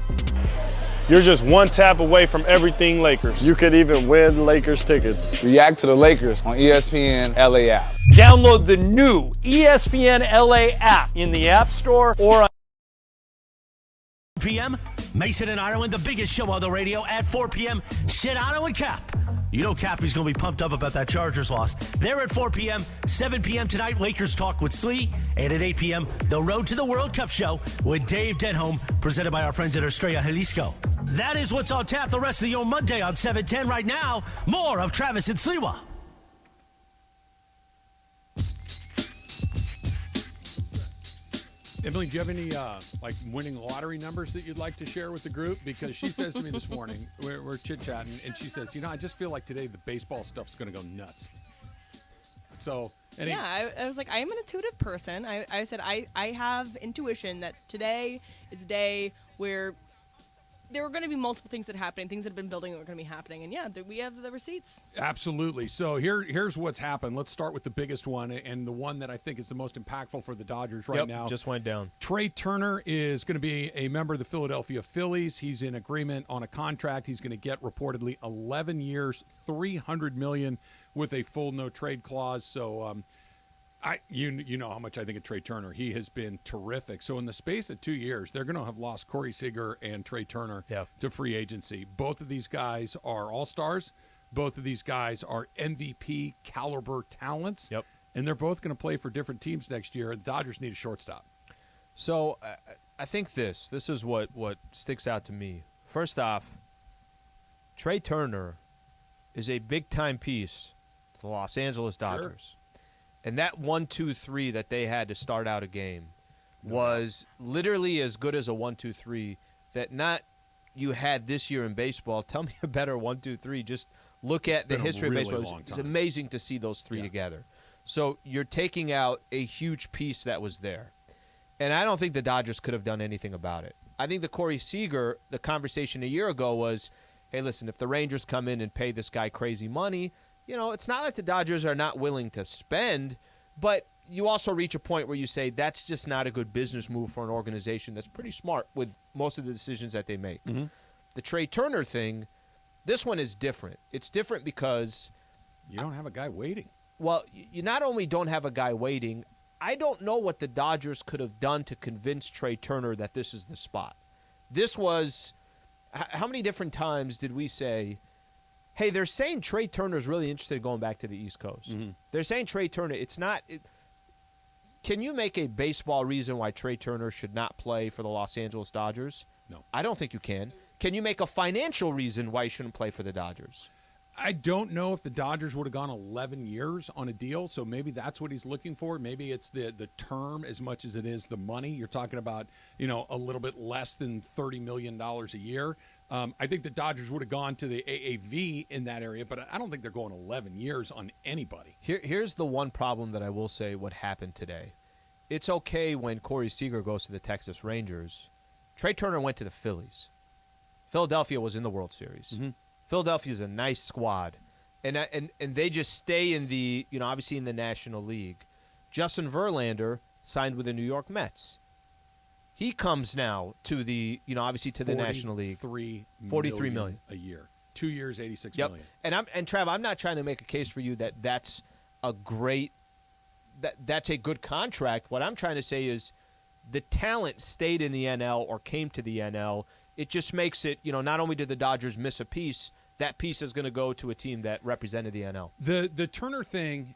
You're just one tap away from everything Lakers. You could even win Lakers tickets. React to the Lakers on ESPNLA app. Download the new ESPNLA app in the App Store or on p.m. Mason and Ireland, the biggest show on the radio at 4 p.m. Sedano and Cap. You know Cappy's going to be pumped up about that Chargers loss. They're at 4 p.m., 7 p.m. tonight, Lakers Talk with Slee. And at 8 p.m., the Road to the World Cup show with Dave Denholm, presented by our friends at Estrella Jalisco. That is what's on tap the rest of your Monday on 710 right now. More of Travis and Sliwa. Emily, do you have any winning lottery numbers that you'd like to share with the group? Because she says to me this morning, we're chit-chatting, and she says, I just feel like today the baseball stuff's going to go nuts. So, I was like, I am an intuitive person. I said I have intuition that today is a day where there were going to be multiple things that happened, things that have been building that were going to be happening. And yeah, we have the receipts. Absolutely. So here's what's happened. Let's start with the biggest one, and the one that I think is the most impactful for the Dodgers right now. Just went down. Trey Turner is going to be a member of the Philadelphia Phillies. He's in agreement on a contract. He's going to get reportedly 11 years, $300 million with a full no-trade clause. So you know how much I think of Trey Turner. He has been terrific. So in the space of 2 years, they're going to have lost Corey Seager and Trey Turner to free agency. Both of these guys are all-stars. Both of these guys are MVP caliber talents. Yep. And they're both going to play for different teams next year. The Dodgers need a shortstop. So I think this is what sticks out to me. First off, Trey Turner is a big-time piece to the Los Angeles Dodgers. Sure. And that 1-2-3 that they had to start out a game was literally as good as a 1-2-3 that not you had this year in baseball. Tell me a better 1-2-3. Just look at the history of baseball. It's amazing to see those three together. So you're taking out a huge piece that was there. And I don't think the Dodgers could have done anything about it. I think the Corey Seager, the conversation a year ago was, hey, listen, if the Rangers come in and pay this guy crazy money, it's not like the Dodgers are not willing to spend, but you also reach a point where you say that's just not a good business move for an organization that's pretty smart with most of the decisions that they make. Mm-hmm. The Trey Turner thing, this one is different. It's different because you don't have a guy waiting. Well, you not only don't have a guy waiting, I don't know what the Dodgers could have done to convince Trey Turner that this is the spot. This was, how many different times did we say, hey, they're saying Trey Turner's really interested in going back to the East Coast. Mm-hmm. They're saying Trey Turner, can you make a baseball reason why Trey Turner should not play for the Los Angeles Dodgers? No. I don't think you can. Can you make a financial reason why he shouldn't play for the Dodgers? I don't know if the Dodgers would have gone 11 years on a deal, so maybe that's what he's looking for. Maybe it's the term as much as it is the money. You're talking about, a little bit less than $30 million a year. I think the Dodgers would have gone to the AAV in that area, but I don't think they're going 11 years on anybody. Here's the one problem that I will say what happened today. It's okay when Corey Seager goes to the Texas Rangers. Trey Turner went to the Phillies. Philadelphia was in the World Series. Mm-hmm. Philadelphia is a nice squad, and they just stay in the, obviously in the National League. Justin Verlander signed with the New York Mets. He comes now to the, obviously to the National League. $43 million a year. 2 years, $86 Yep. million. And Trav, I'm not trying to make a case for you that's a great that's a good contract. What I'm trying to say is the talent stayed in the NL or came to the NL. It just makes it, not only did the Dodgers miss a piece, that piece is going to go to a team that represented the NL. The Turner thing,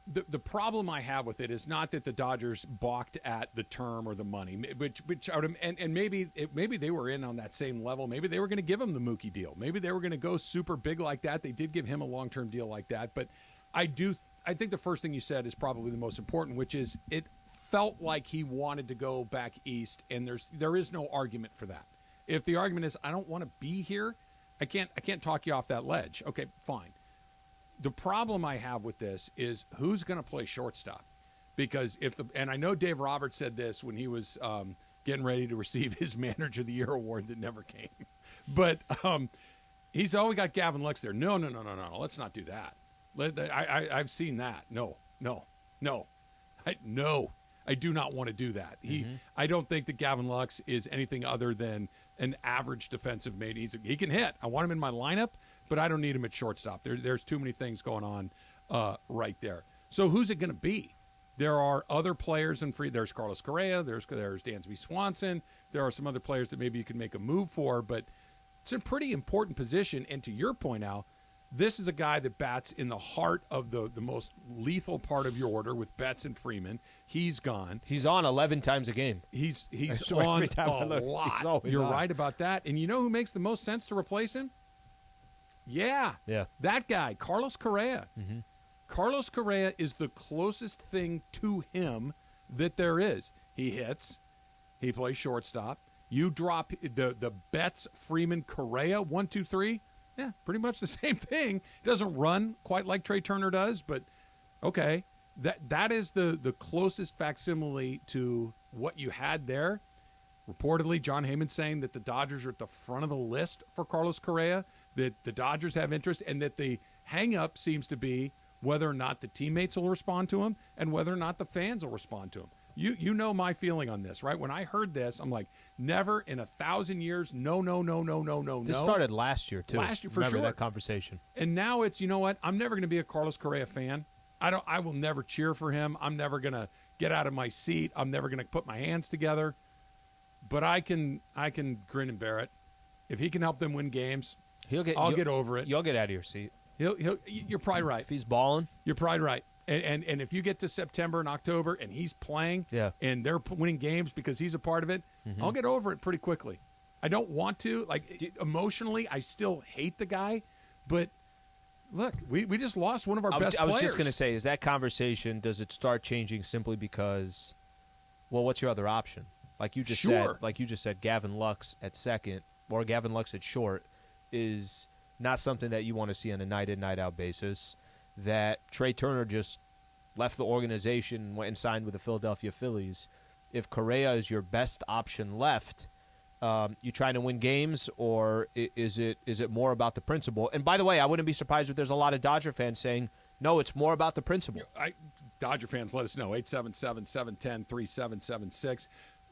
the problem I have with it is not that the Dodgers balked at the term or the money, which and maybe they were in on that same level. Maybe they were going to give him the Mookie deal. Maybe they were going to go super big like that. They did give him a long-term deal like that. But I think the first thing you said is probably the most important, which is it felt like he wanted to go back east, and there is no argument for that. If the argument is I don't want to be here, I can't talk you off that ledge. Okay, fine. The problem I have with this is who's going to play shortstop, because and I know Dave Roberts said this when he was getting ready to receive his Manager of the Year award that never came, but he's always got Gavin Lux there. No, let's not do that. I've seen that. No. I do not want to do that. I don't think that Gavin Lux is anything other than an average defensive mate. He can hit. I want him in my lineup, but I don't need him at shortstop. There's too many things going on right there. So who's it going to be? There are other players in free. There's Carlos Correa. There's Dansby Swanson. There are some other players that maybe you can make a move for, but it's a pretty important position. And to your point, Al, this is a guy that bats in the heart of the most lethal part of your order with Betts and Freeman. He's gone. He's on 11 times a game. He's on a lot. You're right about that. And you know who makes the most sense to replace him? Yeah. That guy, Carlos Correa. Mm-hmm. Carlos Correa is the closest thing to him that there is. He hits. He plays shortstop. You drop the Betts, Freeman, Correa, 1, 2, 3. Yeah, pretty much the same thing. He doesn't run quite like Trey Turner does, but okay. That is the closest facsimile to what you had there. Reportedly, John Heyman saying that the Dodgers are at the front of the list for Carlos Correa, that the Dodgers have interest, and that the hang-up seems to be whether or not the teammates will respond to him and whether or not the fans will respond to him. You know my feeling on this, right? When I heard this, I'm like, never in 1,000 years, no. This started last year, too. Last year, for Remember sure. that conversation. And now it's, you know what? I'm never going to be a Carlos Correa fan. I will never cheer for him. I'm never going to get out of my seat. I'm never going to put my hands together. But I can grin and bear it. If he can help them win games, I'll get over it. You'll get out of your seat. You're probably right. If he's balling. You're probably right. And if you get to September and October and he's playing and they're winning games because he's a part of it, I'll get over it pretty quickly. I don't want to. Emotionally, I still hate the guy. But, look, we just lost one of our best players. I was just going to say, is that conversation, does it start changing simply because, well, what's your other option? Like you just said, Gavin Lux at second or Gavin Lux at short is not something that you want to see on a night-in, night-out basis. That Trey Turner just left the organization and went and signed with the Philadelphia Phillies. If Correa is your best option left, you trying to win games, or is it more about the principle? And by the way, I wouldn't be surprised if there's a lot of Dodger fans saying, no, it's more about the principle. Dodger fans, let us know, 877-710-3776.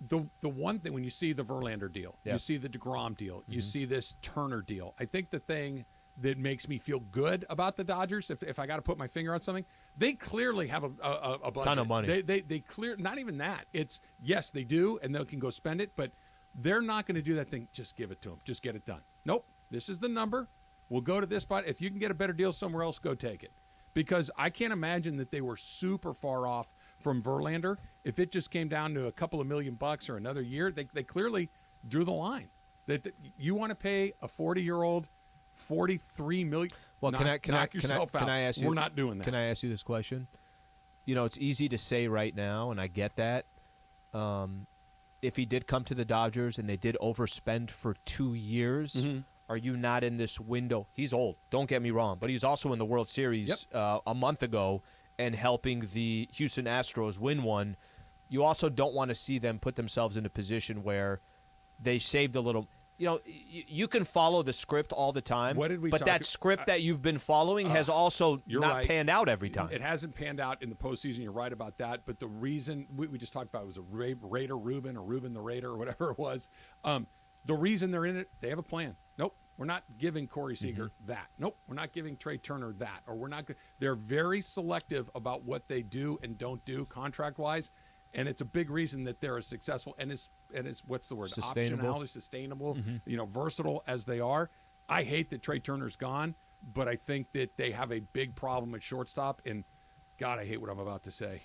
The one thing, when you see the Verlander deal, you see the DeGrom deal, you see this Turner deal, I think the thing that makes me feel good about the Dodgers, if I got to put my finger on something, they clearly have a budget. Ton of money. They clear, not even that. It's, yes, they do, and they can go spend it, but they're not going to do that thing, just give it to them, just get it done. Nope, this is the number. We'll go to this spot. If you can get a better deal somewhere else, go take it. Because I can't imagine that they were super far off from Verlander. If it just came down to a couple of $1 million or another year, they clearly drew the line. That you want to pay a 40-year-old $43 million. Well, can I ask you? We're not doing that. Can I ask you this question? It's easy to say right now, and I get that. If he did come to the Dodgers and they did overspend for 2 years, are you not in this window? He's old. Don't get me wrong, but he's also in the World Series a month ago and helping the Houston Astros win one. You also don't want to see them put themselves in a position where they saved a little. You can follow the script all the time, but that script that you've been following has also not panned out every time. It hasn't panned out in the postseason. You're right about that. But the reason we just talked about it was a Raider Ruben or Ruben the Raider or whatever it was. The reason they're in it, they have a plan. Nope, we're not giving Corey Seager that. Nope, we're not giving Trey Turner that. Or we're not. They're very selective about what they do and don't do contract-wise, and it's a big reason that they're as successful and is what's the word? Optionality, sustainable, versatile as they are. I hate that Trey Turner's gone, but I think that they have a big problem at shortstop. And God, I hate what I'm about to say.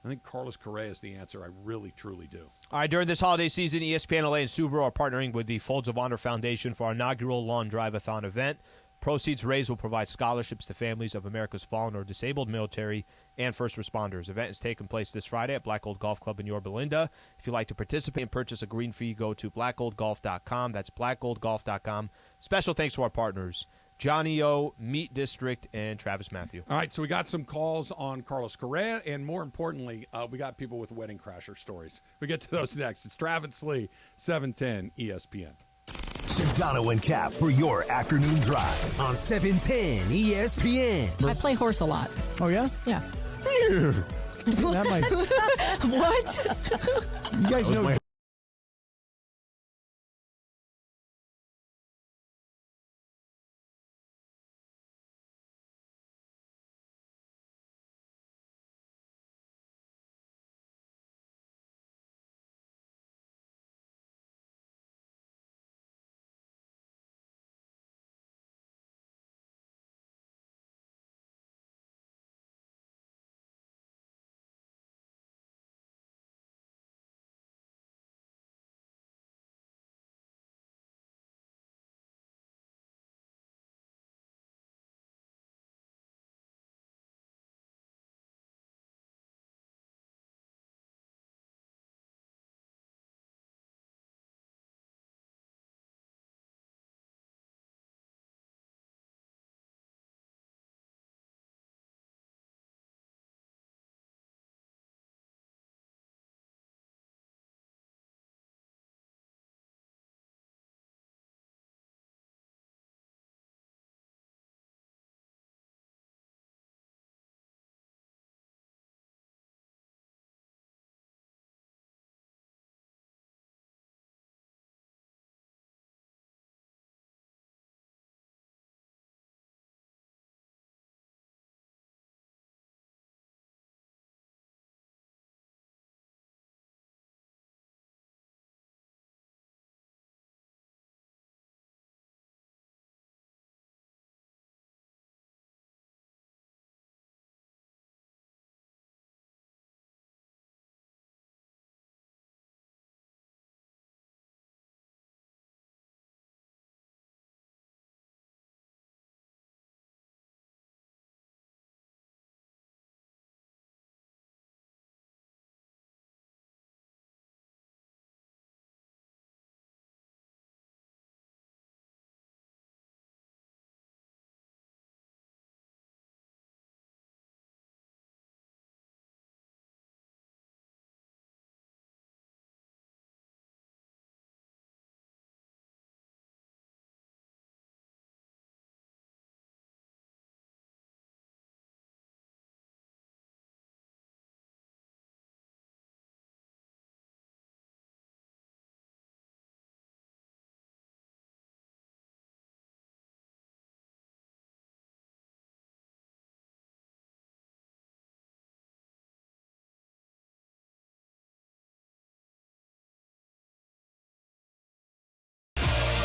I think Carlos Correa is the answer. I really, truly do. All right, during this holiday season, ESPNLA and Subaru are partnering with the Folds of Honor Foundation for our inaugural Lawn Drive-a-thon event. Proceeds raised will provide scholarships to families of America's fallen or disabled military and first responders. The event is taking place this Friday at Black Gold Golf Club in Yorba Linda. If you'd like to participate and purchase a green fee, go to blackgoldgolf.com. That's blackgoldgolf.com. Special thanks to our partners, Johnny O, Meat District, and Travis Matthew. All right, so we got some calls on Carlos Correa, and more importantly, we got people with wedding crasher stories. We get to those next. It's Travis Lee, 710 ESPN. Sedano and Cap for your afternoon drive on 710 ESPN. I play horse a lot. Oh, yeah? Yeah. That might... What? You guys know...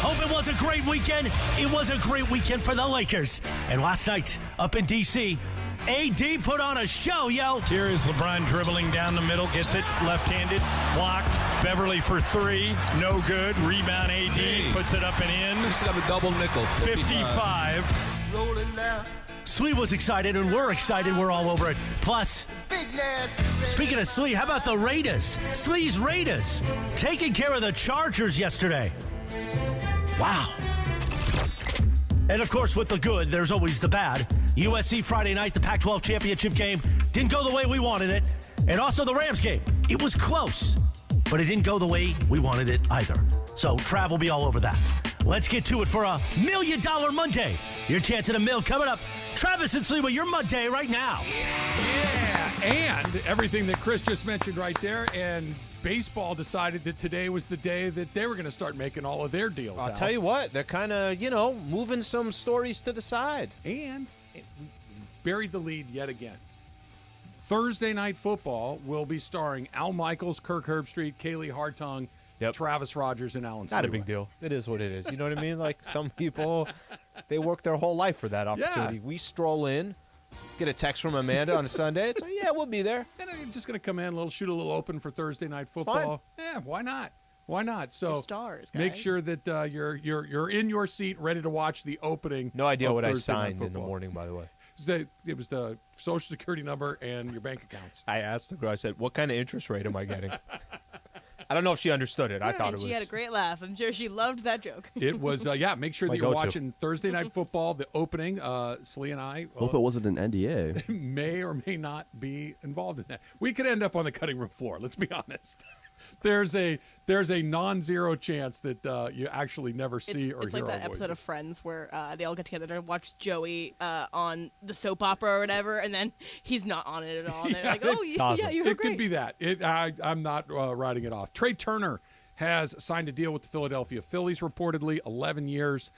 Hope it was a great weekend. It was a great weekend for the Lakers. And last night, up in D.C., AD put on a show, yo. Here is LeBron dribbling down the middle, gets it left-handed, blocked. Beverly for three, no good. Rebound AD, puts it up and in. He's got a double nickel. 55. Slee was excited, and we're excited. We're all over it. Plus, speaking of Slee, how about the Raiders? Slee's Raiders taking care of the Chargers yesterday. Wow. And, of course, with the good, there's always the bad. USC Friday night, the Pac-12 championship game, didn't go the way we wanted it. And also the Rams game. It was close, but it didn't go the way we wanted it either. So Trav will be all over that. Let's get to it for a $1 Million Monday. Your chance at $1 million coming up. Travis and Sliwa, your Monday right now. Yeah, and everything that Chris just mentioned right there, and baseball decided that today was the day that they were going to start making all of their deals. I'll tell you what, they're kind of, moving some stories to the side. And we buried the lead yet again. Thursday Night Football will be starring Al Michaels, Kirk Herbstreit, Kaylee Hartung, Travis Rogers, and Alan Sliwa. Not a big deal. It is what it is. You know what I mean? Like, some people, they work their whole life for that opportunity. Yeah. We stroll in, get a text from Amanda on a Sunday. It's like, yeah, we'll be there. And I'm just going to come in, shoot a little open for Thursday Night Football. Yeah, why not? Why not? So You're stars, guys. Make sure that you're in your seat, ready to watch the opening. No idea what Thursday I Night signed in the Football. morning, by the way. It was the Social Security number and your bank accounts. I asked the girl, I said, what kind of interest rate am I getting? I don't know if she understood it. I thought it was. She had a great laugh. I'm sure she loved that joke. It was, make sure that you're watching Thursday Night Football, the opening. Slee and I hope it wasn't an NDA. May or may not be involved in that. We could end up on the cutting room floor, let's be honest. There's a non-zero chance that you actually never see or it's hear like that our episode voices. of Friends where they all get together to watch Joey on the soap opera or whatever, and then he's not on it at all. And they're like, "Oh, yeah, you were It great." could be that. I'm not writing it off. Trey Turner has signed a deal with the Philadelphia Phillies, reportedly 11 years.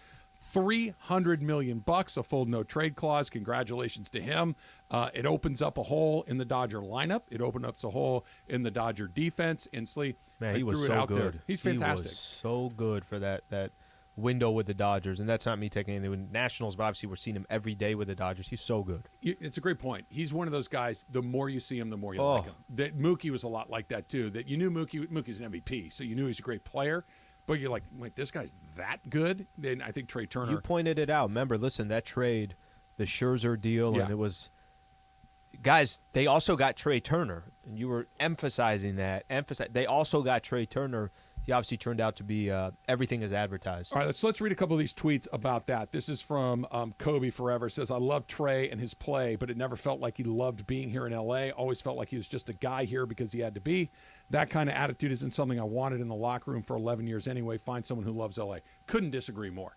$300 million, a full no trade clause. Congratulations to him. It opens up a hole in the Dodger lineup. It opens up a hole in the Dodger defense. And Slee, man, he was threw it so out good. there. He's fantastic. He was so good for that window with the Dodgers, and that's not me taking anything with Nationals, but obviously we're seeing him every day with the Dodgers. He's so good. It's a great point. He's one of those guys, the more you see him, the more you like him. That Mookie was a lot like that, too. That you knew Mookie's an MVP, so you knew he's a great player. But you're like, wait, this guy's that good? Then I think Trey Turner. You pointed it out. Remember, listen, that trade, the Scherzer deal, and it was – guys, they also got Trey Turner, and you were emphasizing that. They also got Trey Turner. He obviously turned out to be everything as advertised. All right, let's read a couple of these tweets about that. This is from Kobe Forever. It says, I love Trey and his play, but it never felt like he loved being here in L.A. Always felt like he was just a guy here because he had to be. That kind of attitude isn't something I wanted in the locker room for 11 years anyway. Find someone who loves L.A. Couldn't disagree more.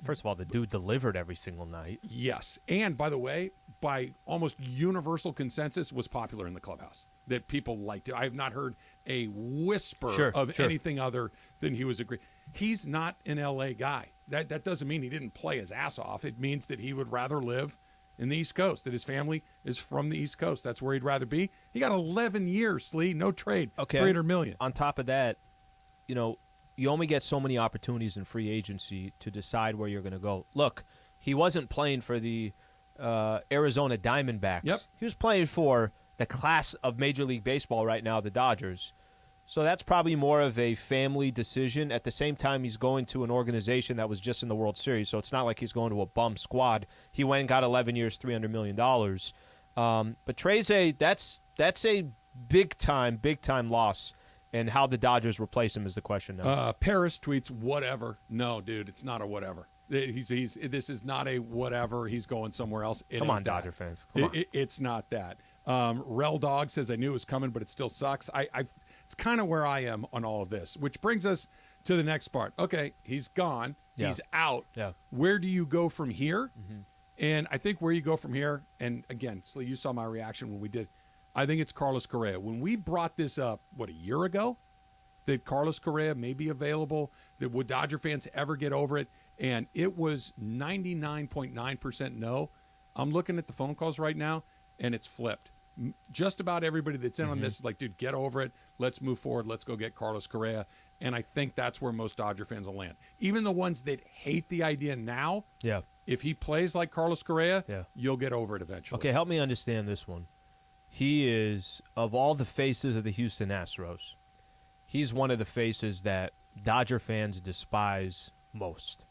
First of all, the dude delivered every single night. Yes. And, by the way, by almost universal consensus, was popular in the clubhouse. That people liked it. I have not heard a whisper of anything other than he was a great. He's not an L.A. guy. That doesn't mean he didn't play his ass off. It means that he would rather live in the East Coast, that his family is from the East Coast. That's where he'd rather be. He got 11 years, Slee, no trade, $300 million. On top of that, you only get so many opportunities in free agency to decide where you're going to go. Look, he wasn't playing for the Arizona Diamondbacks. Yep. He was playing for the class of Major League Baseball right now, the Dodgers. So that's probably more of a family decision. At the same time, he's going to an organization that was just in the World Series, so it's not like he's going to a bum squad. He went and got 11 years, $300 million. But Trey's that's a big-time loss, and how the Dodgers replace him is the question now. Paris tweets, whatever. No, dude, it's not a whatever. This is not a whatever. He's going somewhere else. Come on, Dodger fans. Come on. It's not that. Rel Dog says, I knew it was coming, but it still sucks. It's kind of where I am on all of this, which brings us to the next part. Okay, he's gone. Yeah. He's out. Yeah. Where do you go from here? Mm-hmm. And I think where you go from here, and again, Slee, you saw my reaction when we did, I think it's Carlos Correa. When we brought this up, a year ago, that Carlos Correa may be available, that would Dodger fans ever get over it? And it was 99.9% no. I'm looking at the phone calls right now, and it's flipped. Just about everybody that's in on this is like, dude, get over it. Let's move forward. Let's go get Carlos Correa. And I think that's where most Dodger fans will land. Even the ones that hate the idea now, if he plays like Carlos Correa, you'll get over it eventually. Okay, help me understand this one. He is, of all the faces of the Houston Astros, he's one of the faces that Dodger fans despise most.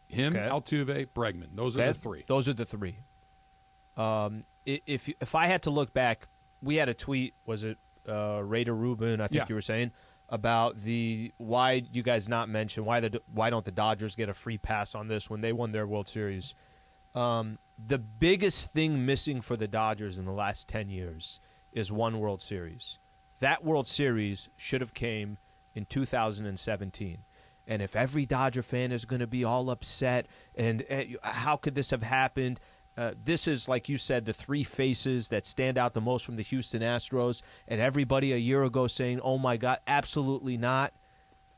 Him, Altuve, Bregman. Those are the three. Those are the three. If I had to look back, we had a tweet, was it Raider Rubin, I think you were saying, about why you guys not mention, why don't the Dodgers get a free pass on this when they won their World Series? The biggest thing missing for the Dodgers in the last 10 years is one World Series. That World Series should have came in 2017. And if every Dodger fan is going to be all upset and how could this have happened, this is, like you said, the three faces that stand out the most from the Houston Astros, and everybody a year ago saying, oh, my God, absolutely not.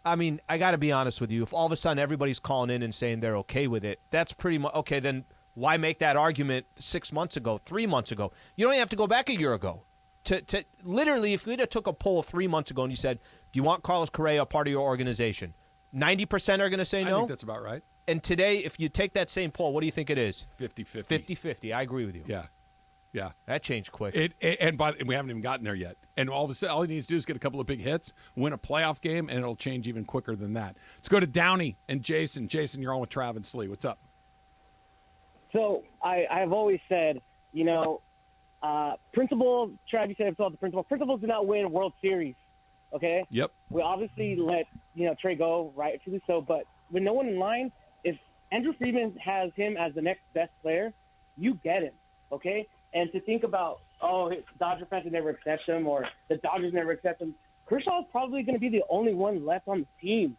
I mean, I got to be honest with you. If all of a sudden everybody's calling in and saying they're okay with it, that's pretty much – okay, then why make that argument 6 months ago, 3 months ago? You don't even have to go back a year ago. To literally, if we took a poll 3 months ago and you said, do you want Carlos Correa a part of your organization, 90% are going to say no? I think that's about right. And today, if you take that same poll, what do you think it is? 50-50. 50-50. I agree with you. Yeah. That changed quick. And we haven't even gotten there yet. And all of a sudden, all he needs to do is get a couple of big hits, win a playoff game, and it'll change even quicker than that. Let's go to Downey and Jason. Jason, you're on with Trav and Slee. What's up? So I've always said, principle, Trav, you said it's all the principle. Principles do not win World Series, okay? Yep. We obviously let, Trey go, rightfully so, but with no one in line, if Andrew Friedman has him as the next best player, you get him, okay? And to think about, Dodger fans would never accept him or the Dodgers never accept him, Kershaw is probably going to be the only one left on the team.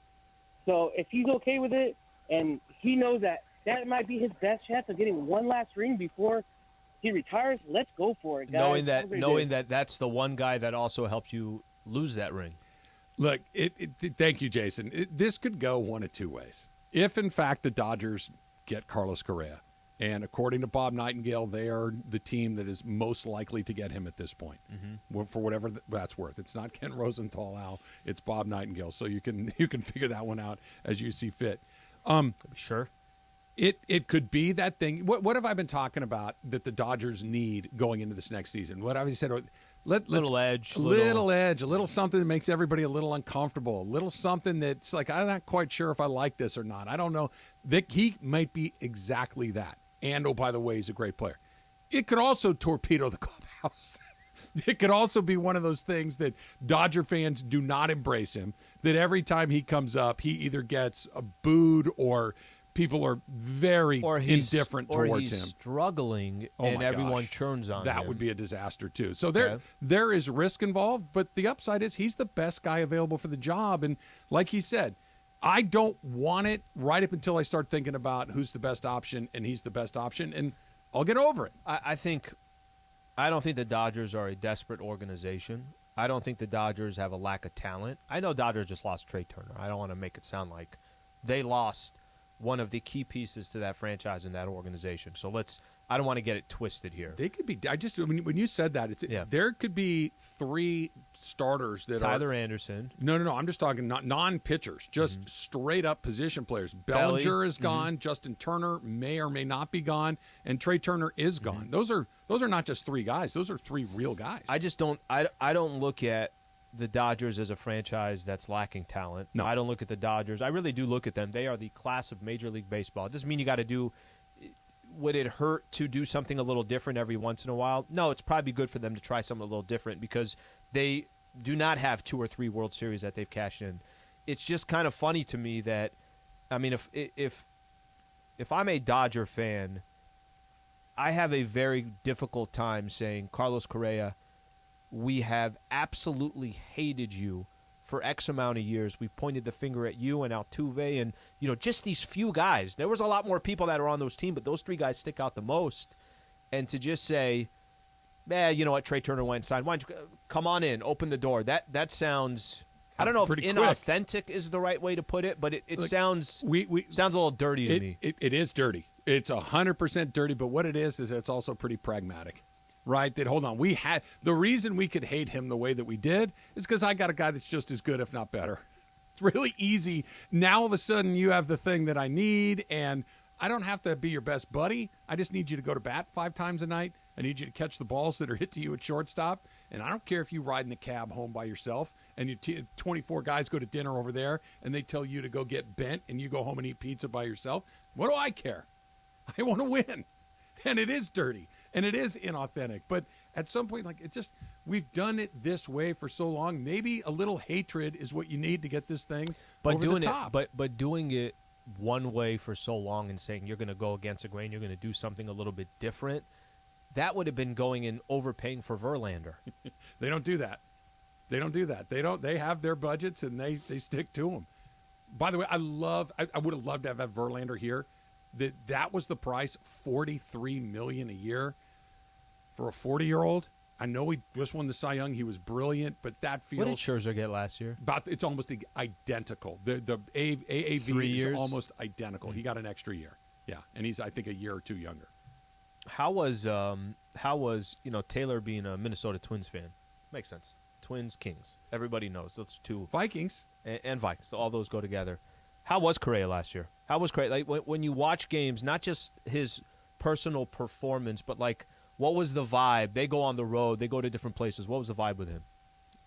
So if he's okay with it and he knows that might be his best chance of getting one last ring before he retires, let's go for it, guys. Knowing that that's the one guy that also helps you lose that ring. Look, thank you, Jason. This could go one of two ways. If, in fact, the Dodgers get Carlos Correa, and according to Bob Nightingale, they are the team that is most likely to get him at this point, for whatever that's worth. It's not Ken Rosenthal, Al. It's Bob Nightingale. So you can figure that one out as you see fit. Sure. It could be that thing. What have I been talking about that the Dodgers need going into this next season? What have I said? Little edge. A little something that makes everybody a little uncomfortable, a little something that's like, I'm not quite sure if I like this or not. I don't know. He might be exactly that. And, oh, by the way, he's a great player. It could also torpedo the clubhouse. It could also be one of those things that Dodger fans do not embrace him, that every time he comes up, he either gets booed or people are very indifferent towards him. Or he's struggling, and everyone churns on him. That would be a disaster, too. So there is risk involved, but the upside is he's the best guy available for the job. And like he said, I don't want it right up until I start thinking about who's the best option, and he's the best option, and I'll get over it. I don't think the Dodgers are a desperate organization. I don't think the Dodgers have a lack of talent. I know Dodgers just lost Trey Turner. I don't want to make it sound like they lost one of the key pieces to that franchise and that organization. So I don't want to get it twisted here. They could be. When you said that, there could be three starters that Tyler Anderson. No. I'm just talking non-pitchers, just straight up position players. Bellinger is gone. Justin Turner may or may not be gone, and Trey Turner is gone. Those are not just three guys. Those are three real guys. I just don't. I don't look at the Dodgers as a franchise that's lacking talent. No, I don't look at the Dodgers. I really do look at them. They are the class of Major League Baseball. It doesn't mean you got to do. Would it hurt to do something a little different every once in a while? No, it's probably good for them to try something a little different because they do not have 2 or 3 World Series that they've cashed in. It's just kind of funny to me that, I mean, if I'm a Dodger fan, I have a very difficult time saying, Carlos Correa, we have absolutely hated you for X amount of years. We pointed the finger at you and Altuve and, just these few guys. There was a lot more people that are on those teams, but those 3 guys stick out the most. And to just say, you know what, Trey Turner went and signed. Why don't you come on in, open the door. That sounds, I don't know if inauthentic is the right way to put it, but it sounds sounds a little dirty to me. It is dirty. It's 100% dirty, but what it is it's also pretty pragmatic. Right, that hold on. The reason we could hate him the way that we did is because I got a guy that's just as good, if not better. It's really easy. Now all of a sudden you have the thing that I need, and I don't have to be your best buddy. I just need you to go to bat 5 times a night. I need you to catch the balls that are hit to you at shortstop. And I don't care if you ride in a cab home by yourself and 24 guys go to dinner over there and they tell you to go get bent and you go home and eat pizza by yourself. What do I care? I want to win. And it is dirty. And it is inauthentic. But at some point, we've done it this way for so long. Maybe a little hatred is what you need to get this thing over the top. But doing it one way for so long and saying you're going to go against the grain, you're going to do something a little bit different, that would have been going and overpaying for Verlander. They don't do that. They have their budgets and they stick to them. By the way, I would have loved to have Verlander here. that was the price, $43 million a year for a 40-year-old. I know he just won the Cy Young. He was brilliant, but that feels. What did Scherzer get last year? It's almost identical. The AAV 3 years? is almost identical. He got an extra year. Yeah, and he's, I think, a year or two younger. How was Taylor being a Minnesota Twins fan? Makes sense. Twins, Kings. Everybody knows those two. Vikings and Vikings. All those go together. How was Correa last year? How was Correa? Like when you watch games, not just his personal performance, but like what was the vibe? They go on the road. They go to different places. What was the vibe with him?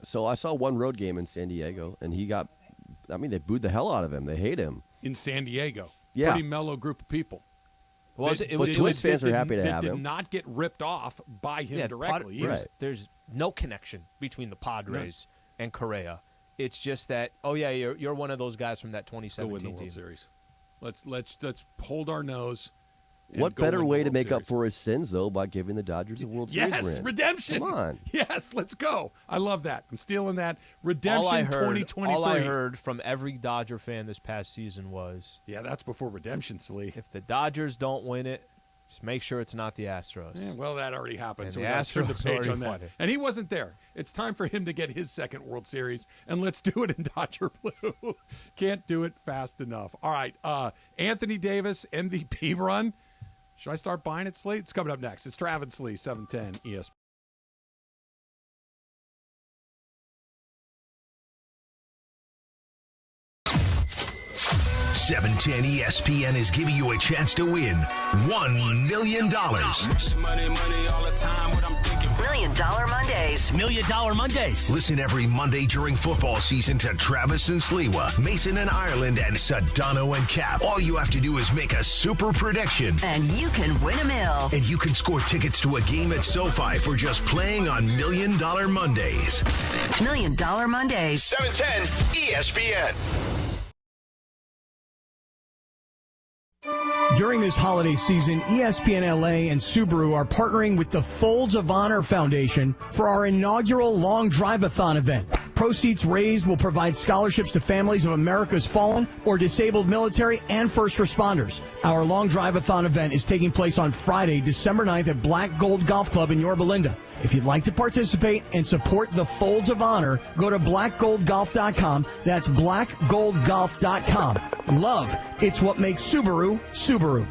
So I saw one road game in San Diego, and they booed the hell out of him. They hate him. In San Diego. Yeah. Pretty mellow group of people. Twins fans are happy to have him. Did not get ripped off by him directly. There's no connection between the Padres and Correa. It's just that, you're one of those guys from that 2017 go win the World Series. Let's hold our nose. What better way to make up for his sins, though, by giving the Dodgers a World Series win? Yes, redemption. Come on. Yes, let's go. I love that. I'm stealing that. Redemption 2023. All I heard from every Dodger fan this past season was, yeah, that's before redemption, Slee. If the Dodgers don't win it, just make sure it's not the Astros. Yeah, well, that already happened. And so the we got to turn the Astros page already on that. won it. And he wasn't there. It's time for him to get his second World Series, and let's do it in Dodger blue. Can't do it fast enough. All right, Anthony Davis MVP run. Should I start buying it, Slee? It's coming up next. It's Travis Slee, 710 ESPN. 710 ESPN is giving you a chance to win $1 million. Money all the time. What I'm thinking. $1 Million Mondays. $1 Million Mondays. Listen every Monday during football season to Travis and Sliwa, Mason and Ireland, and Sedano and Cap. All you have to do is make a super prediction. And you can win $1 million. And you can score tickets to a game at SoFi for just playing on $1 Million Mondays. $1 Million Mondays. 710 ESPN. During this holiday season, ESPNLA and Subaru are partnering with the Folds of Honor Foundation for our inaugural Long Drive-a-thon event. Proceeds raised will provide scholarships to families of America's fallen or disabled military and first responders. Our Long Drive-a-thon event is taking place on Friday, December 9th at Black Gold Golf Club in Yorba Linda. If you'd like to participate and support the Folds of Honor, go to blackgoldgolf.com. That's blackgoldgolf.com. Love, it's what makes Subaru, Subaru.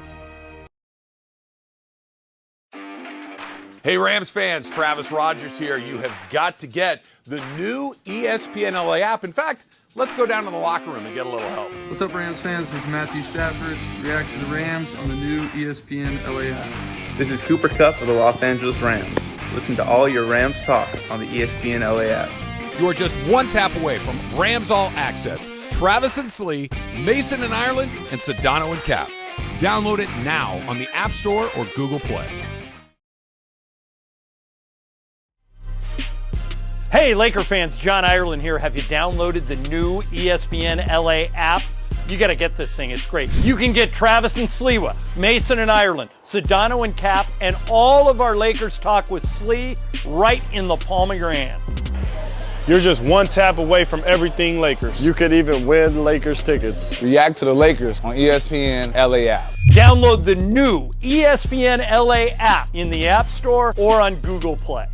Hey, Rams fans, Travis Rogers here. You have got to get the new ESPNLA app. In fact, let's go down to the locker room and get a little help. What's up, Rams fans? This is Matthew Stafford. React to the Rams on the new ESPNLA app. This is Cooper Kupp of the Los Angeles Rams. Listen to all your Rams talk on the ESPNLA app. You are just one tap away from Rams All Access. Travis and Slee, Mason and Ireland, and Sedano and Cap. Download it now on the App Store or Google Play. Hey, Laker fans, John Ireland here. Have you downloaded the new ESPNLA app? You got to get this thing. It's great. You can get Travis and Sliwa, Mason and Ireland, Sedano and Cap, and all of our Lakers talk with Slee right in the palm of your hand. You're just one tap away from everything Lakers. You could even win Lakers tickets. React to the Lakers on ESPNLA app. Download the new ESPNLA app in the App Store or on Google Play.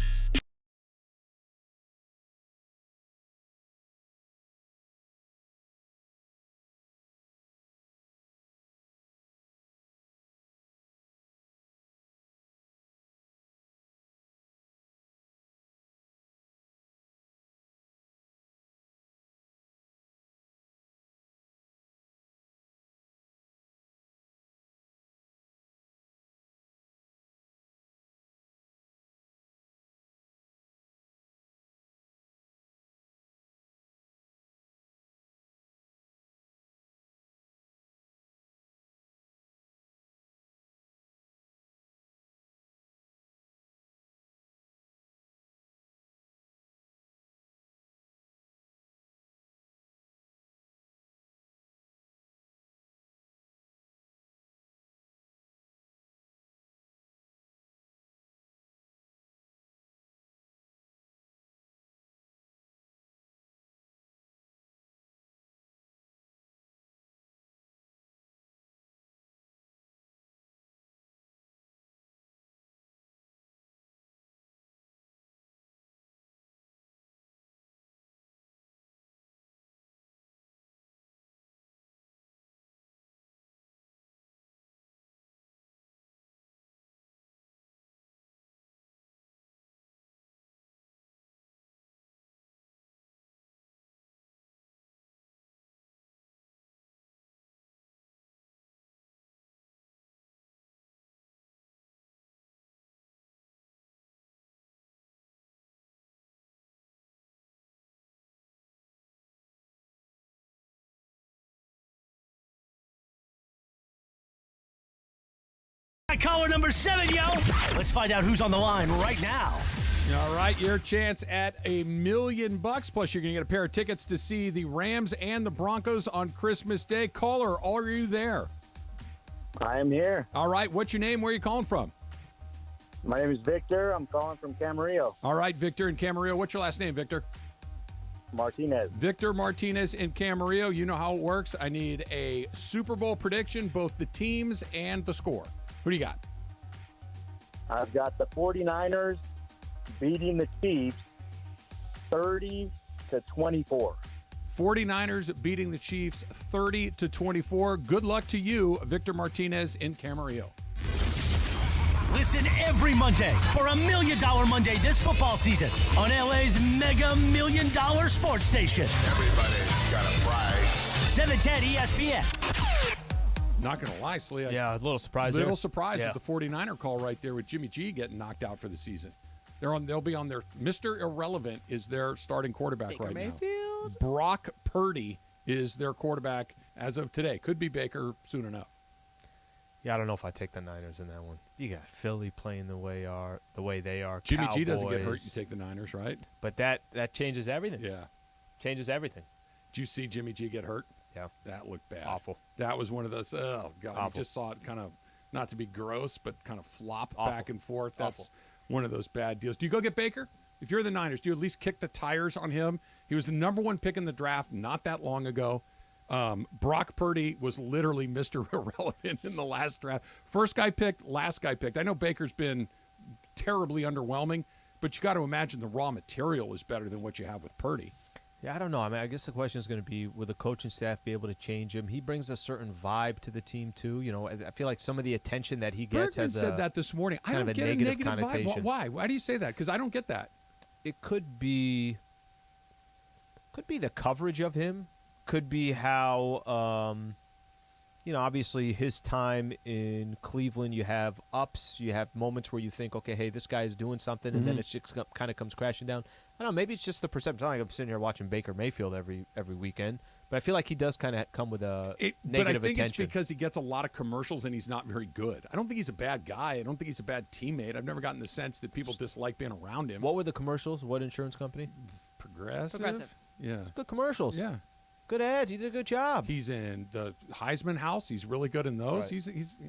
got caller number 7, yo. Let's find out who's on the line right now. All right, your chance at $1 million. Plus, you're going to get a pair of tickets to see the Rams and the Broncos on Christmas Day. Caller, are you there? I am here. All right, what's your name? Where are you calling from? My name is Victor. I'm calling from Camarillo. All right, Victor in Camarillo. What's your last name, Victor? Martinez. Victor Martinez in Camarillo. You know how it works. I need a Super Bowl prediction, both the teams and the score. Who do you got? I've got the 49ers beating the Chiefs 30-24. 49ers beating the Chiefs 30-24. Good luck to you, Victor Martinez in Camarillo. Listen every Monday for $1 Million Monday this football season on LA's Mega $1 Million Sports Station. Everybody's got a price. 710 ESPN. Not going to lie, Sliwa. Yeah, a little surprised. Little surprised with the 49er call right there with Jimmy G getting knocked out for the season. They'll be on their Mr. Irrelevant is their starting quarterback Baker right Mayfield. now. Brock Purdy is their quarterback as of today. Could be Baker soon enough. Yeah, I don't know if I take the Niners in that one. You got Philly playing the way they are. Jimmy Cowboys. G doesn't get hurt. You take the Niners, right? But that changes everything. Yeah, changes everything. Did you see Jimmy G get hurt? Yeah, that looked bad. Awful. That was one of those. Oh God, Awful. you just saw it kind of not to be gross, but kind of flop Awful. back and forth. That's one of those bad deals. Do you go get Baker? If you're the Niners, do you at least kick the tires on him? He was the number one pick in the draft not that long ago. Brock Purdy was literally Mr. Irrelevant in the last draft. First guy picked, last guy picked. I know Baker's been terribly underwhelming, but you got to imagine the raw material is better than what you have with Purdy. Yeah, I don't know. I mean, I guess the question is going to be, will the coaching staff be able to change him? He brings a certain vibe to the team, too. You know, I feel like some of the attention that he gets Bergman said that this morning. I don't get a negative vibe. Why? Why do you say that? Because I don't get that. It could be the coverage of him. Could be how, obviously his time in Cleveland, you have ups, you have moments where you think, okay, hey, this guy is doing something, and then it just kind of comes crashing down. I don't know, maybe it's just the perception. It's not like I'm sitting here watching Baker Mayfield every weekend, but I feel like he does kind of come with a negative attention. But I think it's because he gets a lot of commercials and he's not very good. I don't think he's a bad guy. I don't think he's a bad teammate. I've never gotten the sense that people dislike being around him. What were the commercials? What insurance company? Progressive. Yeah. Good commercials. Yeah. Good ads. He did a good job. He's in the Heisman House. He's really good in those.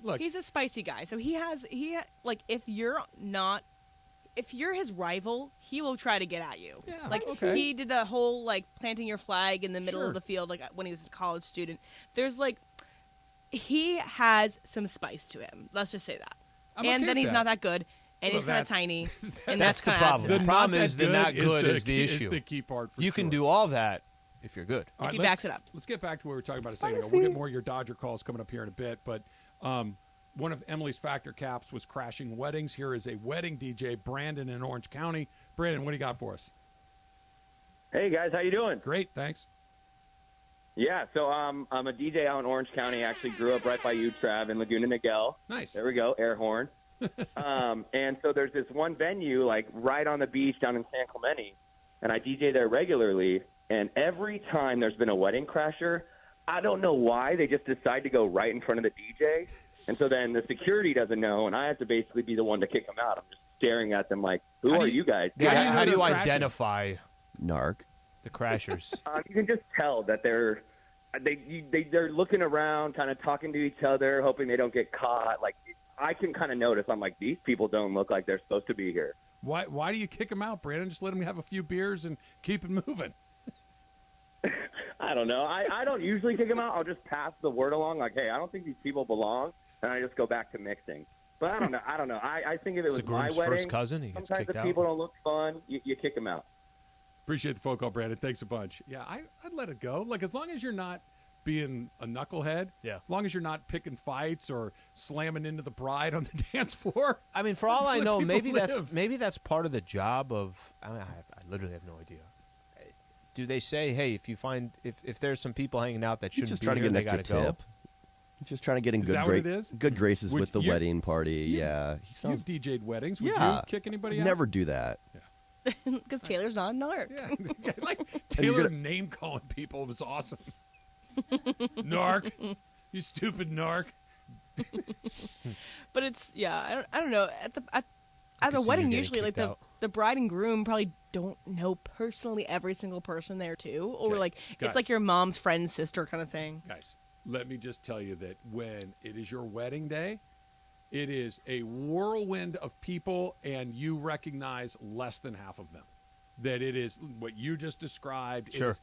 Right. He's a spicy guy. So if you're his rival, he will try to get at you. Yeah, he did the whole planting your flag in the middle of the field when he was a college student. There's he has some spice to him. Let's just say that. And then he's not that good. And he's kind of tiny. And that's the problem. The problem is the not good is the issue. Is the key part for you can do all that if you're good. All right, he backs it up. Let's get back to what we were talking about a second ago. We'll get more of your Dodger calls coming up here in a bit. But one of Emily's factor caps was crashing weddings. Here is a wedding DJ, Brandon in Orange County. Brandon, what do you got for us? Hey, guys. How you doing? Great, thanks. Yeah, so I'm a DJ out in Orange County. I actually grew up right by you, Trav, in Laguna Niguel. Nice. There we go, air horn. And so there's this one venue, right on the beach down in San Clemente, and I DJ there regularly. And every time there's been a wedding crasher, I don't know why, they just decide to go right in front of the DJ. And so then the security doesn't know, and I have to basically be the one to kick them out. I'm just staring at them who are you guys? How do you identify Narc the crashers? You can just tell that they're looking around, kind of talking to each other, hoping they don't get caught. I can kind of notice. I'm like, these people don't look like they're supposed to be here. Why do you kick them out, Brandon? Just let them have a few beers and keep it moving. I don't know. I don't usually kick them out. I'll just pass the word along, hey, I don't think these people belong, and I just go back to mixing. But I don't know. I think if it was my wedding, first cousin, he gets sometimes kicked the out. people don't look fun. You kick them out. Appreciate the phone call, Brandon. Thanks a bunch. Yeah, I'd let it go. As long as you're not being a knucklehead, as long as you're not picking fights or slamming into the bride on the dance floor. I mean, for all I know, maybe that's part of the job of. I literally have no idea. Do they say, hey, if you find if there's some people hanging out that shouldn't just be trying here, to get they an gotta extra go? tip. He's just trying to get in good graces with the wedding party. Yeah, You've DJ'd weddings. Would you kick anybody out? Never do that. Because Taylor's not a narc. Yeah. Taylor name calling people was awesome. Narc, you stupid narc. But it's I don't know at a wedding usually like the bride and groom probably don't know personally every single person there too, or like guys, it's like your mom's friend's sister kind of thing. Guys, let me just tell you that when it is your wedding day, it is a whirlwind of people, and you recognize less than half of them. That it is what you just described. Sure.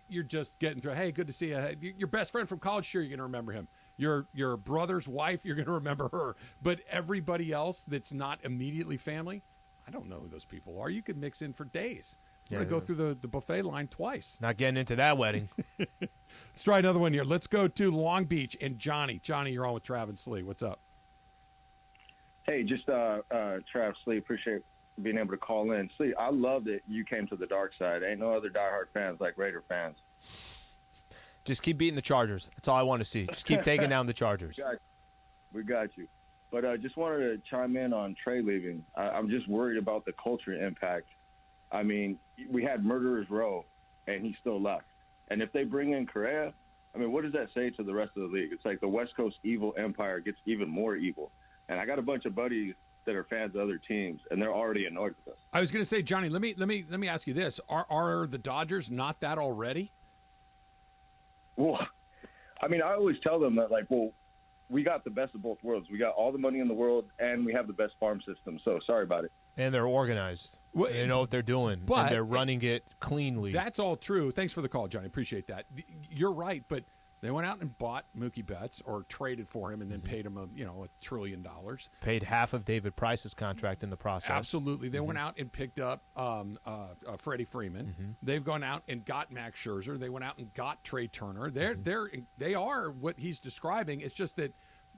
You're just getting through. Hey, good to see you. Your best friend from college, sure, you're going to remember him. Your brother's wife, you're going to remember her. But everybody else that's not immediately family, I don't know who those people are. You could mix in for days. You're going to go through the buffet line twice. Not getting into that wedding. Let's try another one here. Let's go to Long Beach and Johnny. Johnny, you're on with Trav and Slee. What's up? Hey, just Trav, Slee, appreciate being able to call in. Slee, I love that you came to the dark side. Ain't no other diehard fans like Raider fans. Just keep beating the Chargers. That's all I want to see. Just keep taking down the Chargers. We got you. But I just wanted to chime in on Trey leaving. I'm just worried about the culture impact. I mean, we had Murderers Row, and he still left. And if they bring in Correa, I mean, what does that say to the rest of the league? It's like the West Coast evil empire gets even more evil. And I got a bunch of buddies that are fans of other teams, and they're already annoyed with us. I was going to say, Johnny, let me ask you this: Are the Dodgers not that already? Well, I mean, I always tell them that, like, well, we got the best of both worlds. We got all the money in the world, and we have the best farm system. So sorry about it. And they're organized. Well, they know what they're doing, and they're running it cleanly. That's all true. Thanks for the call, Johnny. Appreciate that. You're right, but they went out and bought Mookie Betts or traded for him and then paid him $1 trillion. Paid half of David Price's contract in the process. Absolutely. They went out and picked up Freddie Freeman. They've gone out and got Max Scherzer. They went out and got Trey Turner. They are what he's describing. It's just that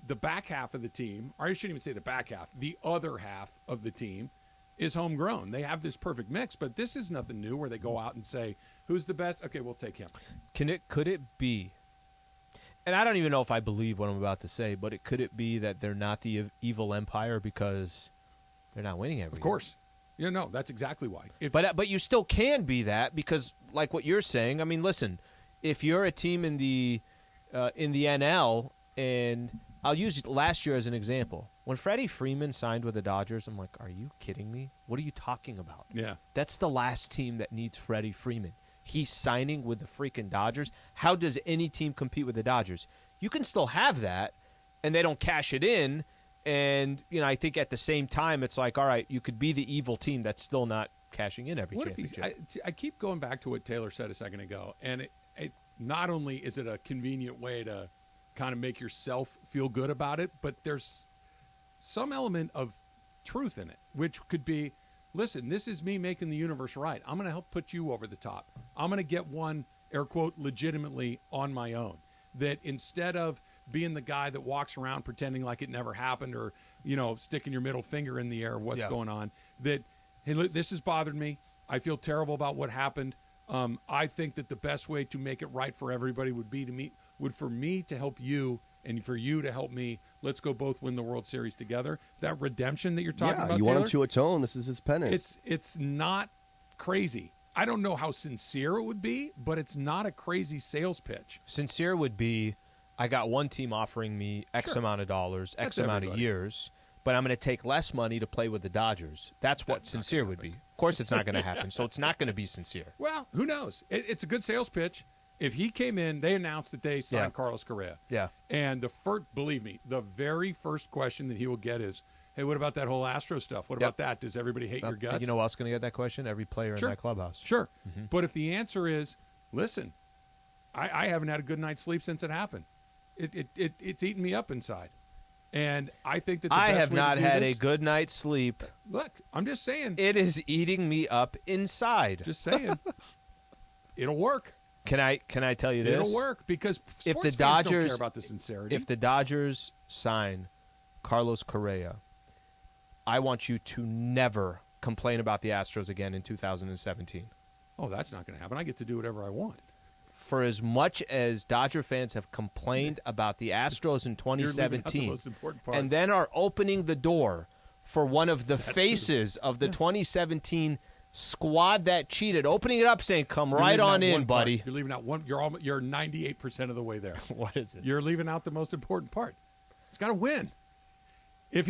the back half of the team, or I shouldn't even say the back half, the other half of the team is homegrown. They have this perfect mix, but this is nothing new where they go out and say, who's the best? Okay, we'll take him. Could it be, and I don't even know if I believe what I'm about to say, but could it be that they're not the evil empire because they're not winning every year? Of course. No, that's exactly why. But you still can be that because, like what you're saying, I mean, listen, if you're a team in the NL, and I'll use last year as an example. When Freddie Freeman signed with the Dodgers, I'm like, are you kidding me? What are you talking about? Yeah. That's the last team that needs Freddie Freeman. He's signing with the freaking Dodgers. How does any team compete with the Dodgers? You can still have that, and they don't cash it in. And, I think at the same time, it's like, all right, you could be the evil team that's still not cashing in every championship. I keep going back to what Taylor said a second ago, and it not only is it a convenient way to kind of make yourself feel good about it, but there's some element of truth in it, which could be, listen, this is me making the universe right. I'm going to help put you over the top. I'm going to get one, air quote, legitimately on my own. That instead of being the guy that walks around pretending like it never happened or, sticking your middle finger in the air, what's going on, that, hey, look, this has bothered me. I feel terrible about what happened. I think that the best way to make it right for everybody would for me to help you and for you to help me. Let's go both win the World Series together. That redemption that you're talking about, you Taylor, want him to atone. This is his penance. It's not crazy. I don't know how sincere it would be, but it's not a crazy sales pitch. Sincere would be, I got one team offering me X amount of dollars, X amount of years, but I'm going to take less money to play with the Dodgers. That's what sincere would be. Of course it's not going to happen, so it's not going to be sincere. Well, who knows? It's a good sales pitch. If he came in, they announced that they signed Carlos Correa. Yeah. And believe me, the very first question that he will get is, hey, what about that whole Astro stuff? What about that? Does everybody hate your guts? You know who else is going to get that question? Every player in that clubhouse. Sure. But if the answer is, listen, I haven't had a good night's sleep since it happened. It's eating me up inside. And I think that I have not had a good night's sleep. Look, I'm just saying. It is eating me up inside. Just saying. It'll work. Can I tell you this? It'll work because if the Dodgers fans don't care about the sincerity. If the Dodgers sign Carlos Correa, I want you to never complain about the Astros again in 2017. Oh, that's not going to happen. I get to do whatever I want. For as much as Dodger fans have complained about the Astros in 2017, and then are opening the door for one of the faces of the 2017 squad that cheated, opening it up, saying, "Come right on in, buddy." You're leaving out one. You're 98% of the way there. What is it? You're leaving out the most important part. He's got to win. If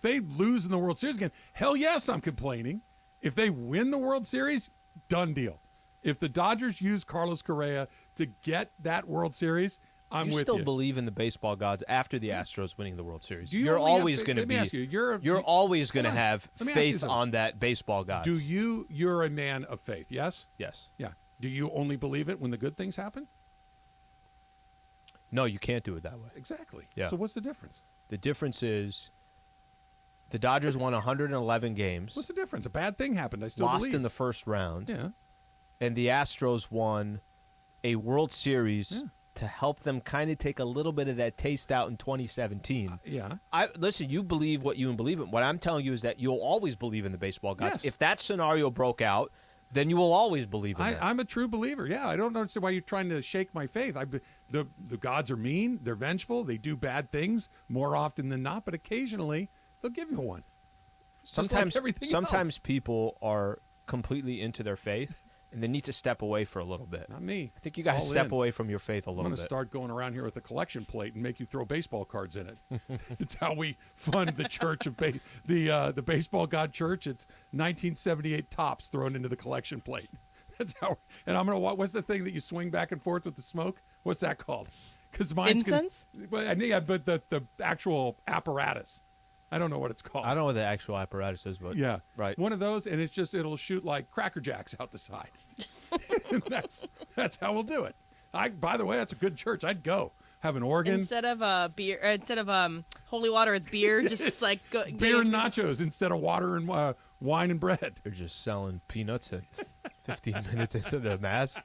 they lose in the World Series again, hell yes, I'm complaining. If they win the World Series, done deal. If the Dodgers use Carlos Correa to get that World Series, I'm with you. You still believe in the baseball gods after the Astros winning the World Series. You're always going to be. You're always going to have faith on that baseball gods. You're a man of faith, yes? Yes. Yeah. Do you only believe it when the good things happen? No, you can't do it that way. Exactly. Yeah. So what's the difference? The difference is the Dodgers won 111 games. What's the difference? A bad thing happened. I still lost believe. in the first round. Yeah. And the Astros won a World Series to help them kind of take a little bit of that taste out in 2017. Yeah. Listen, you believe what you believe in. What I'm telling you is that you'll always believe in the baseball gods. Yes. If that scenario broke out, then you will always believe in that. I'm a true believer. Yeah, I don't understand why you're trying to shake my faith. The gods are mean. They're vengeful. They do bad things more often than not, but occasionally they'll give you one. Sometimes else. people are completely into their faith, and they need to step away for a little bit. Not me. I think you got to step away from your faith a little bit. I'm going to start going around here with a collection plate and make you throw baseball cards in it. That's how we fund the church of the baseball god church. It's 1978 tops thrown into the collection plate. That's how. And I'm going to. What's the thing that you swing back and forth with the smoke? What's that called? Because mine's incense. But the actual apparatus. I don't know what it's called. I don't know what the actual apparatus is, but yeah, right. One of those, and it'll shoot like Cracker Jacks out the side. that's how we'll do it. By the way, that's a good church. I'd go have an organ instead of beer. Instead of holy water, it's beer. Just like beer and nachos instead of water and wine and bread. They're just selling peanuts at 15 minutes into the mass.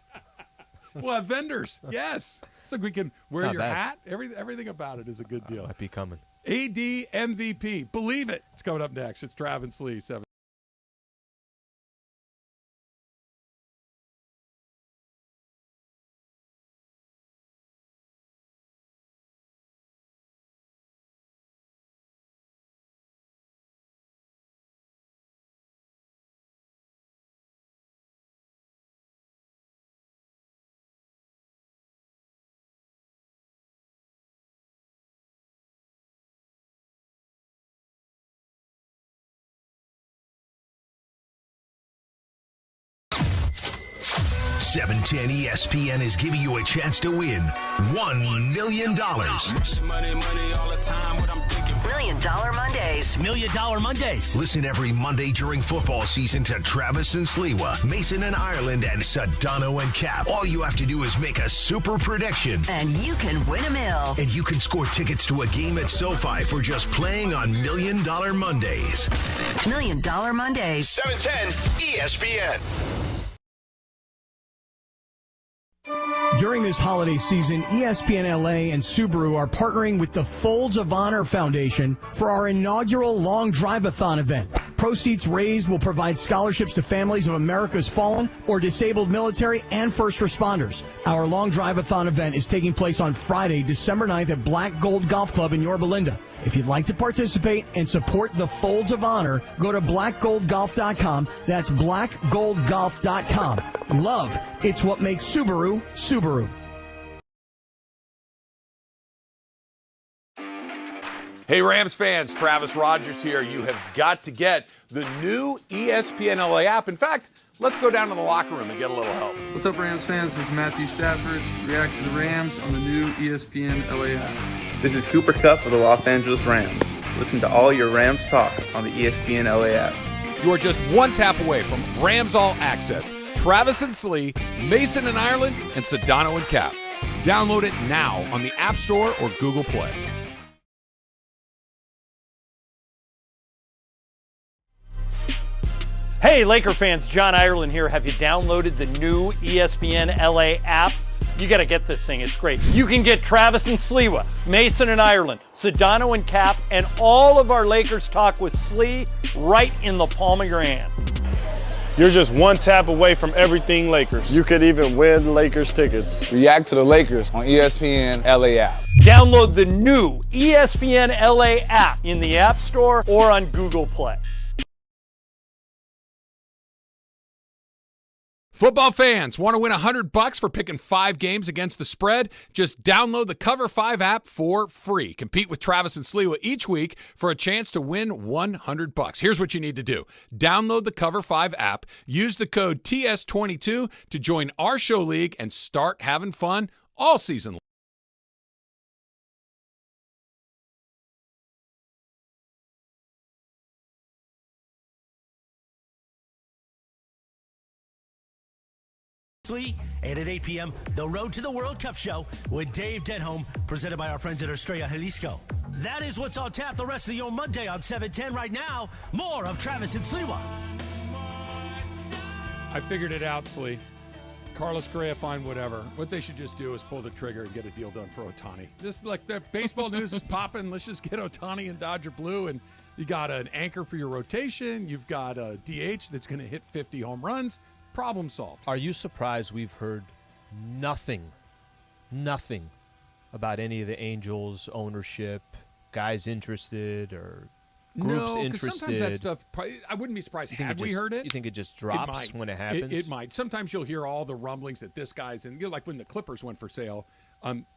We'll have vendors. Yes, so we can wear your hat. Everything about it is a good deal. Might be coming. AD MVP. Believe it. It's coming up next. It's Travis Lee, 7. $710 ESPN is giving you a chance to win $1 million. Money all the time. What I'm thinking. $1 Million Mondays. $1 Million Mondays. Listen every Monday during football season to Travis and Sliwa, Mason and Ireland, and Sedano and Cap. All you have to do is make a super prediction. And you can win $1 million. And you can score tickets to a game at SoFi for just playing on $1 Million Mondays. $1 Million Mondays. 710 ESPN. During this holiday season, ESPNLA and Subaru are partnering with the Folds of Honor Foundation for our inaugural Long Drive-a-thon event. Proceeds raised will provide scholarships to families of America's fallen or disabled military and first responders. Our Long Drive-a-thon event is taking place on Friday, December 9th at Black Gold Golf Club in Yorba Linda. If you'd like to participate and support the Folds of Honor, go to blackgoldgolf.com. That's blackgoldgolf.com. Love, it's what makes Subaru, Subaru. Hey, Rams fans, Travis Rogers here. You have got to get the new ESPNLA app. In fact, let's go down to the locker room and get a little help. What's up, Rams fans? This is Matthew Stafford. React to the Rams on the new ESPNLA app. This is Cooper Kupp of the Los Angeles Rams. Listen to all your Rams talk on the ESPNLA app. You are just one tap away from Rams All Access. Travis and Slee, Mason and Ireland, and Sedano and Cap. Download it now on the App Store or Google Play. Hey, Laker fans, John Ireland here. Have you downloaded the new ESPNLA app? You got to get this thing. It's great. You can get Travis and Sliwa, Mason and Ireland, Sedano and Cap, and all of our Lakers talk with Slee right in the palm of your hand. You're just one tap away from everything Lakers. You could even win Lakers tickets. React to the Lakers on ESPNLA app. Download the new ESPNLA app in the App Store or on Google Play. Football fans, want to win $100 for picking 5 games against the spread? Just download the Cover 5 app for free. Compete with Travis and Sliwa each week for a chance to win $100. Here's what you need to do. Download the Cover 5 app, use the code TS22 to join our show league and start having fun all season long. And at 8 p.m., the Road to the World Cup show with Dave Denholm, presented by our friends at Estrella Jalisco. That is what's on tap the rest of your Monday on 710 right now. More of Travis and Sliwa. I figured it out, Slee. Carlos Correa, fine, whatever. What they should just do is pull the trigger and get a deal done for Ohtani. Just like the baseball news is popping, let's just get Ohtani and Dodger Blue, and you got an anchor for your rotation. You've got a DH that's going to hit 50 home runs. Problem solved. Are you surprised we've heard nothing about any of the Angels' ownership, guys interested or groups interested? Sometimes that stuff, I wouldn't be surprised had we heard it. You think it just drops when it happens? It might. Sometimes you'll hear all the rumblings that this guy's, and like when the Clippers went for sale,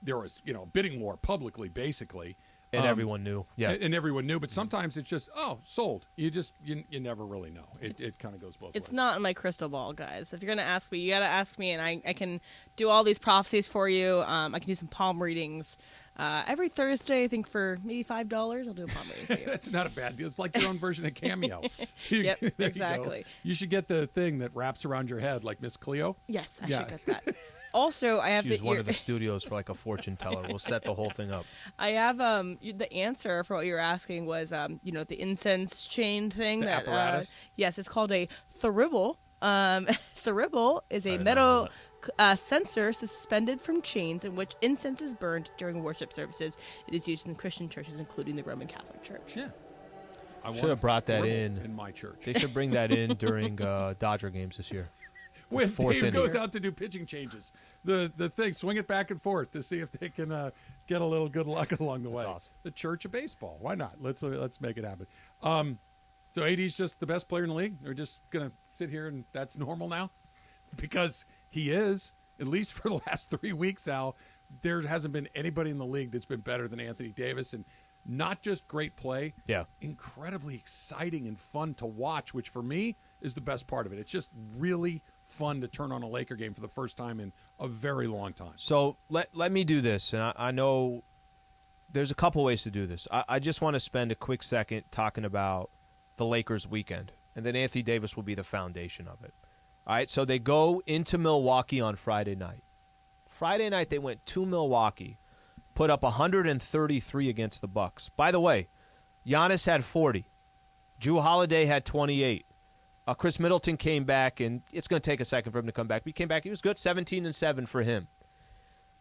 there was bidding war publicly, basically. And everyone knew. Yeah. And everyone knew, but sometimes it's just, sold. You never really know. It kind of goes both ways. It's not in my crystal ball, guys. If you're going to ask me, you got to ask me, and I can do all these prophecies for you. I can do some palm readings. Every Thursday, I think for maybe $5, I'll do a palm reading for you. That's not a bad deal. It's like your own version of Cameo. Yep, exactly. You should get the thing that wraps around your head like Miss Cleo. Yes, I should get that. Also, I have use one of the studios for like a fortune teller. We'll set the whole thing up. I have the answer for what you were asking was the incense chain thing. The apparatus? Yes, it's called a thurible. Thurible is a metal censer suspended from chains in which incense is burned during worship services. It is used in Christian churches, including the Roman Catholic Church. Yeah. I should have brought that in my church. They should bring that in during Dodger games this year. When Dave goes out to do pitching changes, the thing, swing it back and forth to see if they can get a little good luck along the way. Awesome. The Church of Baseball. Why not? Let's make it happen. So AD's just the best player in the league? They're just going to sit here and that's normal now? Because he is, at least for the last 3 weeks, Al. There hasn't been anybody in the league that's been better than Anthony Davis. And not just great play, incredibly exciting and fun to watch, which for me is the best part of it. It's just really fun to turn on a Laker game for the first time in a very long time. So let me do this, and I know there's a couple ways to do this. I just want to spend a quick second talking about the Lakers weekend, and then Anthony Davis will be the foundation of it. All right, so they go into Milwaukee on Friday night. Friday night they went to Milwaukee, put up 133 against the Bucks. By the way, Giannis had 40. Jrue Holiday had 28. Chris Middleton came back, and it's going to take a second for him to come back. But he came back. He was good, 17-7 for him.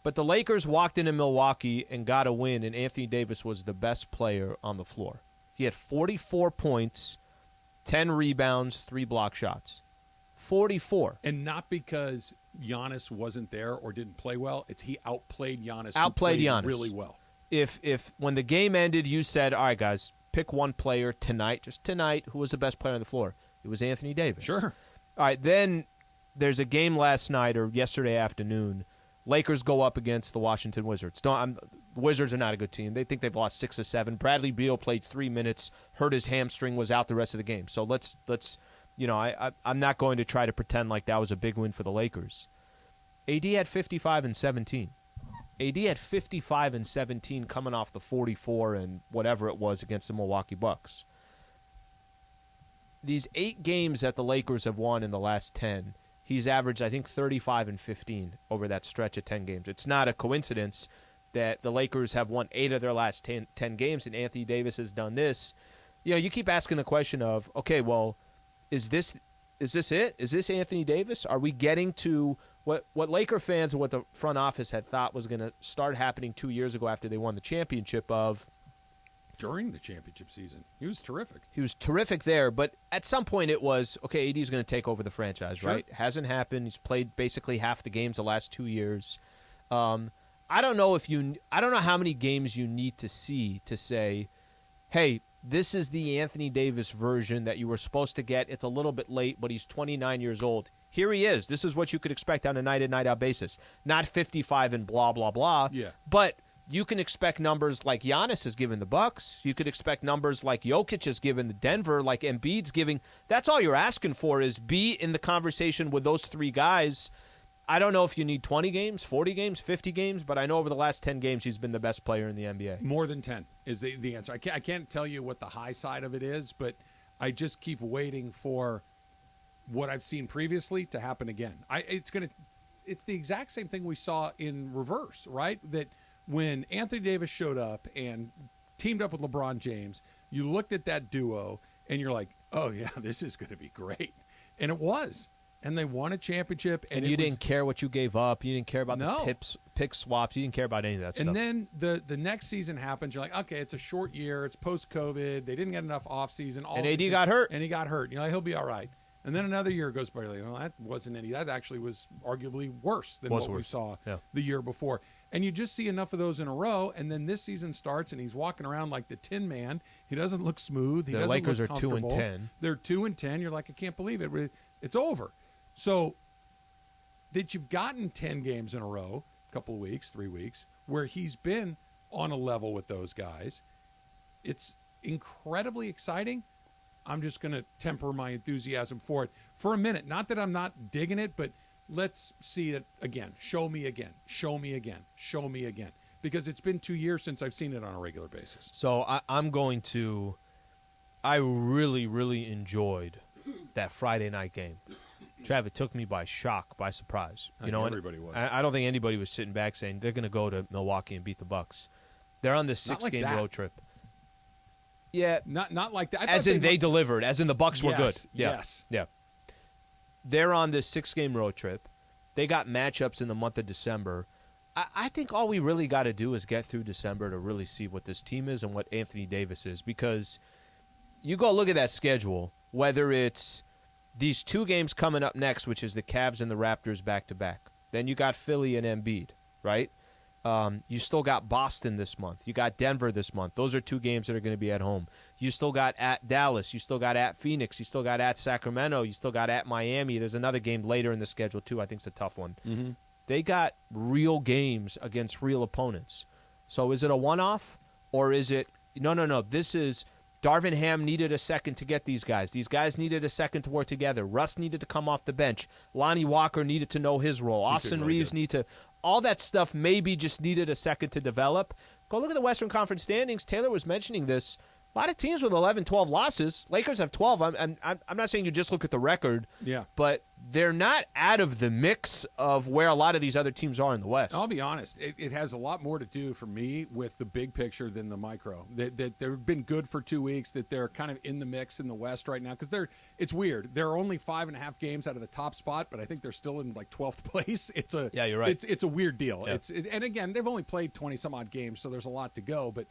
But the Lakers walked into Milwaukee and got a win, and Anthony Davis was the best player on the floor. He had 44 points, 10 rebounds, 3 block shots. 44. And not because Giannis wasn't there or didn't play well. It's he outplayed Giannis. Outplayed Giannis really well. If when the game ended, you said, all right, guys, pick one player tonight, just tonight, who was the best player on the floor? It was Anthony Davis. Sure. All right, then there's a game last night or yesterday afternoon. Lakers go up against the Washington Wizards. The Wizards are not a good team. They think they've lost 6 or 7. Bradley Beal played 3 minutes, hurt his hamstring, was out the rest of the game. So let's I'm not going to try to pretend like that was a big win for the Lakers. AD had 55 and 17. AD had 55 and 17 coming off the 44 and whatever it was against the Milwaukee Bucks. These 8 games that the Lakers have won in the last 10, he's averaged, I think, 35 and 15 over that stretch of 10 games. It's not a coincidence that the Lakers have won 8 of their last 10 games, and Anthony Davis has done this. You keep asking the question of, okay, well, is this it? Is this Anthony Davis? Are we getting to what Laker fans and what the front office had thought was going to start happening 2 years ago after they won the championship of, during the championship season. He was terrific. He was terrific there, but at some point it was, okay, AD's going to take over the franchise, Sure. right? Hasn't happened. He's played basically half the games the last 2 years. I don't know how many games you need to see to say, hey, this is the Anthony Davis version that you were supposed to get. It's a little bit late, but he's 29 years old. here he is. This is what you could expect on a night in, night out basis. Not 55 and blah, blah, blah. Yeah. But you can expect numbers like Giannis has given the Bucks. You could expect numbers like Jokic has given the Denver, like Embiid's giving. That's all you're asking for is be in the conversation with those three guys. I don't know if you need 20 games, 40 games, 50 games, but I know over the last 10 games he's been the best player in the NBA. More than 10 is the answer. I can't tell you what the high side of it is, but I just keep waiting for what I've seen previously to happen again. It's the exact same thing we saw in reverse, right? That when Anthony Davis showed up and teamed up with LeBron James, you looked at that duo and you're like, oh, yeah, this is going to be great. And it was. And they won a championship. And you didn't care what you gave up. You didn't care about the pick swaps. You didn't care about any of that stuff. And then the next season happens. You're like, okay, it's a short year. It's post-COVID. They didn't get enough offseason. And AD got hurt. And he got hurt. You're like, he'll be all right. And then another year goes by. Like, well, that wasn't any. That actually was arguably worse than what we saw the year before. And you just see enough of those in a row, and then this season starts, and he's walking around like the Tin Man. He doesn't look smooth. He the doesn't Lakers look are comfortable. 2-10. They're 2-10. You're like, I can't believe it. It's over. So that you've gotten 10 games in a row, a couple of weeks, 3 weeks, where he's been on a level with those guys. It's incredibly exciting. I'm just going to temper my enthusiasm for it for a minute. Not that I'm not digging it, but let's see it again. Show me again. Show me again. Show me again. Because it's been 2 years since I've seen it on a regular basis. So I'm going to – I really, really enjoyed that Friday night game. Trav, it took me by shock, by surprise. Everybody was. I don't think anybody was sitting back saying they're going to go to Milwaukee and beat the Bucks. They're on this 6-game road trip. Yeah, not like that. As in they delivered. As in the Bucks were good. Yeah. Yes. Yeah. They're on this 6-game road trip. They got matchups in the month of December. I think all we really got to do is get through December to really see what this team is and what Anthony Davis is. Because you go look at that schedule, whether it's these 2 games coming up next, which is the Cavs and the Raptors back-to-back. Then you got Philly and Embiid, right? You still got Boston this month. You got Denver this month. Those are 2 games that are going to be at home. You still got at Dallas. You still got at Phoenix. You still got at Sacramento. You still got at Miami. There's another game later in the schedule, too. I think it's a tough one. Mm-hmm. They got real games against real opponents. So is it a one-off or is it – no. This is – Darvin Ham needed a second to get these guys. These guys needed a second to work together. Russ needed to come off the bench. Lonnie Walker needed to know his role. Austin Reeves needed to – all that stuff maybe just needed a second to develop. Go look at the Western Conference standings. Taylor was mentioning this. A lot of teams with 11, 12 losses. Lakers have 12. I'm not saying you just look at the record. Yeah. But they're not out of the mix of where a lot of these other teams are in the West. I'll be honest. It has a lot more to do for me with the big picture than the micro. That they've been good for 2 weeks, that they're kind of in the mix in the West right now. Because it's weird. They're only 5.5 games out of the top spot, but I think they're still in like 12th place. Yeah, you're right. It's a weird deal. Yeah. And again, they've only played 20-some-odd games, so there's a lot to go. But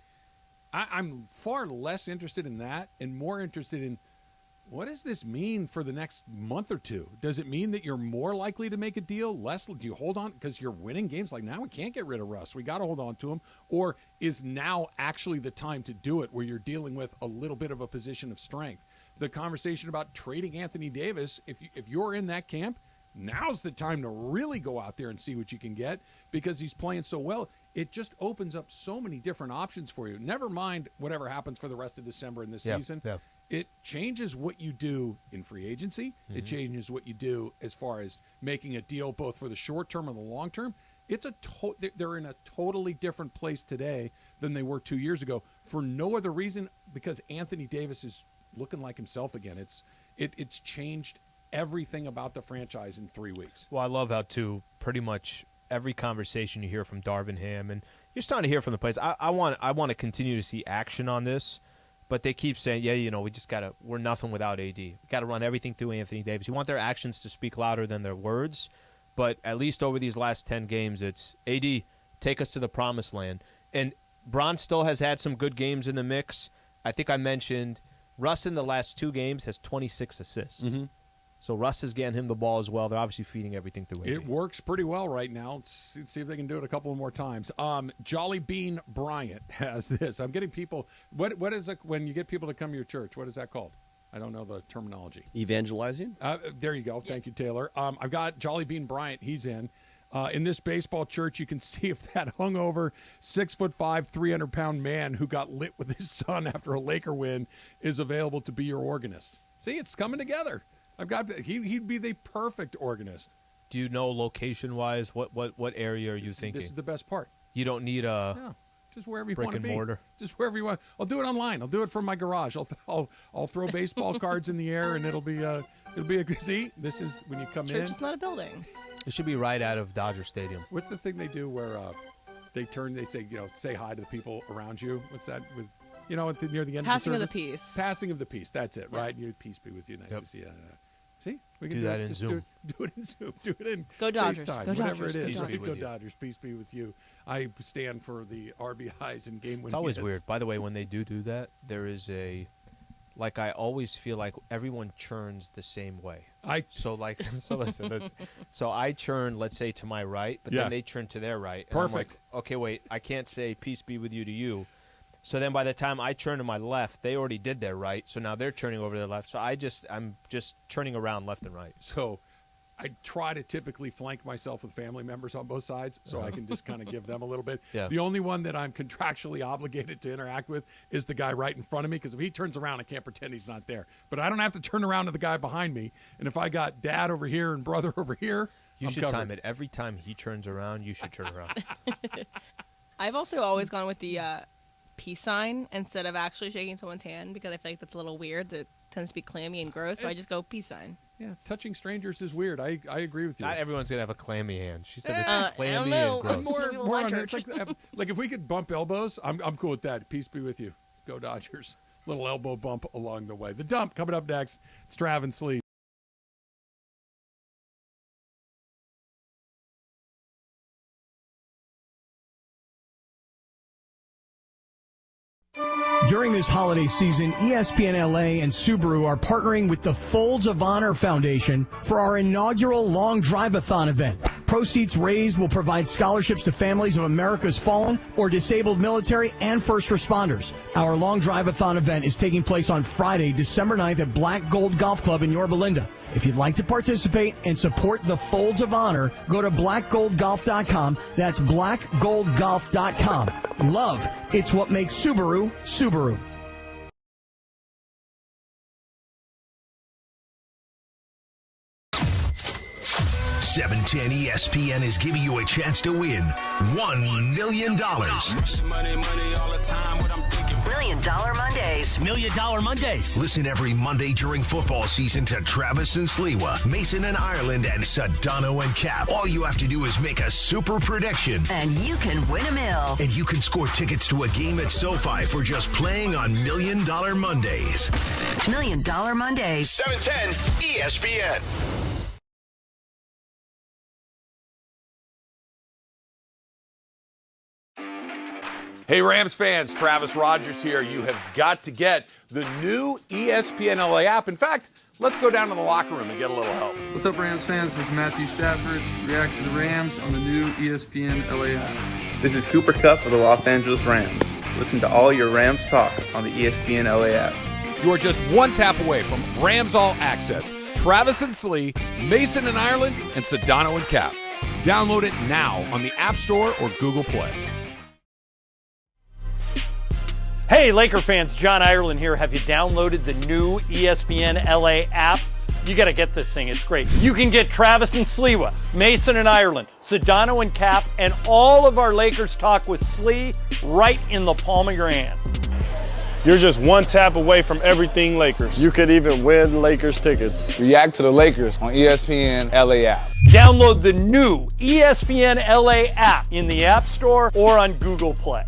I'm far less interested in that and more interested in what does this mean for the next month or two? Does it mean that you're more likely to make a deal? Less? Do you hold on because you're winning games? Like now we can't get rid of Russ. We got to hold on to him. Or is now actually the time to do it where you're dealing with a little bit of a position of strength? The conversation about trading Anthony Davis, if you're in that camp, now's the time to really go out there and see what you can get because he's playing so well. It just opens up so many different options for you. Never mind whatever happens for the rest of December in this season. Yeah. It changes what you do in free agency. Mm-hmm. It changes what you do as far as making a deal both for the short term and the long term. They're in a totally different place today than they were 2 years ago for no other reason because Anthony Davis is looking like himself again. It's changed everything about the franchise in 3 weeks. Well, I love how, too, pretty much every conversation you hear from Darvin Ham, and you're starting to hear from the players. I want to continue to see action on this, but they keep saying, we're nothing without AD. We got to run everything through Anthony Davis. You want their actions to speak louder than their words, but at least over these last 10 games, it's AD, take us to the promised land. And Bron still has had some good games in the mix. I think I mentioned Russ in the last 2 games has 26 assists. Mm-hmm. So Russ is getting him the ball as well. They're obviously feeding everything through AD. It works pretty well right now. Let's see if they can do it a couple more times. Jolly Bean Bryant has this. I'm getting people. What is it when you get people to come to your church? What is that called? I don't know the terminology. Evangelizing? There you go. Thank you, Taylor. I've got Jolly Bean Bryant. He's in. In this baseball church, you can see if that hungover 6'5", 300-pound man who got lit with his son after a Laker win is available to be your organist. See, it's coming together. He'd be the perfect organist. Do you know location-wise what area are you thinking? This is the best part. You don't need No, just wherever you brick want to and be. mortar. Just wherever you want. I'll do it online. I'll do it from my garage. I'll throw baseball cards in the air, and it'll be a see. This is when you come in. Church is not a building. It should be right out of Dodger Stadium. What's the thing they do where they say, say hi to the people around you? What's that with, near the end Passing of of the the service? peace. Passing of the peace. That's it, right? Peace be with you. Nice to see you. See? We can do that in just Zoom. Do it in Zoom. Do it in Go Dodgers. FaceTime, Go whatever Dodgers. it is. Go Right? Dodgers. Go Dodgers. Peace be with you. I stand for the RBIs and game winning. It's always hits. weird. By the way, when they do that, there is I always feel like everyone churns the same way. So listen. So I churn, let's say, to my right, but then they churn to their right. And I'm Perfect. like, okay, wait, I can't say peace be with you to you. So then by the time I turn to my left, they already did their right. So now they're turning over to their left. So I'm just turning around left and right. So I try to typically flank myself with family members on both sides so I can just kind of give them a little bit. Yeah. The only one that I'm contractually obligated to interact with is the guy right in front of me, because if he turns around, I can't pretend he's not there. But I don't have to turn around to the guy behind me. And if I got dad over here and brother over here, You I'm should covered. time it. Every time he turns around, you should turn around. I've also always gone with the peace sign instead of actually shaking someone's hand, because I feel like that's a little weird. It tends to be clammy and gross, so I just go peace sign. Yeah, touching strangers is weird. I agree with you. Not everyone's going to have a clammy hand. She said it's I clammy don't know. and gross. Some people More like on it. church. Like if we could bump elbows, I'm cool with that. Peace be with you. Go Dodgers. Little elbow bump along the way. The dump coming up next. It's Trav and Slee. During this holiday season, ESPNLA and Subaru are partnering with the Folds of Honor Foundation for our inaugural Long Drive-a-thon event. Proceeds raised will provide scholarships to families of America's fallen or disabled military and first responders. Our Long Drive-a-thon event is taking place on Friday, December 9th at Black Gold Golf Club in Yorba Linda. If you'd like to participate and support the Folds of Honor, go to blackgoldgolf.com. That's blackgoldgolf.com. Love, it's what makes Subaru, Subaru. 710 ESPN is giving you a chance to win $1 million. Money, all the time. What I'm thinking. $1 Million Mondays. $1 Million Mondays. Listen every Monday during football season to Travis and Sliwa, Mason and Ireland, and Sedano and Cap. All you have to do is make a super prediction. And you can win a mill. And you can score tickets to a game at SoFi for just playing on $1 Million Mondays. $1 Million Mondays. 710 ESPN. Hey, Rams fans, Travis Rogers here. You have got to get the new ESPNLA app. In fact, let's go down to the locker room and get a little help. What's up, Rams fans? This is Matthew Stafford. React to the Rams on the new ESPNLA app. This is Cooper Kupp of the Los Angeles Rams. Listen to all your Rams talk on the ESPNLA app. You are just one tap away from Rams All Access. Travis and Slee, Mason and Ireland, and Sedano and Cap. Download it now on the App Store or Google Play. Hey, Laker fans, John Ireland here. Have you downloaded the new ESPNLA app? You got to get this thing. It's great. You can get Travis and Sliwa, Mason and Ireland, Sedano and Cap, and all of our Lakers talk with Slee right in the palm of your hand. You're just one tap away from everything Lakers. You could even win Lakers tickets. React to the Lakers on ESPNLA app. Download the new ESPNLA app in the App Store or on Google Play.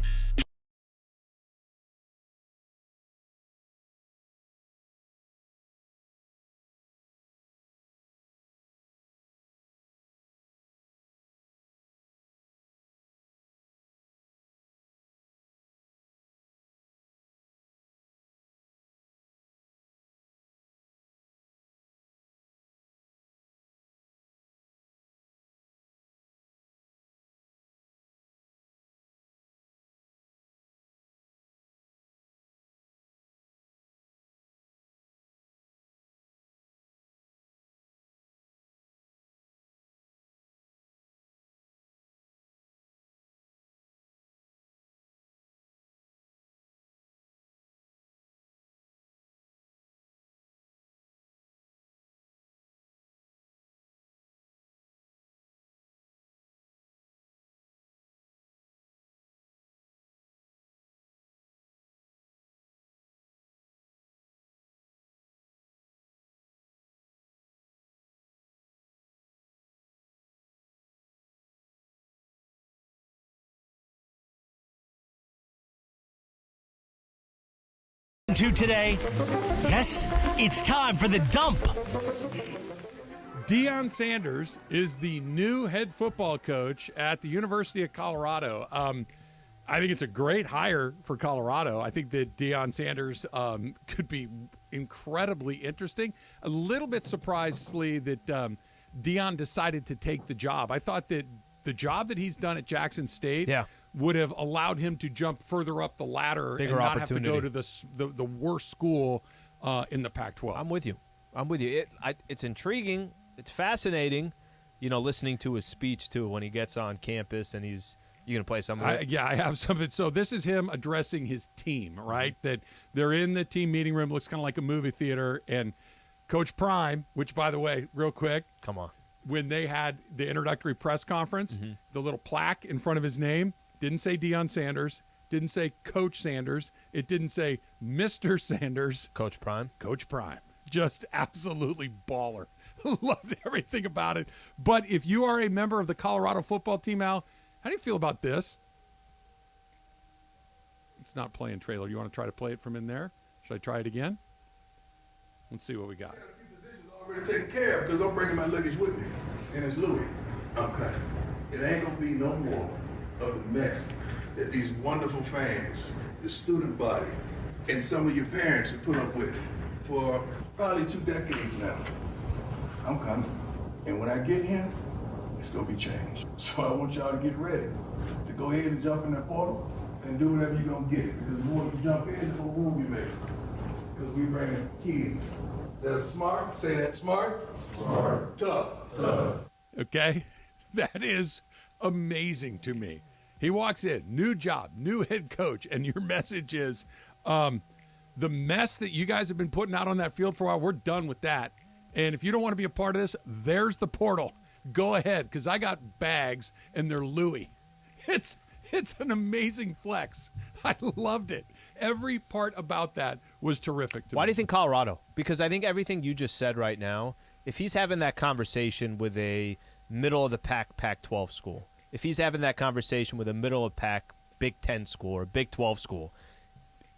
to today? Yes, it's time for the dump. Deion Sanders is the new head football coach at the University of Colorado. I think it's a great hire for Colorado. I think that Deion Sanders could be incredibly interesting. A little bit surprised, Slee, that Deion decided to take the job. I thought that the job that he's done at Jackson State would have allowed him to jump further up the ladder and not have to go to the worst school in the Pac-12. I'm with you. It's intriguing. It's fascinating, listening to his speech, too, when he gets on campus and he's – you going to play some of it? I have some of it. So this is him addressing his team, right? That they're in the team meeting room. Looks kind of like a movie theater. And Coach Prime, which, by the way, real quick. Come on. When they had the introductory press conference, the little plaque in front of his name didn't say Deion Sanders, didn't say Coach Sanders. It didn't say Mr. Sanders. Coach Prime. Coach Prime. Just absolutely baller. Loved everything about it. But if you are a member of the Colorado football team, Al, how do you feel about this? It's not playing trailer. You want to try to play it from in there? Should I try it again? Let's see what we got. Already taken care of because I'm bringing my luggage with me, and it's Louis. Okay. It ain't gonna be no more of the mess that these wonderful fans, the student body, and some of your parents have put up with for probably 2 decades now. I'm coming, and when I get here, it's gonna be changed. So I want y'all to get ready to go ahead and jump in that portal and do whatever you're gonna get. Because the more you jump in, the more room you make. Because we bring kids that are smart. Say that, smart. Smart. Tough. Okay? That is amazing to me. He walks in, new job, new head coach, and your message is the mess that you guys have been putting out on that field for a while, we're done with that. And if you don't want to be a part of this, there's the portal. Go ahead, because I got bags, and they're Louis. It's an amazing flex. I loved it. Every part about that was terrific to me. Why do you think Colorado? Because I think everything you just said right now, if he's having that conversation with a middle-of-the-pack Pac-12 school, if he's having that conversation with a middle-of-the-pack Big 10 school or Big 12 school,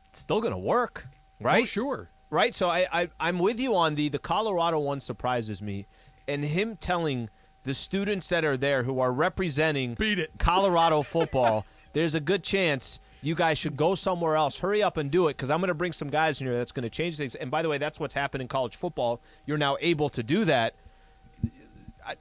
it's still going to work, right? Oh, sure. Right? So I'm with you on the Colorado one surprises me, and him telling the students that are there who are representing Colorado football, there's a good chance you guys should go somewhere else. Hurry up and do it, because I'm going to bring some guys in here that's going to change things. And by the way, that's what's happened in college football. You're now able to do that.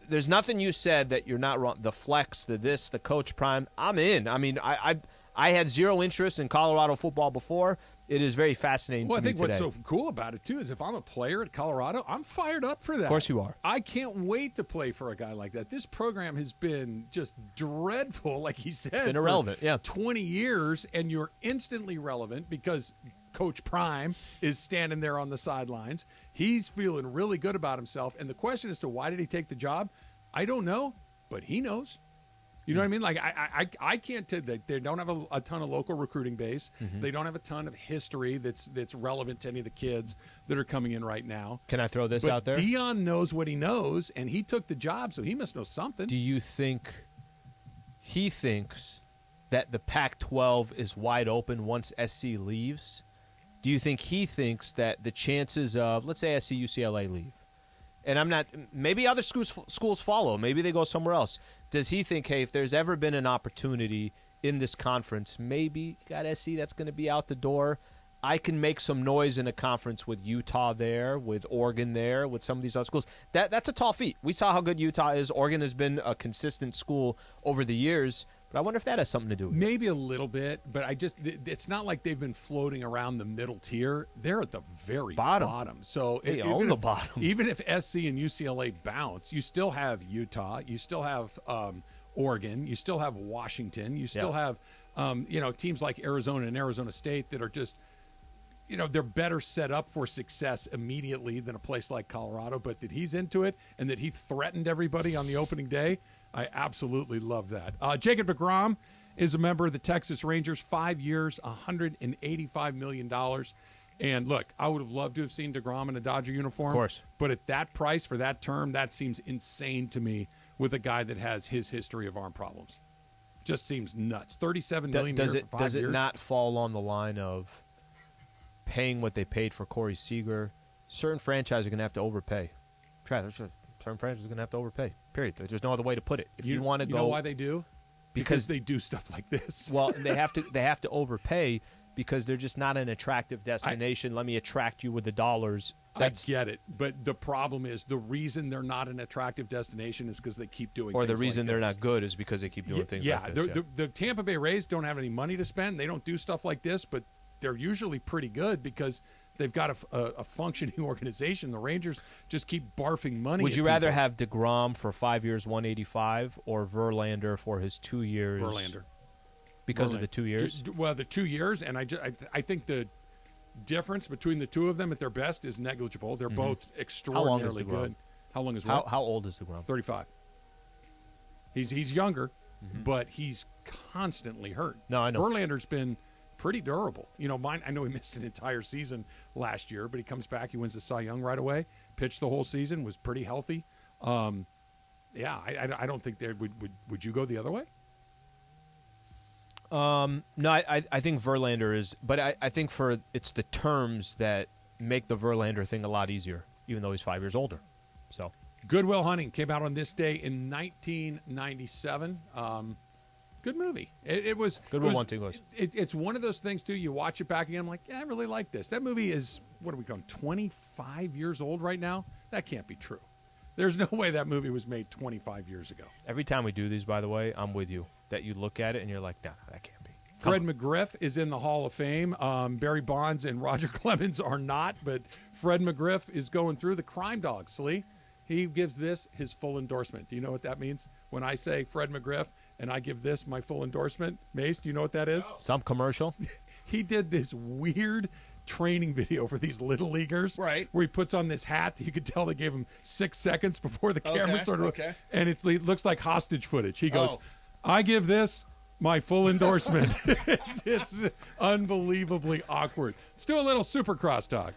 There's nothing you said that you're not wrong. The flex, the this, the Coach Prime, I'm in. I mean, I had zero interest in Colorado football before. It is very fascinating to me today. I think what's so cool about it, too, is if I'm a player at Colorado, I'm fired up for that. Of course you are. I can't wait to play for a guy like that. This program has been just dreadful, like he said. It's been irrelevant, yeah. 20 years, and you're instantly relevant because Coach Prime is standing there on the sidelines. He's feeling really good about himself. And the question as to why did he take the job, I don't know, but he knows. You know what I mean? Like, I can't tell that they don't have a ton of local recruiting base. Mm-hmm. They don't have a ton of history that's relevant to any of the kids that are coming in right now. Can I throw this out there? Deion knows what he knows, and he took the job, so he must know something. Do you think he thinks that the Pac-12 is wide open once SC leaves? Do you think he thinks that the chances of, let's say SC, UCLA leave, and I'm not, maybe other schools follow, maybe they go somewhere else. Does he think, hey, if there's ever been an opportunity in this conference, maybe you got SC that's going to be out the door, I can make some noise in a conference with Utah there, with Oregon there, with some of these other schools. That's a tall feat. We saw how good Utah is. Oregon has been a consistent school over the years. But I wonder if that has something to do with it. Maybe a little bit, but it's not like they've been floating around the middle tier. They're at the very bottom. So they own the bottom. Even if SC and UCLA bounce, you still have Utah, you still have Oregon, you still have Washington, you still have teams like Arizona and Arizona State that are just, they're better set up for success immediately than a place like Colorado. But that he's into it and that he threatened everybody on the opening day, I absolutely love that. Jacob deGrom is a member of the Texas Rangers, 5 years, $185 million. And look, I would have loved to have seen deGrom in a Dodger uniform. Of course. But at that price for that term, that seems insane to me with a guy that has his history of arm problems. Just seems nuts. $37 million for 5 years. Does it not fall on the line of paying what they paid for Corey Seager, certain franchises are going to have to overpay. Travis, certain franchises are going to have to overpay. Period. There's no other way to put it. If you want to go, you know why they do? Because they do stuff like this. Well, they have to overpay because they're just not an attractive destination. Let me attract you with the dollars. I get it, but the problem is the reason they're not an attractive destination is because they keep doing. Or things the reason like they're this. not good is because they keep doing things like this. The Tampa Bay Rays don't have any money to spend. They don't do stuff like this, but they're usually pretty good because they've got a functioning organization. The Rangers just keep barfing money. Would you rather have DeGrom for 5 years, 185, or Verlander for his 2 years? Verlander. Because of the 2 years? The 2 years, and I think the difference between the two of them at their best is negligible. They're both extraordinarily good. How long is what? How old is DeGrom? 35. He's younger, but he's constantly hurt. No, I know. Verlander's been pretty durable. You know, I know he missed an entire season last year, but he comes back. He wins the Cy Young right away. Pitched the whole season. Was pretty healthy. I don't think they would you go the other way? No, I think Verlander is, but I think it's the terms that make the Verlander thing a lot easier, even though he's 5 years older. So, Good Will Hunting came out on this day in 1997. Good movie. It was Good Will Hunting was. It's one of those things too. You watch it back again, I'm like, yeah, I really like this. That movie is, what are we going, 25 years old right now? That can't be true. There's no way that movie was made 25 years ago. Every time we do these, by the way, I'm with you. That you look at it and you're like, no, that can't be. Fred McGriff is in the Hall of Fame. Barry Bonds and Roger Clemens are not, but Fred McGriff is going through the crime dog, Slee. He gives this his full endorsement. Do you know what that means? When I say Fred McGriff and I give this my full endorsement, Mace, do you know what that is? Some commercial? He did this weird training video for these little leaguers, right? Where he puts on this hat that you could tell they gave him 6 seconds before the camera started. Okay. And it looks like hostage footage. He goes, I give this my full endorsement. It's unbelievably awkward. Let's do a little Supercross talk.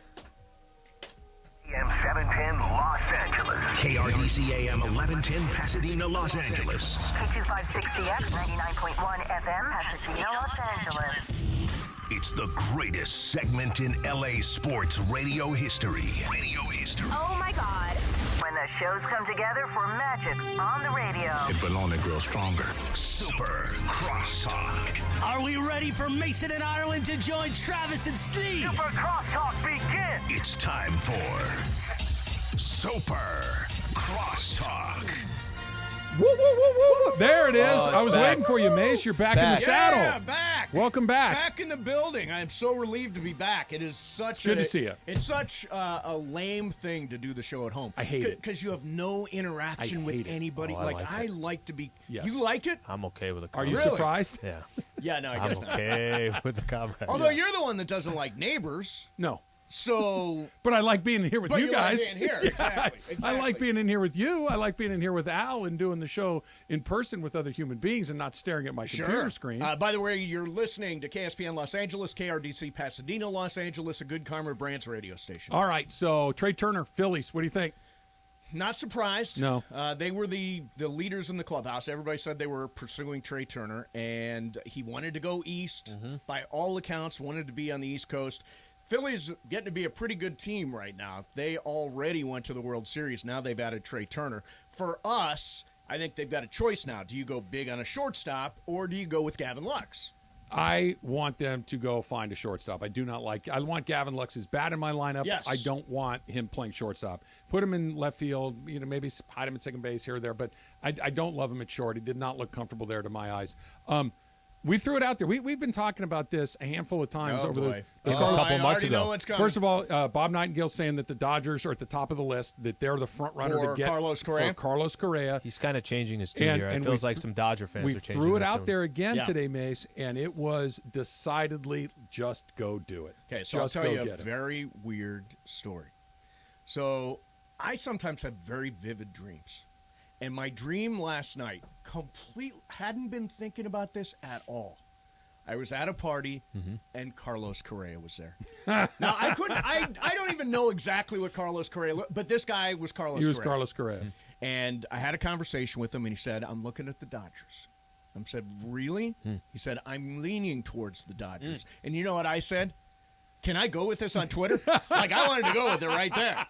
AM 710 Los Angeles. KRDC AM 1110 Pasadena, Los Angeles. K256CX 99.1 FM Pasadena, Los Angeles. It's the greatest segment in LA sports radio history. Oh my God. When the shows come together for magic on the radio. It will only grow stronger. Super Crosstalk. Are we ready for Mason and Ireland to join Travis and Slee? Super Crosstalk begin. It's time for Super Crosstalk. Woo, woo, woo, woo. There it is. I was back. waiting for you, Mace. You're back in the saddle. Yeah, back. Welcome back. Back in the building. I am so relieved to be back. It is such good to see you. It's such a lame thing to do the show at home. I hate it. Because you have no interaction with anybody. I like to be. Yes. You like it? I'm okay with the Are comrade. you surprised? Yeah. Yeah, no, I I'm guess not. okay with the comrade. Although you're the one that doesn't like neighbors. No. So. But I like being in here with you guys. Like being here. Exactly. I like being in here with you. I like being in here with Al and doing the show in person with other human beings and not staring at my computer screen. By the way, you're listening to KSPN Los Angeles, KRDC Pasadena, Los Angeles, a Good Karma Brands radio station. All right, so Trey Turner, Phillies, what do you think? Not surprised. No. They were the leaders in the clubhouse. Everybody said they were pursuing Trey Turner, and he wanted to go east. By all accounts, wanted to be on the East Coast. Phillies getting to be a pretty good team right now. They already went to the World Series. Now they've added Trey Turner. For us, I think they've got a choice now. Do you go big on a shortstop, or do you go with Gavin Lux? I want them to go find a shortstop. I want Gavin Lux's bat in my lineup. Yes. I don't want him playing shortstop. Put him in left field, maybe hide him at second base here or there, but I don't love him at short. He did not look comfortable there to my eyes. We threw it out there. We've been talking about this a handful of times over the couple months ago. First of all, Bob Nightingale's saying that the Dodgers are at the top of the list, that they're the front runner for to get Carlos Correa. For Carlos Correa. He's kind of changing his tune here. It feels like some Dodger fans are changing. We threw it their out tune. there again today, Mace, and it was decidedly just go do it. Okay, so just I'll tell you get a it. very weird story. So I sometimes have very vivid dreams. And my dream last night hadn't been thinking about this at all. I was at a party, and Carlos Correa was there. Now, I don't even know exactly what Carlos Correa looked, but this guy was Carlos Correa. He was Carlos Correa. And I had a conversation with him, and he said, I'm looking at the Dodgers. I said, really? He said, I'm leaning towards the Dodgers. And you know what I said? Can I go with this on Twitter? Like, I wanted to go with it right there.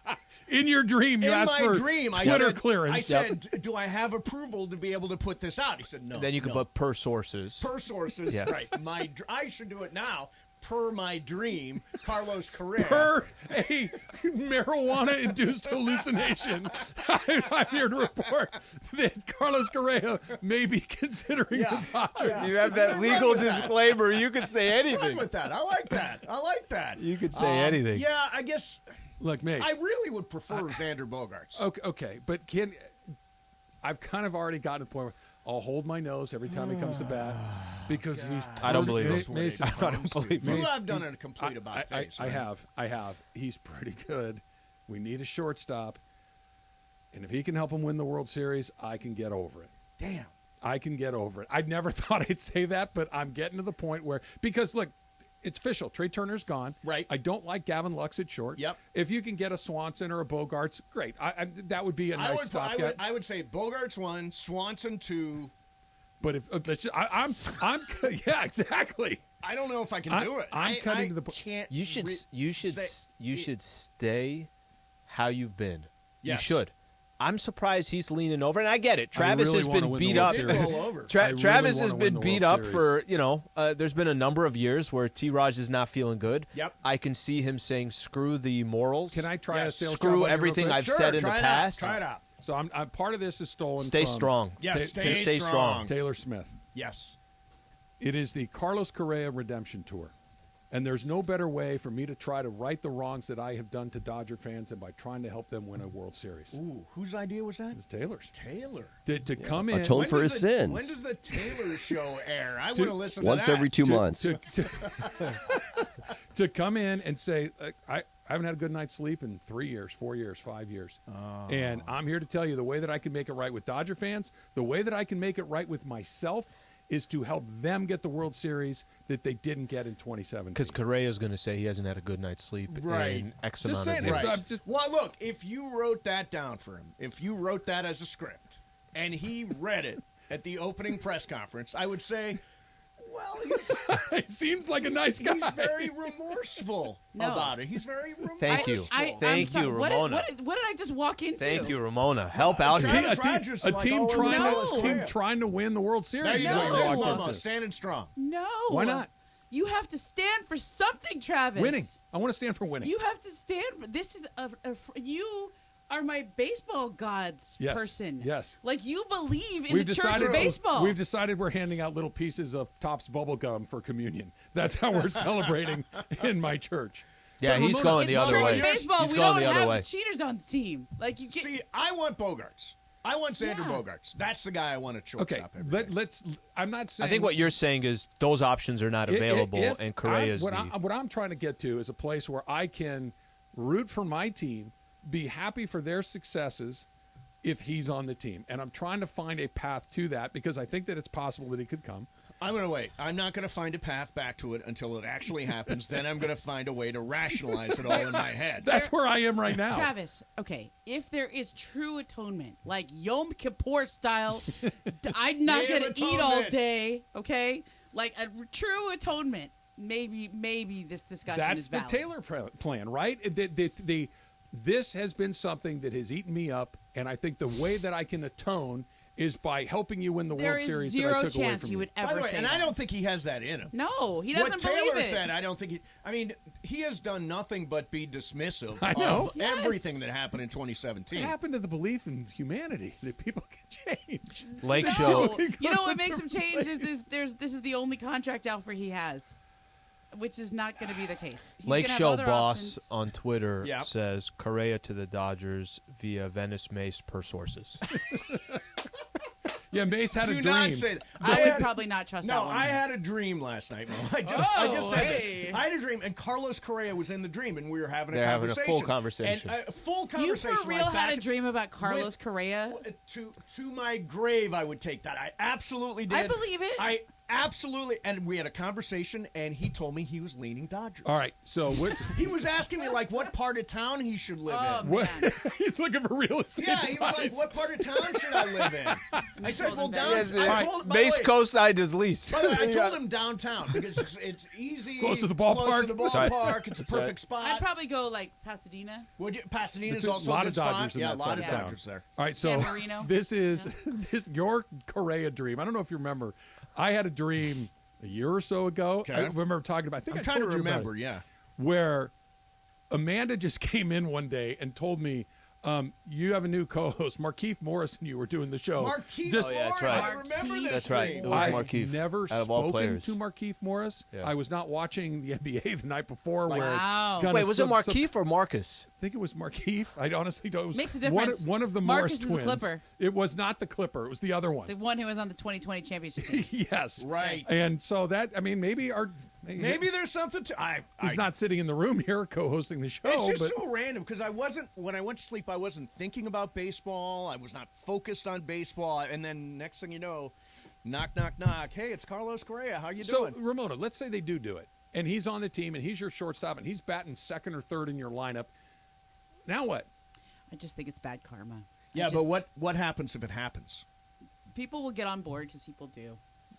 In your dream, you asked for Twitter clearance. I said, do I have approval to be able to put this out? He said, no. Then you can put per sources. Per sources, yes. right. I should do it now. Per my dream, Carlos Correa. Per a marijuana-induced hallucination, I'm here to report that Carlos Correa may be considering the Dodgers. Yeah. You have that legal disclaimer. You can say anything. I'm with that. I like that. You could say anything. Yeah, I guess. Look, Mace. I really would prefer Xander Bogaerts. Okay, but I've kind of already gotten to the point where I'll hold my nose every time he comes to bat because he's. I don't believe it. Mason, I don't believe it. Well, I've done a complete about face. I have. He's pretty good. We need a shortstop, and if he can help him win the World Series, I can get over it. Damn. I can get over it. I never thought I'd say that, but I'm getting to the point where because look. It's official. Trey Turner's gone. Right. I don't like Gavin Lux at short. Yep. If you can get a Swanson or a Bogarts, great. That would be a nice stopgap. I would say Bogarts 1, Swanson 2. But if I'm yeah, exactly. I don't know if I can do it. I'm cutting to the point. You should stay how you've been. Yes. You should. I'm surprised he's leaning over, and I get it. Travis really has been beat up. Travis has been beat up for, there's been a number of years where T-Raj is not feeling good. Yep. I can see him saying, screw the morals. Can I try a sales Screw job on you everything real quick? I've said in the past. Try it out. So I'm part of this is stolen Stay from strong. Yes, stay strong. Taylor Smith. Yes. It is the Carlos Correa Redemption Tour. And there's no better way for me to try to right the wrongs that I have done to Dodger fans than by trying to help them win a World Series. Ooh, whose idea was that? It was Taylor's. Taylor. To come in. Atone for his sins. When does the Taylor show air? I want to listen to that. Once every 2 months. To come in and say, I haven't had a good night's sleep in 3 years, 4 years, 5 years. Oh. And I'm here to tell you the way that I can make it right with Dodger fans, the way that I can make it right with myself is to help them get the World Series that they didn't get in 2017. Because Correa's going to say he hasn't had a good night's sleep in X amount of years. Well, look, if you wrote that down for him, if you wrote that as a script, and he read it at the opening press conference, I would say, well, he seems like a nice guy. He's very remorseful about it. He's very remorseful. Thank you. Thank you, Ramona. What did I just walk into? Thank you, Ramona. Help out here. A team trying to win the World Series. There you go. Mama, standing strong. No. Why not? You have to stand for something, Travis. Winning. I want to stand for winning. You have to stand for this. Is you are my baseball gods person. Yes. Like you believe in the church of baseball. We've decided we're handing out little pieces of Topps bubble gum for communion. That's how we're celebrating in my church. Yeah, he's going the other way. Baseball, he's we going don't the other have way. cheaters on the team. Like you See, I want Bogarts. I want Xander Bogaerts. That's the guy I want to shortstop. Okay, let's. I'm not saying. I think what you're saying is those options are not available, and Correa's what I'm trying to get to is a place where I can root for my team, be happy for their successes if he's on the team. And I'm trying to find a path to that because I think that it's possible that he could come. I'm going to wait. I'm not going to find a path back to it until it actually happens. Then I'm going to find a way to rationalize it all in my head. That's where I am right now. Travis, okay, if there is true atonement, like Yom Kippur style, I'm not going to eat all day, okay? Like a true atonement, maybe this discussion is valid. That's the Taylor plan, right? This has been something that has eaten me up, and I think the way that I can atone is by helping you win the World Series that I took away from you. There is zero chance he would ever say and that. I don't think he has that in him. No, he doesn't believe it. What Taylor said, I don't think he... I mean, he has done nothing but be dismissive of everything that happened in 2017. What happened to the belief in humanity that people can change? Lake Show. You know what makes him change is this is the only contract offer he has, which is not going to be the case. He's Lake gonna have Show other boss options. on Twitter says Correa to the Dodgers via Venice Mace per sources. Yeah, Mace had a dream. Not say that. I would probably not trust that No, one. I had a dream last night, Mo. I just said this. I had a dream, and Carlos Correa was in the dream, and we were having a conversation. Having a full conversation. And a full conversation. You for real had a dream about Carlos Correa? To my grave, I would take that. I absolutely did. I believe it. Absolutely. And we had a conversation, and he told me he was leaning Dodgers. All right, so what? He was asking me, like, what part of town he should live in. What? He's looking for real estate. Yeah, he was like, what part of town should I live in? I said, well, I told him, base coast side is least. By the way, I told him downtown because it's easy. Close to the ballpark. Close to the ballpark. It's a perfect spot. I'd probably go like Pasadena. Would you? Pasadena's It's also a lot a good of Dodgers spot. in Yeah, that a lot side of of town. Dodgers there. All right, so San Marino. this is your Correa dream. I don't know if you remember. I had a dream a year or so ago. Okay. I remember talking about. I think I'm I trying to told you about remember. it, Yeah. where Amanda just came in one day and told me, you have a new co-host, Markeith Morris, and you were doing the show. Markeith Just- Morris. that's right. I remember this. That's right. dream. It was I've Markeith, never out of all spoken players. to Markeith Morris. Yeah. I was not watching the NBA the night before. Like- where Wow. kinda Wait, was it Markeith or Marcus? I think it was Markeith. I honestly don't. It was Makes a difference. One of the Marcus Morris is a twins. Clipper. It was not the Clipper. It was the other one. The one who was on the 2020 championship team. Yes. Right. And so that, I mean, maybe Maybe there's something to. he's not sitting in the room here co-hosting the show. It's just but so random because when I went to sleep, I wasn't thinking about baseball. I was not focused on baseball. And then next thing you know, knock, knock, knock. Hey, it's Carlos Correa. How you so doing? Ramona, let's say they do it, and he's on the team, and he's your shortstop, and he's batting second or third in your lineup. Now what? I just think it's bad karma. Yeah, but what happens if it happens? People will get on board because people do.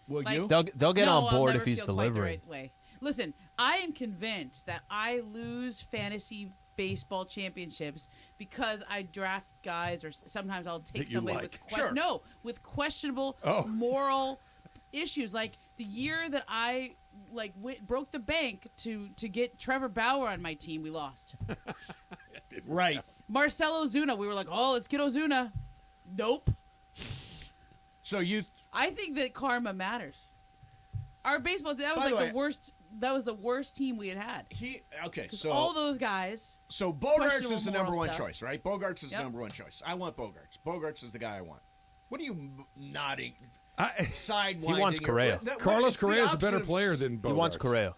Will Like- you? They'll get No, on I'll board never if he's feel quite the delivering. right way. Listen, I am convinced that I lose fantasy baseball championships because I draft guys, or sometimes I'll take That you somebody like. with questionable Oh. moral issues. Like the year that I broke the bank to get Trevor Bauer on my team, we lost. Right. Marcelo Ozuna, we were like, oh, let's get Ozuna. Nope. So I think that karma matters. Our baseball, that was By the like way- the worst. That was the worst team we had. Okay, Because so all those guys. So Bogarts questionable is the moral number one stuff. choice, right? Bogarts is the Yep. number one choice. I want Bogarts. Bogarts is the guy I want. What are you nodding? I, Sidewinding. He wants Correa. Carlos Correa is a better player than Bogarts. He wants Correa.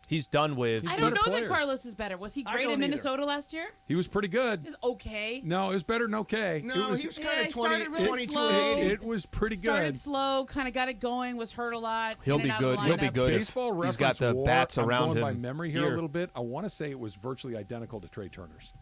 He's done with. I don't know that Carlos is better. Was he I great don't in either. Minnesota last year? He was pretty good. He was okay. No, it was better than okay. No, it was, he was Yeah, kind he of started 20, really 22 slow. and 80. It was pretty Started good. slow, kind of got it going, was hurt a lot. He'll in be and out of the good. He'll be lineup. good. Baseball He's reference got the war, bats I'm around going him. by memory here a little bit. I want to say it was virtually identical to Trey Turner's.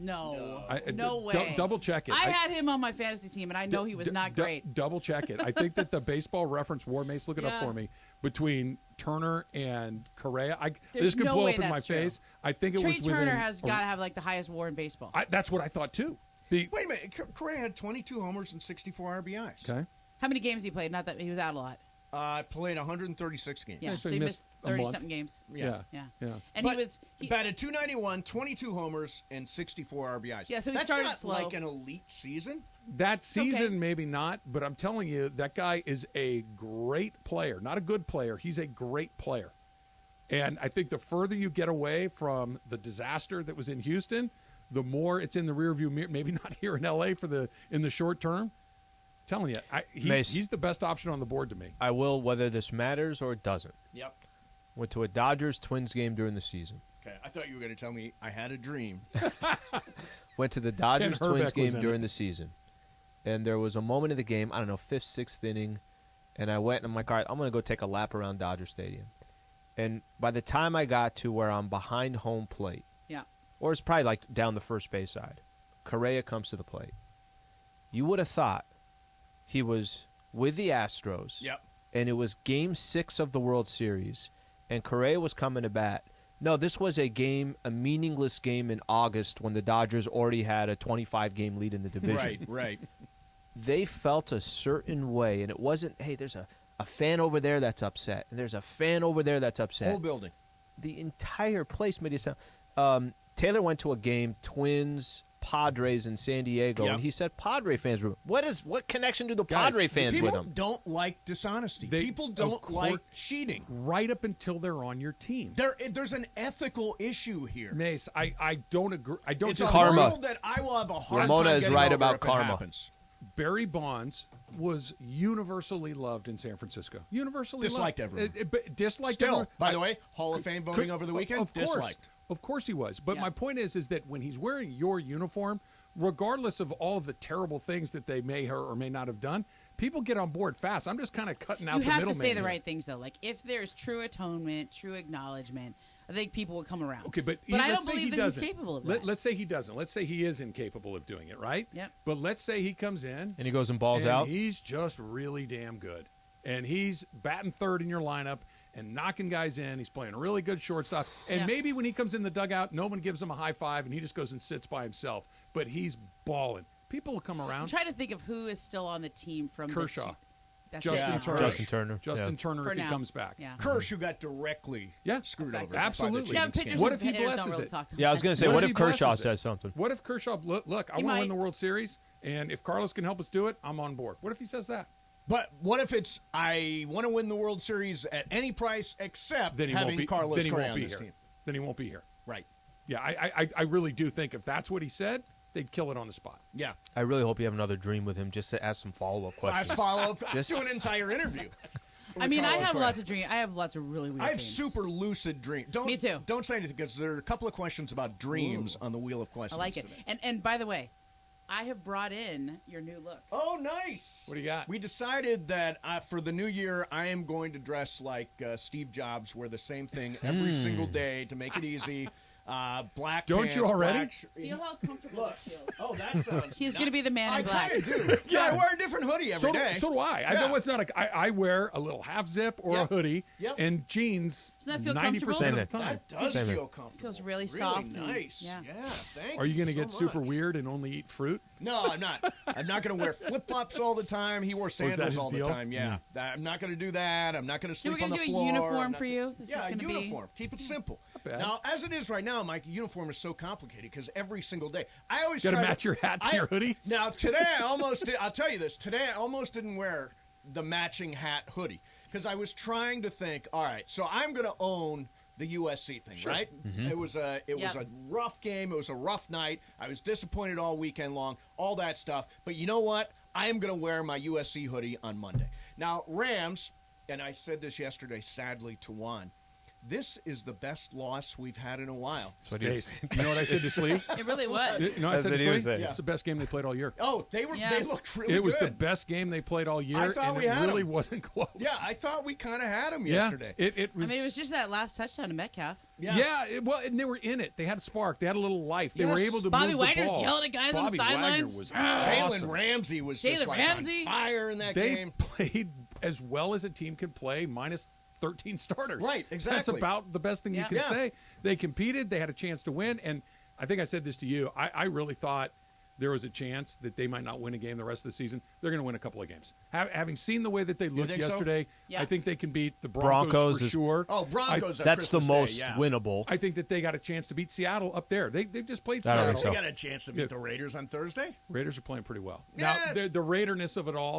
No, I- no d- way. double check it. I had him on my fantasy team, and I know he was not great. Double check it. I think that the baseball reference war, Mace, look it up Yeah. for me, between Turner and Correa. There's this could no blow way up in my that's true. face. I think it Trey was Turner within has got to have like the highest WAR in baseball. That's what I thought too. Wait a minute. Correa had 22 homers and 64 RBIs. Okay. How many games he played? Not that he was out a lot. Played 136 games. Yeah, so so he he missed missed a 30 month. something games. Yeah. Yeah. But And he batted 291, 22 homers, and 64 RBIs. Yeah, so he That's started not slow. like an elite season. That season, okay. maybe not, but I'm telling you, that guy is a great player. Not a good player. He's a great player. And I think the further you get away from the disaster that was in Houston, the more it's in the rearview mirror. Maybe not here in L.A. in the short term. I'm telling you, Mace. he's the best option on the board to me. I will, whether this matters or it doesn't. Yep. Went to a Dodgers-Twins game during the season. Okay, I thought you were going to tell me I had a dream. Went to the Ken Dodgers-Twins Herbeck was game in during it. the season. And there was a moment in the game, I don't know, 5th, 6th inning, and I went and I'm like, all right, I'm going to go take a lap around Dodger Stadium. And by the time I got to where I'm behind home plate, Yeah. or it's probably like down the first base side, Correa comes to the plate. You would have thought he was with the Astros, Yep. and it was Game 6 of the World Series, and Correa was coming to bat. No, this was a meaningless game in August when the Dodgers already had a 25-game lead in the division. Right. They felt a certain way, and it wasn't, hey, there's a fan over there that's upset, and there's a fan over there that's upset. Whole building. The entire place made it sound. Taylor went to a game, Twins, Padres in San Diego, Yep. and he said Padre fans were. What connection do the Guys, Padre fans with People him? don't like dishonesty. People of don't course- like cheating. Right up until they're on your team. There's an ethical issue here. Mace, I don't agree. I don't It's disagree. a Karma. hurdle that I will have a hard Ramona time is getting right over about if it karma. happens. Barry Bonds was universally loved in San Francisco. Universally Disliked loved. everyone. Disliked Still, everyone. by the way, Hall of Fame voting over the weekend, Of course. disliked. Of course he was. But Yeah. my point is that when he's wearing your uniform, regardless of all of the terrible things that they may or may not have done, people get on board fast. I'm just kind of cutting out the You have middleman. to say the here. right things, though. Like, if there's true atonement, true acknowledgement, I think people will come around. Okay, but I let's don't say believe he that doesn't. he's capable of that. Let's say he doesn't. Let's say he is incapable of doing it, right? Yep. But let's say he comes in and he goes and balls and out. He's just really damn good, and he's batting third in your lineup and knocking guys in. He's playing a really good shortstop, and maybe when he comes in the dugout, no one gives him a high five, and he just goes and sits by himself. But he's balling. People will come around. I'm trying to think of who is still on the team from Kershaw. That's Justin it. Turner. Justin Turner For if he now. comes back. Yeah. Kersh, who got directly screwed over. Absolutely. Yeah, pitchers What and if he hitters don't blesses really it? talk to Yeah, I was going to say, what if he Kershaw blesses it? says something? What if Kershaw, look, I He want to might. win the World Series, and if Carlos can help us do it, I'm on board. What if he says that? But what if it's, I want to win the World Series at any price except Then he having won't be, Carlos then he Correa won't on be this here. team? Then he won't be here. Right. Yeah, I really do think if that's what he said, they'd kill it on the spot. Yeah. I really hope you have another dream with him just to ask some follow-up questions. Last follow-up. Just- Do an entire interview. I mean, I Carlos have Correa. lots of dreams. I have lots of really weird I have dreams. super lucid dreams. Me too. Don't say anything because there are a couple of questions about dreams on the Wheel of I Questions. like it. today. And by the way, I have brought in your new look. Oh, nice. What do you got? We decided that for the new year, I am going to dress like Steve Jobs, wear the same thing every single day to make it easy. Black Don't pants, you already? black Feel how comfortable it feels. Oh, that sounds He's going to be the man in black. I kind of do. Yeah, I wear a different hoodie every day. So do I. I know it's not I wear a little half zip or a hoodie and jeans. Doesn't that feel 90% comfortable? of the time. That does Same feel here. comfortable. Feels really soft and- nice. yeah. Thank Are you going to so get super much. weird and only eat fruit? No, I'm not. I'm not going to wear flip-flops all the time. He wore that sandals his all the deal? time. Yeah. I'm not going to do that. I'm not going to So sleep we're on the gonna do a floor. uniform I'm not for you? This yeah, is a gonna be- uniform. Keep it simple. bad. Now, as it is right now, Mike, uniform is so complicated because every single day I always Got to try match your hat to your hoodie? Now, today I almost did. I'll tell you this. Today I almost didn't wear the matching hat hoodie because I was trying to think, all right, so I'm going to own the USC thing, right? It was a rough game. It was a rough night. I was disappointed all weekend long, all that stuff. But you know what? I am going to wear my USC hoodie on Monday. Now, Rams, and I said this yesterday, sadly, to Juan, this is the best loss we've had in a while. Space. You know what I said to Slee? It really was. You know what I said to Slee? say. It's the best game they played all year. Oh, they looked really good. It was the best game they played all year, I thought and we it had really them. wasn't close. Yeah, I thought we kind of had them Yeah, yesterday. it was. I mean, it was just that last touchdown to Metcalf. Well, and they were in it. They had a spark. They had a little life. They were Yes. able to Bobby move the Wagner's ball. yelling at guys on the Bobby sidelines. Wagner was Jalen awesome. Ramsey was just Jalen like Ramsey? on fire in that They game. played as well as a team could play, minus 13 starters. Right, exactly. That's about the best thing you can Yeah. say. They competed. They had a chance to win. And I think I said this to you. I really thought there was a chance that they might not win a game the rest of the season. They're going to win a couple of games. Having seen the way that they looked think so? yesterday, Yeah. I think they can beat the Broncos for is- sure. Oh, Broncos. That's the Christmas most Day, yeah. winnable. I think that they got a chance to beat Seattle up there. They just played I don't Seattle. think so. They got a chance to beat the Raiders on Thursday. Raiders are playing pretty well. Yeah. Now, the Raiderness of it all